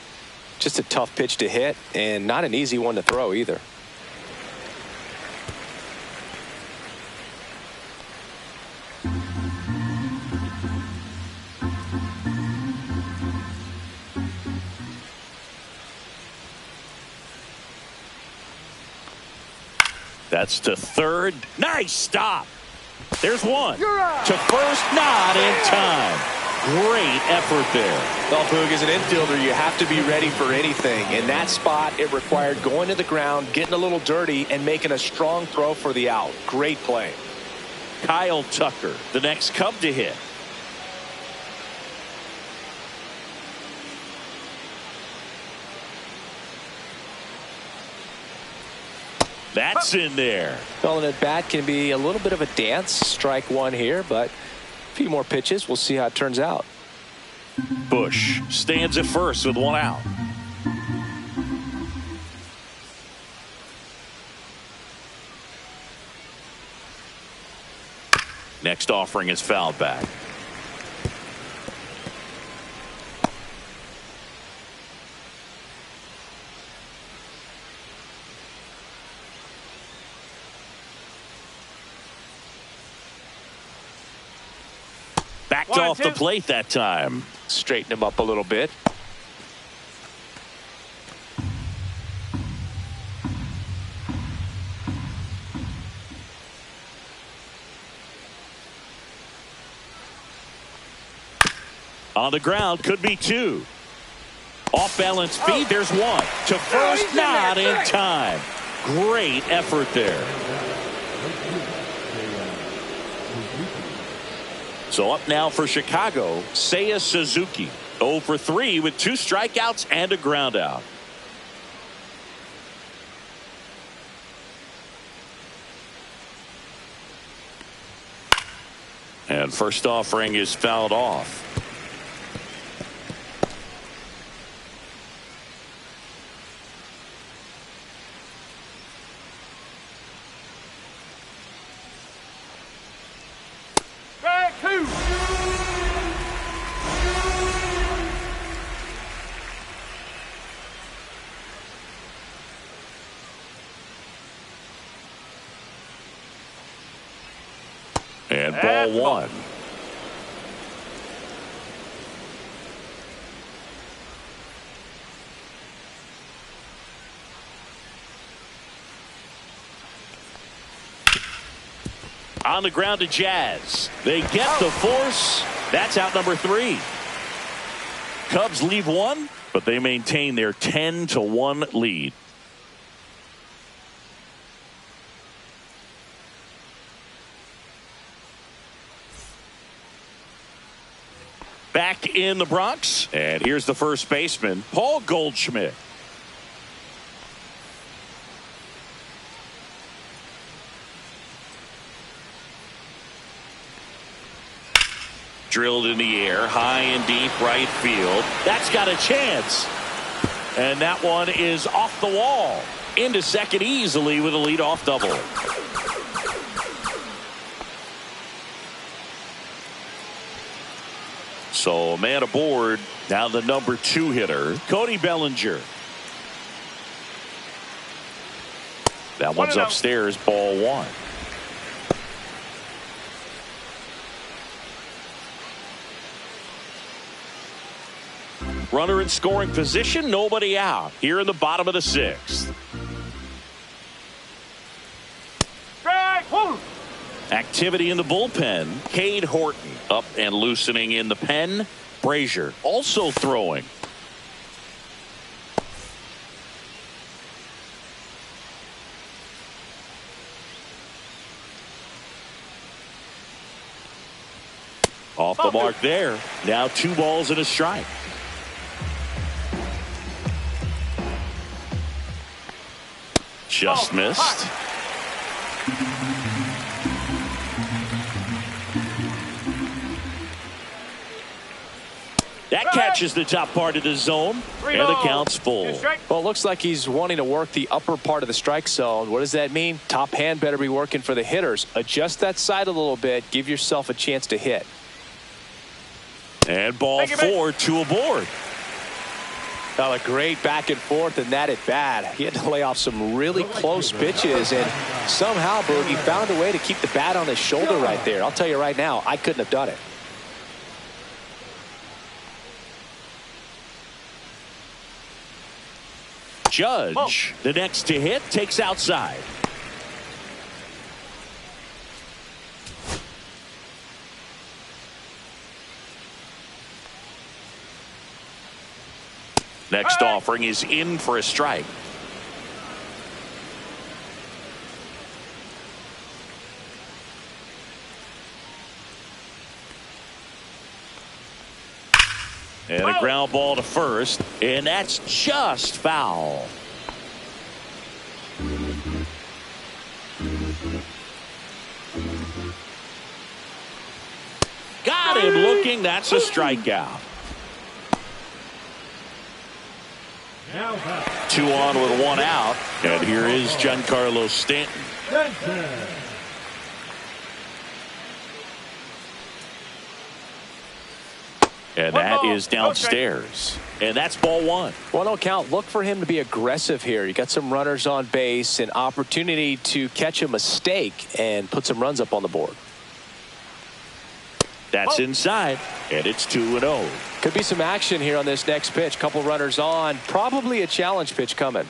Just a tough pitch to hit, and not an easy one to throw either. That's to third. Nice stop. There's one. To first, not in time. Great effort there. Well, Poog, as an infielder, you have to be ready for anything. In that spot, it required going to the ground, getting a little dirty, and making a strong throw for the out. Great play. Kyle Tucker, the next Cub to hit. That's in there. Well, an at-bat can be a little bit of a dance. Strike one here, but a few more pitches. We'll see how it turns out. Busch stands at first with 1 out. Next offering is fouled back. Backed off the plate that time. Straighten him up a little bit. On the ground, could be 2. Off balance feed, there's 1. To first, not in time. Great effort there. So up now for Chicago, Seiya Suzuki. 0 for 3 with 2 strikeouts and a ground out. And first offering is fouled off. And ball 1. On the ground to Jazz. They get the force. That's out number 3. Cubs leave 1, but they maintain their 10-1 lead. back in the Bronx. And here's the first baseman, Paul Goldschmidt. Drilled in the air, high and deep right field. That's got a chance. And that one is off the wall. Into second easily with a leadoff double. So a man aboard. Now the number 2 hitter, Cody Bellinger. That one's upstairs, ball 1. Runner in scoring position, nobody out. Here in the bottom of the 6th. Activity in the bullpen. Cade Horton up and loosening in the pen. Brazier also throwing. Off the mark there. Now 2 balls and a strike. Just missed. That catches the top part of the zone, and the count's full. Well, it looks like he's wanting to work the upper part of the strike zone. What does that mean? Top hand better be working for the hitters. Adjust that side a little bit. Give yourself a chance to hit. And ball 4, 2 aboard. Well, a great back and forth in that at bat. He had to lay off some really close pitches, and somehow Boogie found a way to keep the bat on his shoulder right there. I'll tell you right now, I couldn't have done it. Judge, the next to hit, takes outside. Next offering is in for a strike. And a ground ball to first, and that's just foul. Got him looking. That's a strikeout. 2 on with 1 out, and here is Giancarlo Stanton. And that is downstairs. And that's ball 1. 1-0 count. Look for him to be aggressive here. You got some runners on base, an opportunity to catch a mistake and put some runs up on the board. That's inside, and it's 2-0. Could be some action here on this next pitch. Couple runners on. Probably a challenge pitch coming.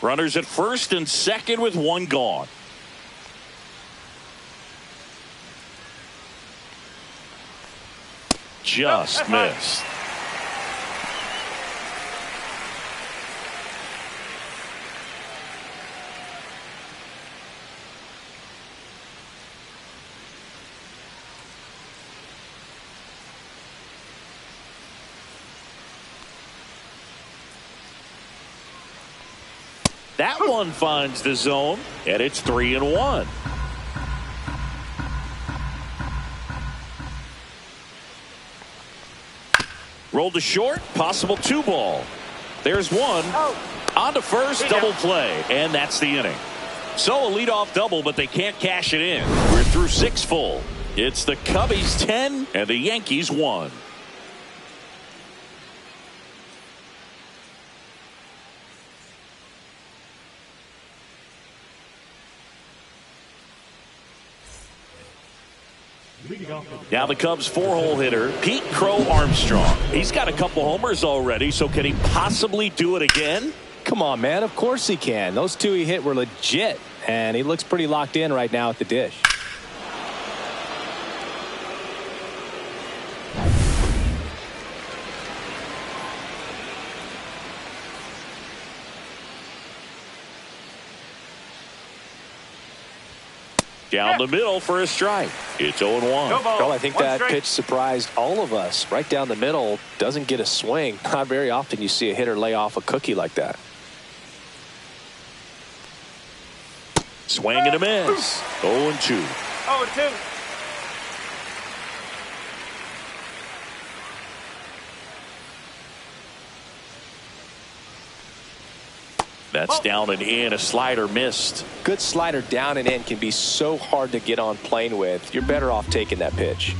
Runners at first and second with 1 gone. Just missed. That one finds the zone, and it's 3-1. Rolled to short, possible 2 ball. There's 1. On to first, double play, and that's the inning. So a leadoff double, but they can't cash it in. We're through 6 full. It's the Cubbies 10 and the Yankees 1. Now the Cubs 4-hole hitter, Pete Crow Armstrong. He's got a couple homers already, so can he possibly do it again? Come on, man. Of course he can. Those 2 he hit were legit, and he looks pretty locked in right now at the dish. Down the middle for a strike. It's 0-1. Well, I think that pitch surprised all of us. Right down the middle, doesn't get a swing. Not very often you see a hitter lay off a cookie like that. Swing and a miss. 0-2. 0-2. That's down and in. A slider missed. Good slider down and in can be so hard to get on plane with. You're better off taking that pitch.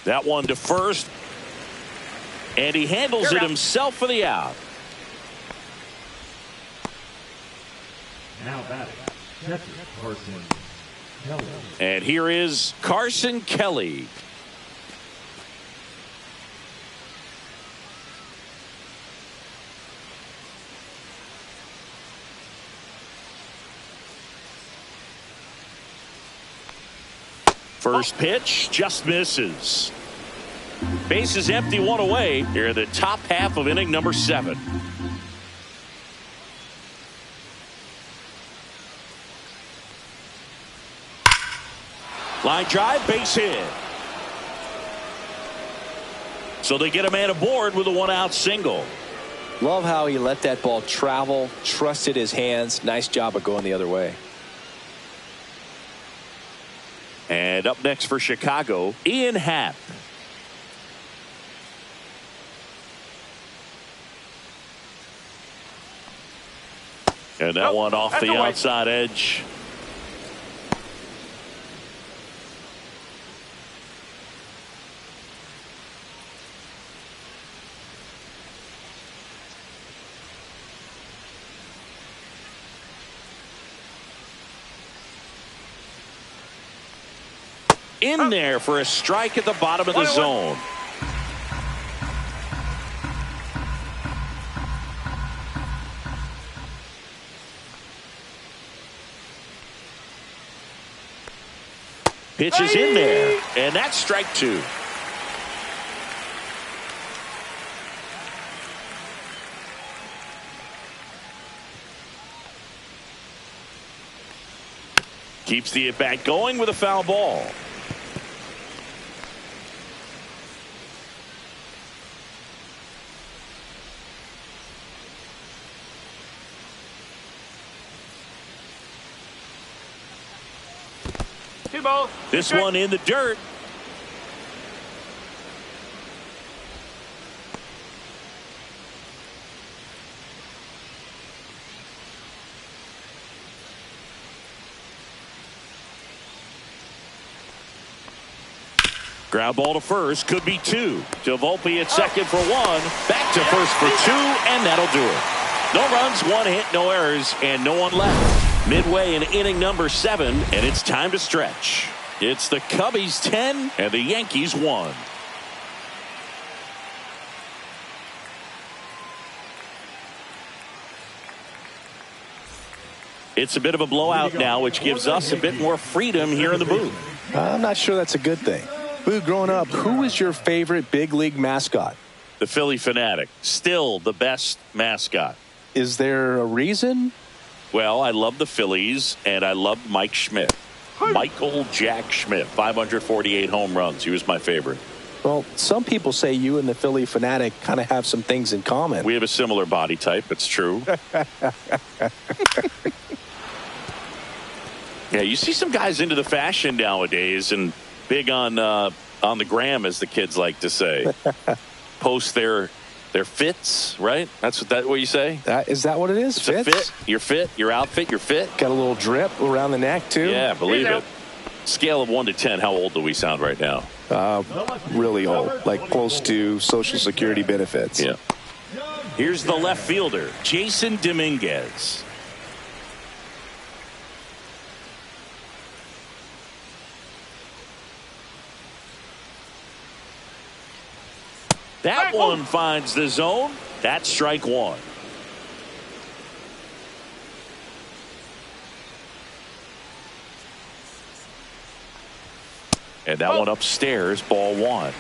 That one to first. And he handles it himself for the out. Now batting, catcher Carson Kelly. And here is Carson Kelly. First pitch just misses. Bases empty, one away here in the top half of inning number 7. Line drive, base hit. So they get a man aboard with a 1-out single. Love how he let that ball travel, trusted his hands. Nice job of going the other way. And up next for Chicago, Ian Happ. And that one off the outside edge. In there for a strike at the bottom of the zone. Pitch is in there, and that's strike 2. Keeps the at-bat going with a foul ball. This one in the dirt. Ground ball to first, could be 2. To Volpe at second for 1. Back to first for 2, and that'll do it. No runs, 1 hit, no errors, and no one left. Midway in inning number 7, and it's time to stretch. It's the Cubbies 10 and the Yankees 1. It's a bit of a blowout now, which gives us a bit more freedom here in the booth. I'm not sure that's a good thing. Boo, growing up, who was your favorite big league mascot? The Philly Fanatic. Still the best mascot. Is there a reason? Well, I love the Phillies, and I love Mike Schmidt. Michael Jack Schmidt, 548 home runs. He was my favorite. Well, some people say you and the Philly Fanatic kind of have some things in common. We have a similar body type. It's true. Yeah, you see some guys into the fashion nowadays and big on the gram, as the kids like to say. Post their fits, right? That's what you say? Is that what it is? It's a fit. You're fit. Your outfit. You're fit. Got a little drip around the neck too. Yeah, believe it. Scale of 1 to 10. How old do we sound right now? Really old, like close to Social Security benefits. Yeah. Here's the left fielder, Jason Dominguez. That one finds the zone. That's strike one. And that one upstairs, ball one.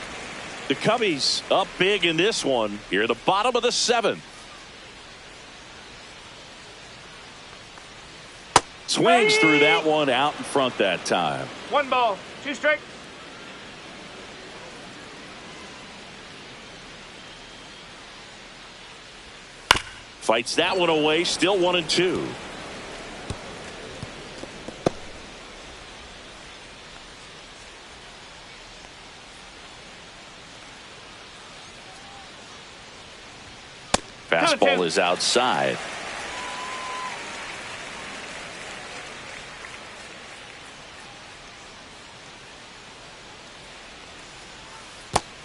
The Cubbies up big in this one here at the bottom of the seventh. Swings through that one out in front that time. 1 ball, 2 strikes. Fights that one away, still 1-2. Fastball is outside.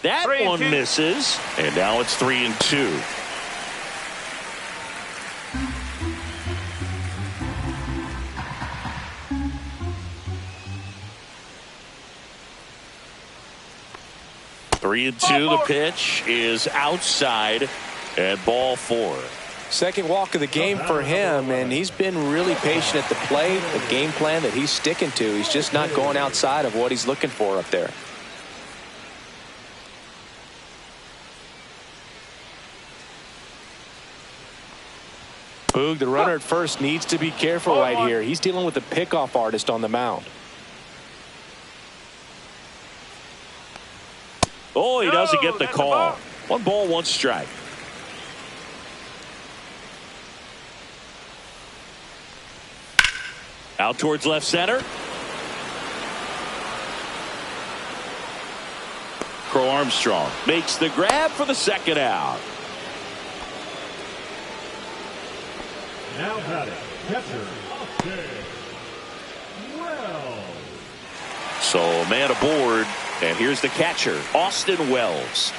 That one misses, and now it's 3-2. Three and two. The pitch is outside, and ball four. Second walk of the game for him, and he's been really patient at the plate. The game plan that he's sticking to, he's just not going outside of what he's looking for up there. Boog, the runner at first, needs to be careful right here. He's dealing with a pickoff artist on the mound. Oh, he doesn't get the call. 1 ball, 1 strike. Out towards left center. Crow Armstrong makes the grab for the second out. Now batting, catcher, Austin Wells. So a man aboard, and here's the catcher, Austin Wells.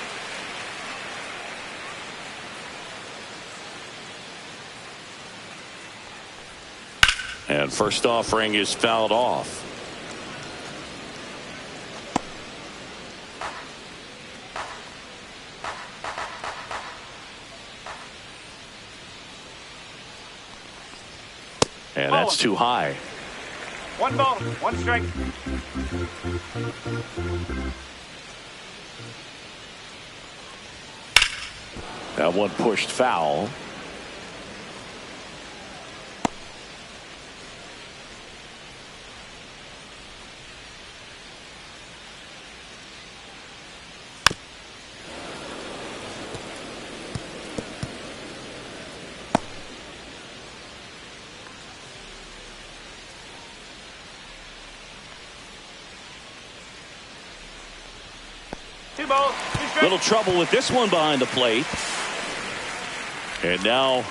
And first offering is fouled off. And that's too high. 1 ball, 1 strike. That one pushed foul. Little trouble with this one behind the plate. And now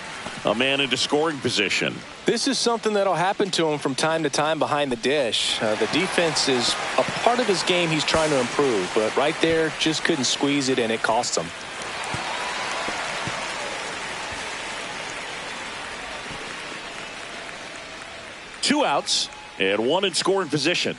a man into scoring position. This is something that'll happen to him from time to time behind the dish. The defense is a part of his game he's trying to improve, but right there just couldn't squeeze it, and it cost him. Two outs and one in scoring position.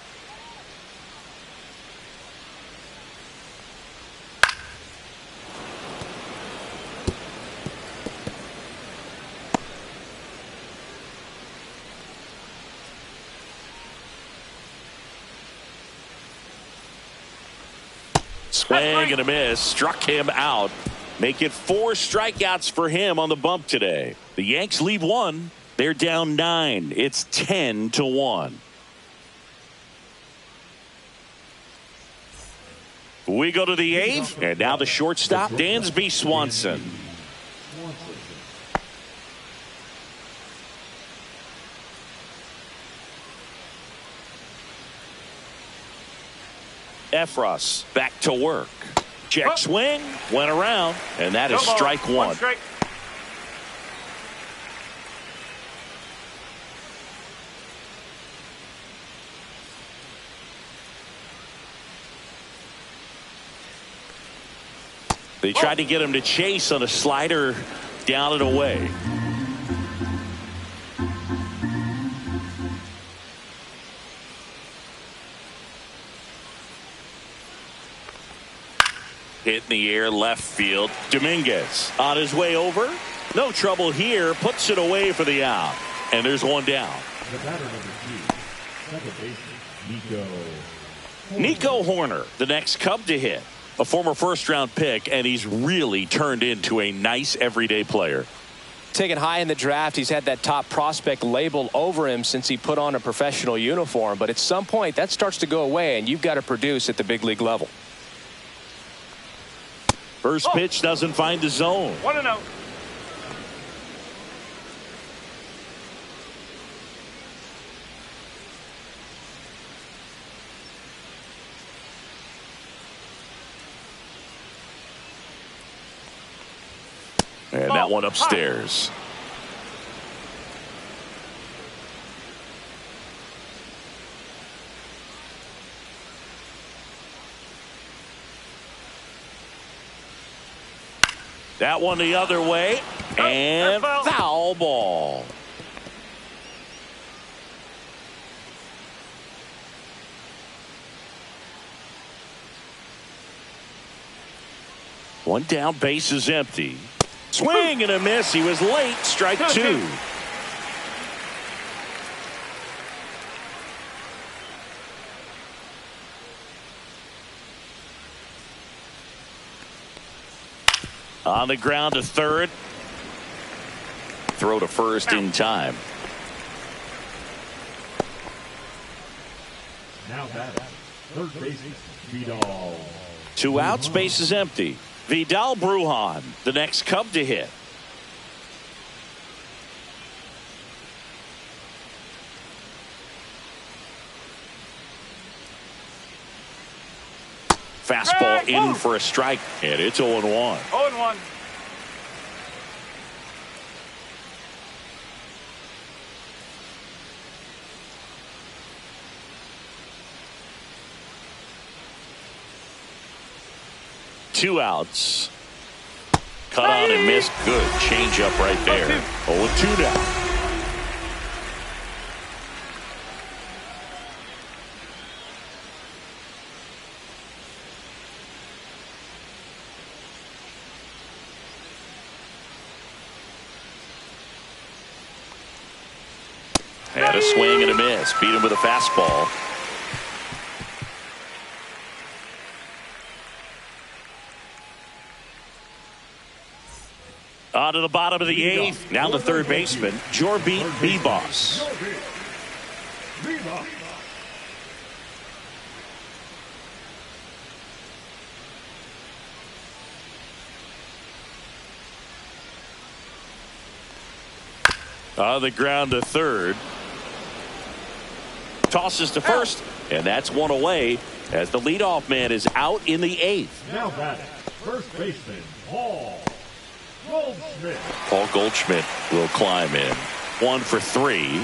Swing and a miss, struck him out. Make it 4 strikeouts for him on the bump today. The Yanks lead 1. They're down 9. It's 10-1. We go to the 8th, and now the shortstop, Dansby Swanson. Efros back to work. Check swing, went around, and that is strike one. Strike. They tried to get him to chase on a slider down and away. Hit in the air, left field. Dominguez on his way over. No trouble here. Puts it away for the out. And there's one down. The batter number 2, second baseman, Nico Horner, the next Cub to hit. A former first-round pick, and he's really turned into a nice everyday player. Taken high in the draft, he's had that top prospect label over him since he put on a professional uniform. But at some point, that starts to go away, and you've got to produce at the big league level. First pitch doesn't find the zone. 1-0. And that one upstairs. That one the other way. And foul ball. One down, base is empty. Swing and a miss. He was late. Strike 2. On the ground to third. Throw to first in time. now batting, third baseman, Vidal. 2 outs, base is empty. Vidal Brujan, the next Cub to hit. Fastball in for a strike, and it's 0-1. 0-1. Two outs. Cut on and missed. Good change up right there. 0-2 down. Had a swing and a miss. Beat him with a fastball. On to the bottom of the 8th. Now the third baseman, Jorbeat Bebos. On the ground to third. Tosses to first, and that's one away as the leadoff man is out in the 8th. Now batting, first baseman, Paul Goldschmidt. Paul Goldschmidt will climb in. 1 for 3.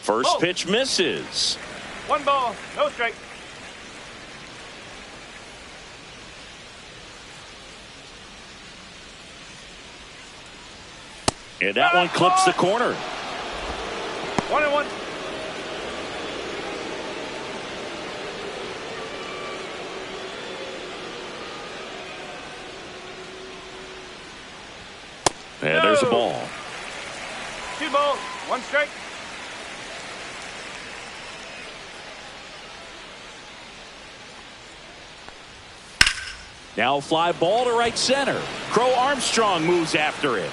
First pitch misses. 1 ball, no strike. And that one clips the corner. 1-1. And there's a ball. 2 balls, 1 strike. Now a fly ball to right center. Crow Armstrong moves after it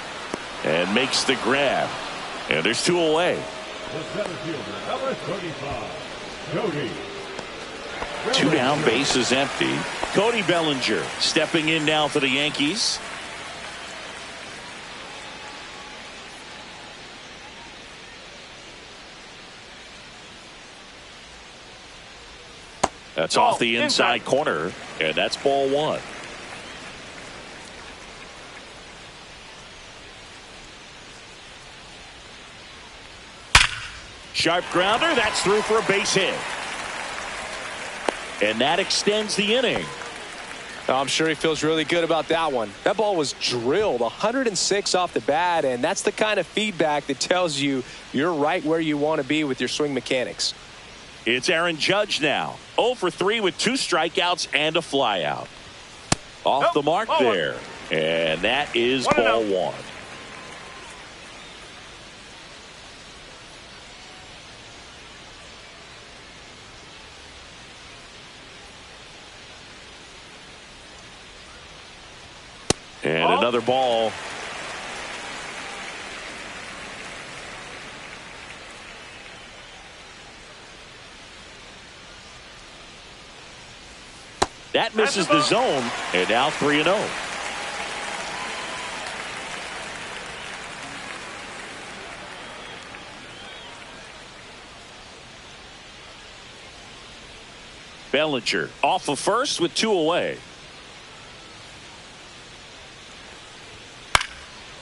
and makes the grab. And there's 2 away. The center fielder, number 35, Cody. 2 down, base is empty. Cody Bellinger stepping in now for the Yankees. That's off the inside corner, and that's ball 1. Sharp grounder, that's through for a base hit. And that extends the inning. I'm sure he feels really good about that one. That ball was drilled 106 off the bat, and that's the kind of feedback that tells you you're right where you want to be with your swing mechanics. It's Aaron Judge now. 0 for 3 with 2 strikeouts and a flyout. Off the mark there. And that is ball 1. And another ball. That misses the zone, and now 3-0. Bellinger off of first with 2 away.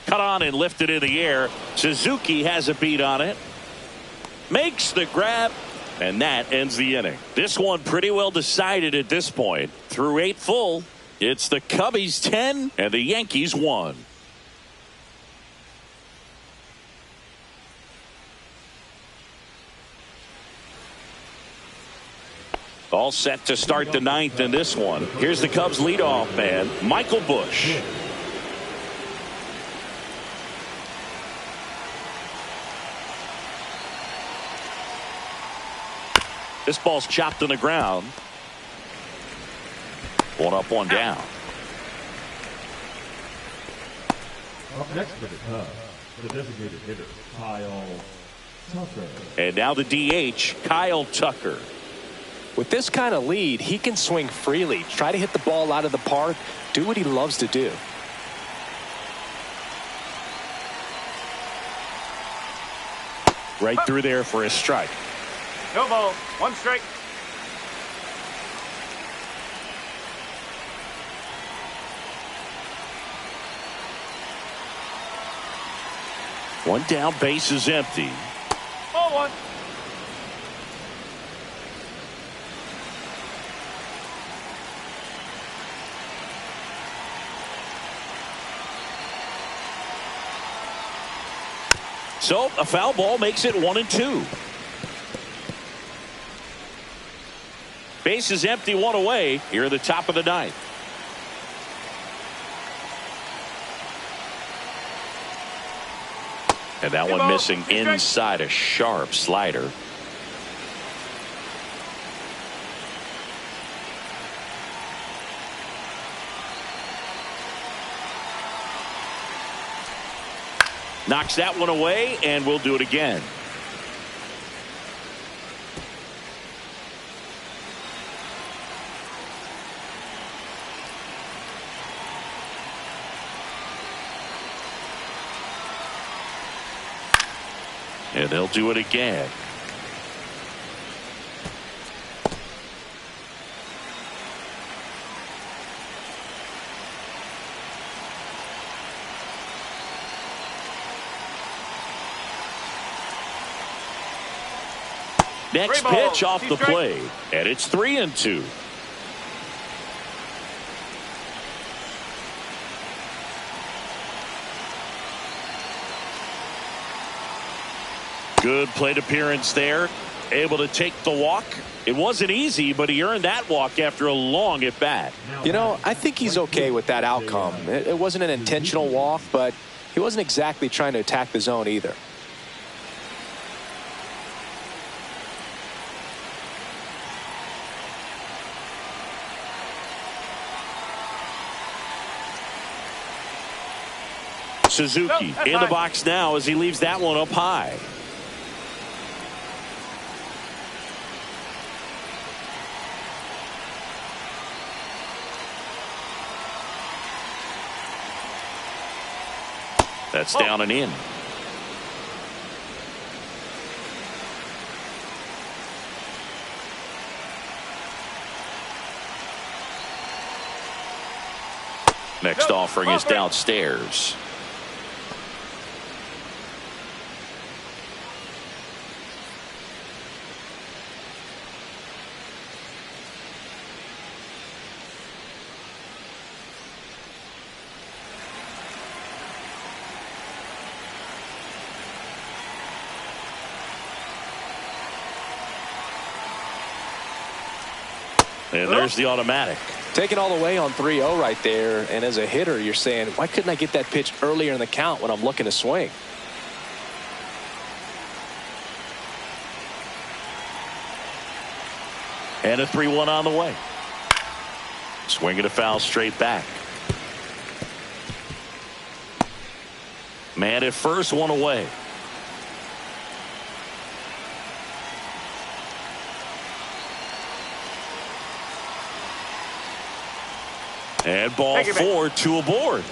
Cut on and lifted in the air. Suzuki has a beat on it. Makes the grab. And that ends the inning. This one pretty well decided at this point. Through 8 full, it's the Cubbies 10 and the Yankees 1. All set to start the 9th in this one. Here's the Cubs leadoff man, Michael Busch. This ball's chopped on the ground. 1 up, 1 down. Up next for the Cubs, the designated hitter, Kyle Tucker. And now the DH, Kyle Tucker. With this kind of lead, he can swing freely, try to hit the ball out of the park, do what he loves to do. Right through there for a strike. No ball. 1 strike. One down, base is empty. Ball 1. So a foul ball makes it 1-2. Base is empty, 1 away here at the top of the 9th. And that one missing inside, a sharp slider. Knocks that one away, and we'll do it again. And they'll do it again. Next pitch off the plate, and it's 3-2. Good plate appearance there. Able to take the walk. It wasn't easy, but he earned that walk after a long at bat. You know, I think he's okay with that outcome. It wasn't an intentional walk, but he wasn't exactly trying to attack the zone either. Suzuki in the box now as he leaves that one up high. That's down and in. Next offering is downstairs. And there's the automatic. Taking all the way on 3-0 right there. And as a hitter, you're saying, why couldn't I get that pitch earlier in the count when I'm looking to swing? And a 3-1 on the way. Swinging a foul straight back. Man at first, one away. And ball 4, 2 aboard.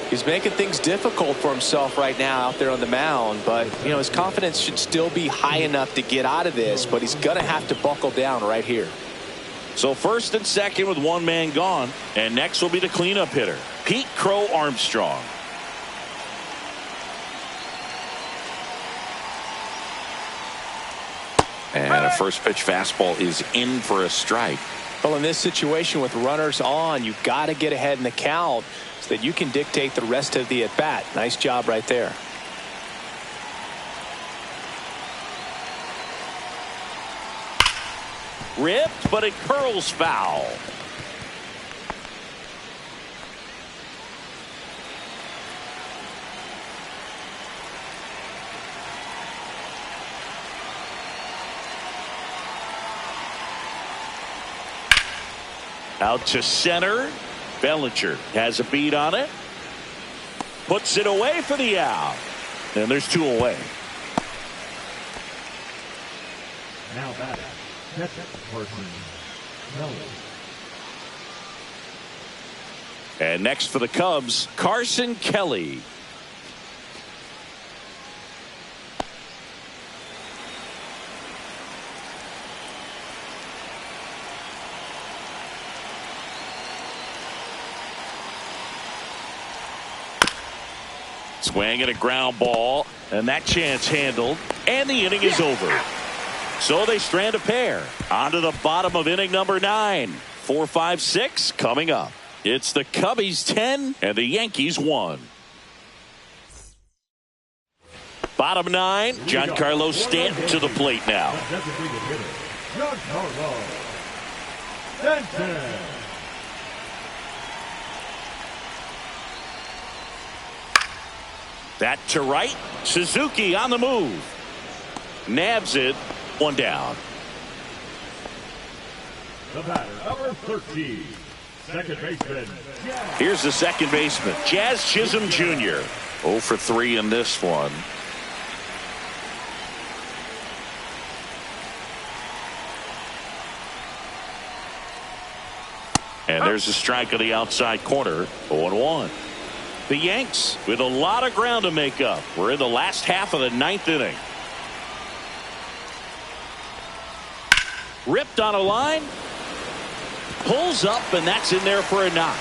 He's making things difficult for himself right now out there on the mound, but you know his confidence should still be high enough to get out of this, but he's gonna have to buckle down right here. So first and second with one man gone, and next will be the cleanup hitter, Pete Crow Armstrong. And a first pitch fastball is in for a strike. Well, in this situation with runners on, you've got to get ahead in the count so that you can dictate the rest of the at-bat. Nice job right there. Ripped, but it curls foul. Out to center. Bellinger has a beat on it. Puts it away for the out. And there's 2 away. Now batting, catcher Carson Kelly. And next for the Cubs, Carson Kelly. Swing and a ground ball, and that chance handled, and the inning is over. So they strand a pair. On to the bottom of inning number 9. 4, 5, 6 coming up. It's the Cubbies 10 and the Yankees 1. Bottom 9, Giancarlo Stanton to the plate now. Giancarlo Stanton. That to right. Suzuki on the move. Nabs it. 1 down. The batter, number 13, second baseman. Here's the second baseman, Jazz Chisholm Jr. 0 for 3 in this one. And there's a strike on the outside corner. 0-1. The Yanks with a lot of ground to make up. We're in the last half of the 9th inning. Ripped on a line. Pulls up, and that's in there for a knock.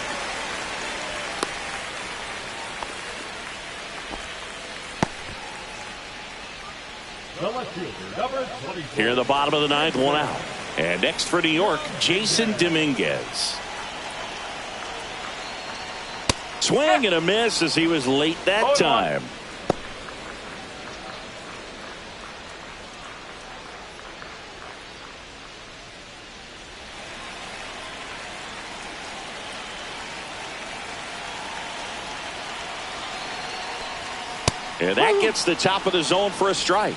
The left fielder, number 24. Here in the bottom of the 9th, 1 out. And next for New York, Jason Dominguez. Swing and a miss as he was late that time. And that gets the top of the zone for a strike.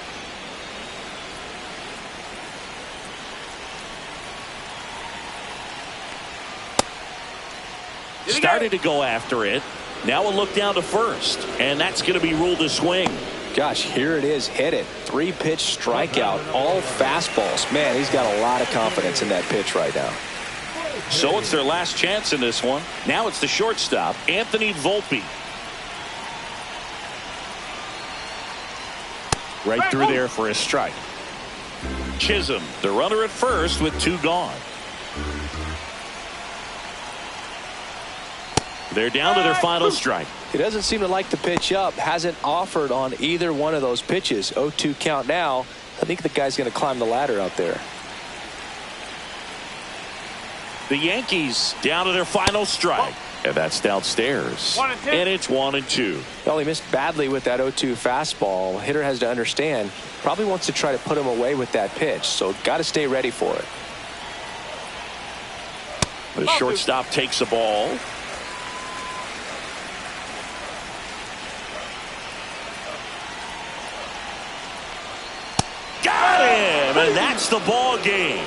Started to go after it. Now we'll look down to first, and that's going to be ruled a swing. Gosh, here it is, hit it. 3-pitch strikeout, all fastballs. Man, he's got a lot of confidence in that pitch right now. So it's their last chance in this one. Now it's the shortstop, Anthony Volpe. Right through there for a strike. Chisholm, the runner at first with 2 gone. They're down to their final strike. He doesn't seem to like the pitch up. Hasn't offered on either one of those pitches. 0-2 count now. I think the guy's going to climb the ladder out there. The Yankees down to their final strike. And that's downstairs. 1 and 2. And it's 1 and 2. Well, he missed badly with that 0-2 fastball. Hitter has to understand. Probably wants to try to put him away with that pitch. So got to stay ready for it. The shortstop takes the ball. Got him, and that's the ball game.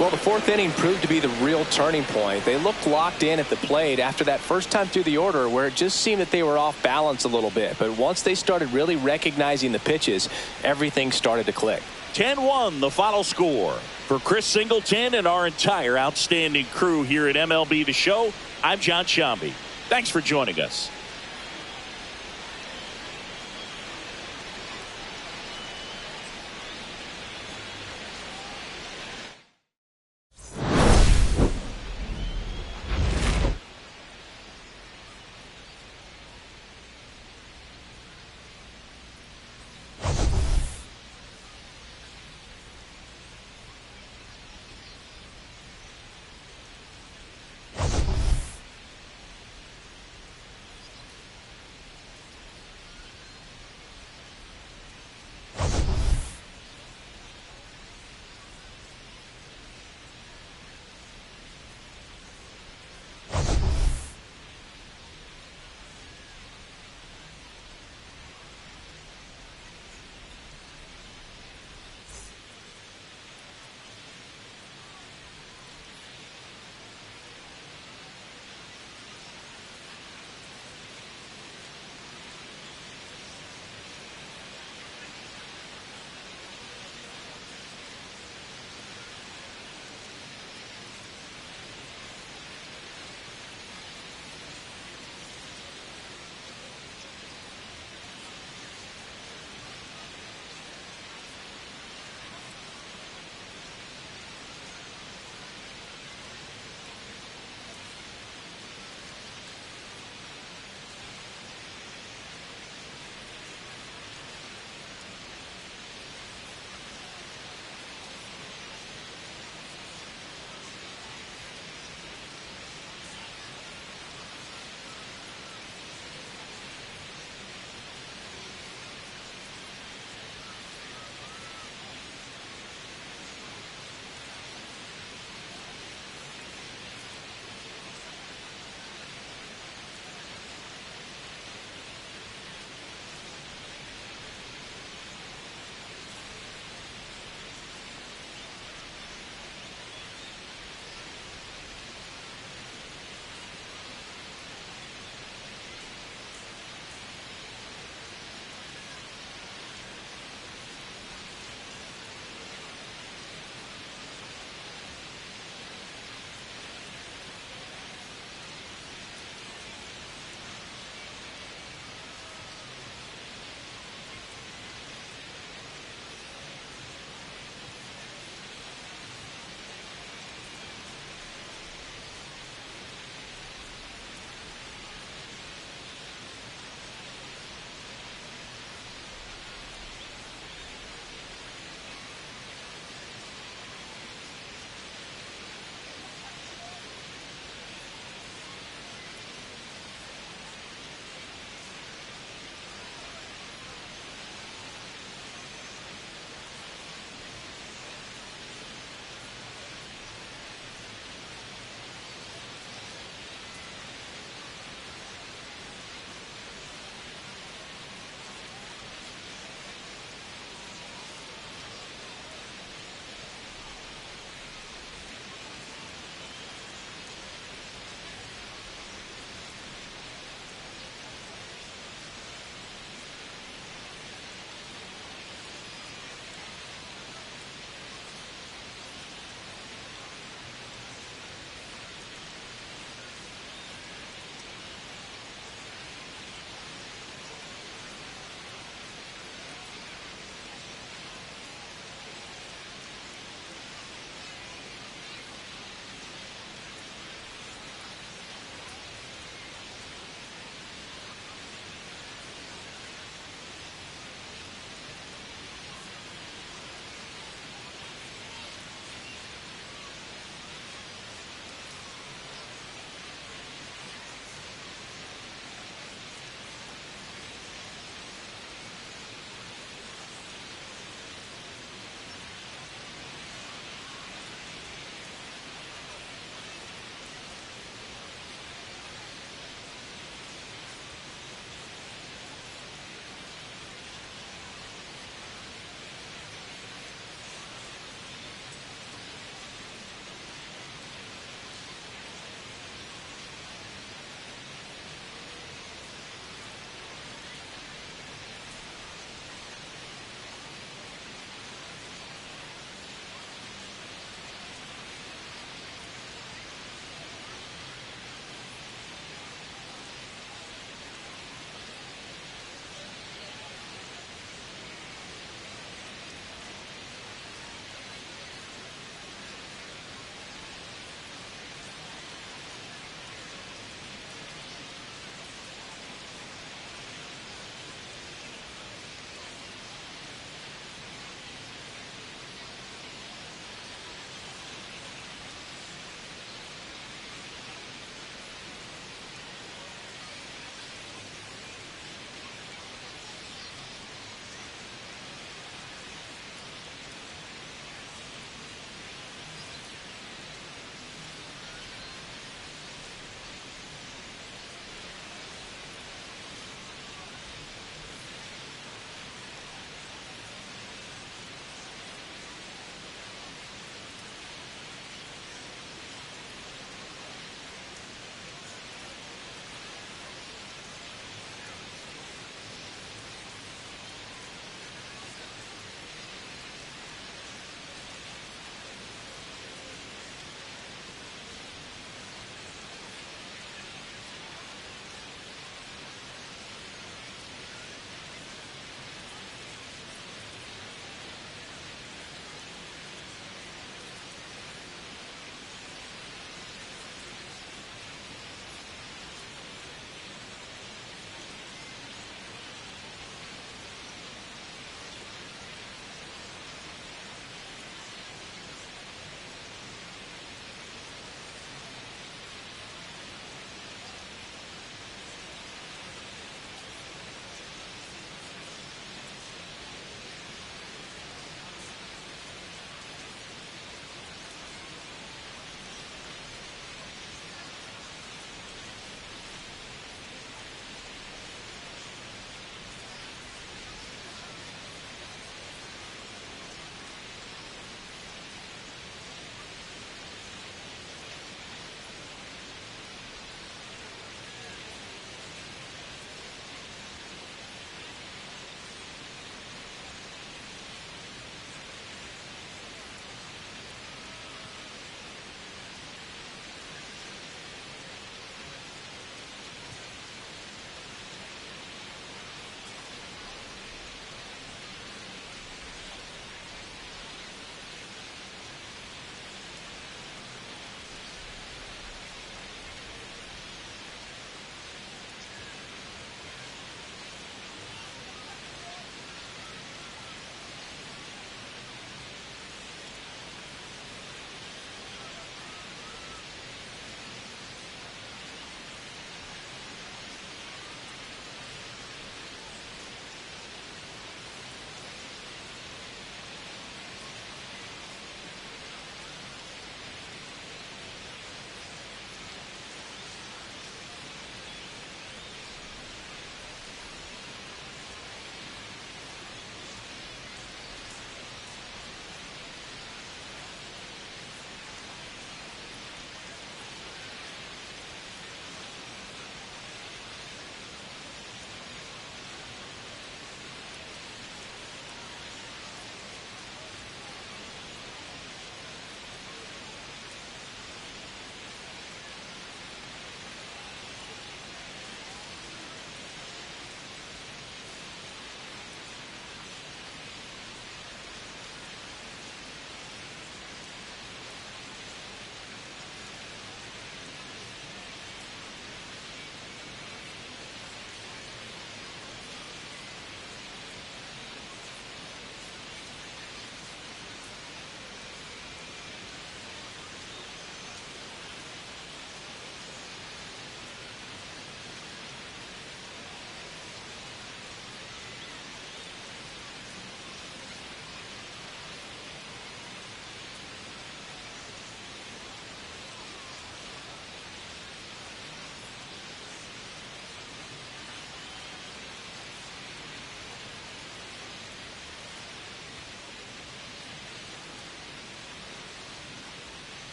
Well, the fourth inning proved to be the real turning point. They looked locked in at the plate after that first time through the order where it just seemed that they were off balance a little bit. But once they started really recognizing the pitches, everything started to click. 10-1 the final score. For Chris Singleton and our entire outstanding crew here at MLB The Show, I'm John Shambi. Thanks for joining us.